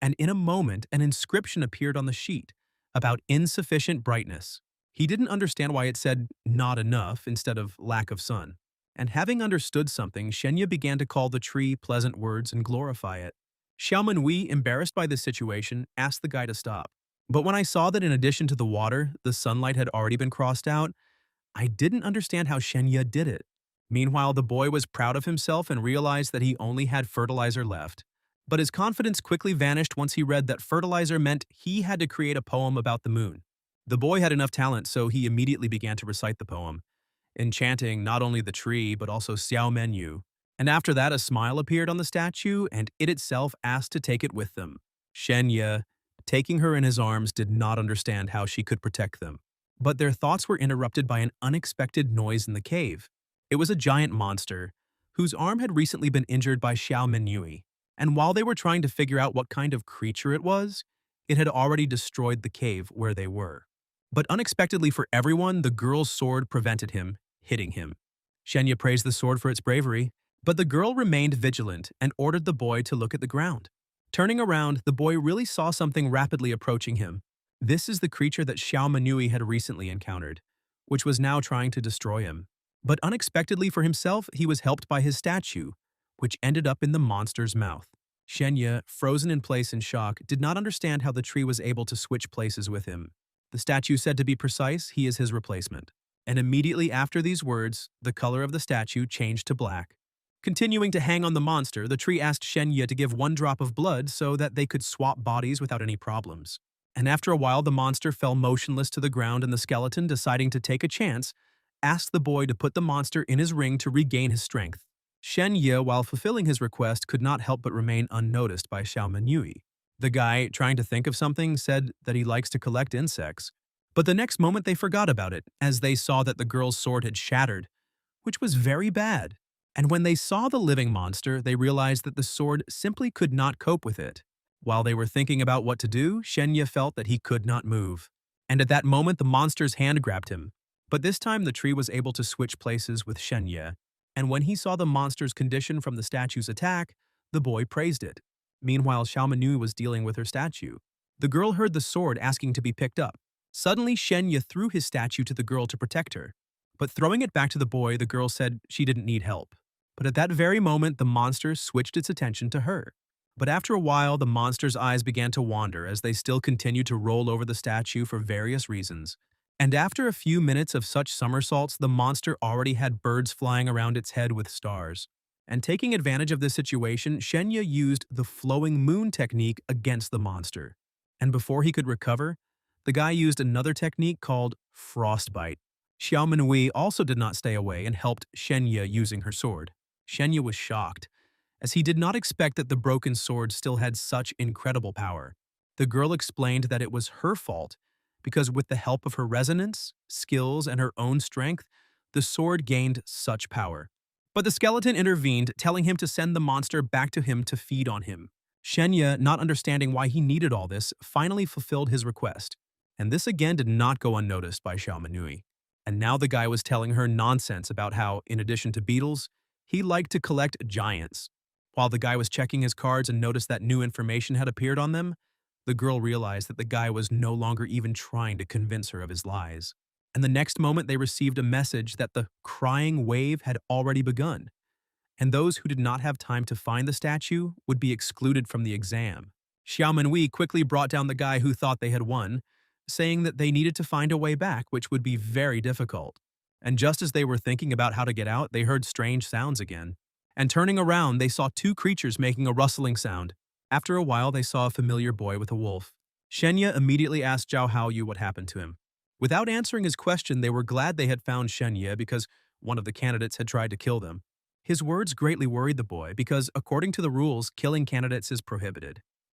And in a moment, an inscription appeared on the sheet about insufficient brightness. He didn't understand why it said not enough instead of lack of sun. And having understood something, Shen Ya began to call the tree pleasant words and glorify it. Xiao Manui, embarrassed by this situation, asked the guy to stop. But when I saw that in addition to the water, the sunlight had already been crossed out, I didn't understand how Shen Ya did it. Meanwhile, the boy was proud of himself and realized that he only had fertilizer left. But his confidence quickly vanished once he read that fertilizer meant he had to create a poem about the moon. The boy had enough talent, so he immediately began to recite the poem, enchanting not only the tree but also Xiao Menyu. And after that, a smile appeared on the statue, and it itself asked to take it with them. Shen Ya, taking her in his arms, did not understand how she could protect them. But their thoughts were interrupted by an unexpected noise in the cave. It was a giant monster, whose arm had recently been injured by Xiao Menui. And while they were trying to figure out what kind of creature it was, it had already destroyed the cave where they were. But unexpectedly for everyone, the girl's sword prevented him hitting him. Shen Ya praised the sword for its bravery, but the girl remained vigilant and ordered the boy to look at the ground. Turning around, the boy really saw something rapidly approaching him. This is the creature that Xiao Manui had recently encountered, which was now trying to destroy him. But unexpectedly for himself, he was helped by his statue, which ended up in the monster's mouth. Shen Ya, frozen in place in shock, did not understand how the tree was able to switch places with him. The statue said to be precise, he is his replacement. And immediately after these words, the color of the statue changed to black. Continuing to hang on the monster, the tree asked Shen Ya to give one drop of blood so that they could swap bodies without any problems. And after a while, the monster fell motionless to the ground and the skeleton, deciding to take a chance, asked the boy to put the monster in his ring to regain his strength. Shen Ya, while fulfilling his request, could not help but remain unnoticed by Xiao Manui. The guy, trying to think of something, said that he likes to collect insects. But the next moment they forgot about it, as they saw that the girl's sword had shattered, which was very bad. And when they saw the living monster, they realized that the sword simply could not cope with it. While they were thinking about what to do, Shen Ya felt that he could not move. And at that moment, the monster's hand grabbed him. But this time, the tree was able to switch places with Shen Ya. And when he saw the monster's condition from the statue's attack, the boy praised it. Meanwhile, Xiao Manu was dealing with her statue. The girl heard the sword asking to be picked up. Suddenly, Shen Ya threw his statue to the girl to protect her. But throwing it back to the boy, the girl said she didn't need help. But at that very moment, the monster switched its attention to her. But after a while, the monster's eyes began to wander as they still continued to roll over the statue for various reasons. And after a few minutes of such somersaults, the monster already had birds flying around its head with stars. And taking advantage of this situation, Shen Ya used the flowing moon technique against the monster. And before he could recover, the guy used another technique called frostbite. Xiao Manui also did not stay away and helped Shen Ya using her sword. Shen Ya was shocked, as he did not expect that the broken sword still had such incredible power. The girl explained that it was her fault, because with the help of her resonance, skills, and her own strength, the sword gained such power. But the skeleton intervened, telling him to send the monster back to him to feed on him. Shen Ya, not understanding why he needed all this, finally fulfilled his request. And this again did not go unnoticed by Xiao Manui. And now the guy was telling her nonsense about how, in addition to beetles, he liked to collect giants. While the guy was checking his cards and noticed that new information had appeared on them, the girl realized that the guy was no longer even trying to convince her of his lies. And the next moment they received a message that the crying wave had already begun. and those who did not have time to find the statue would be excluded from the exam. Xiao Manui quickly brought down the guy who thought they had won, saying that they needed to find a way back, which would be very difficult. And just as they were thinking about how to get out, they heard strange sounds again. And turning around, they saw two creatures making a rustling sound. After a while, they saw a familiar boy with a wolf. Shen Ya immediately asked Zhao Haoyu what happened to him. Without answering his question, they were glad they had found Shen Ya because one of the candidates had tried to kill them. His words greatly worried the boy because, according to the rules, killing candidates is prohibited.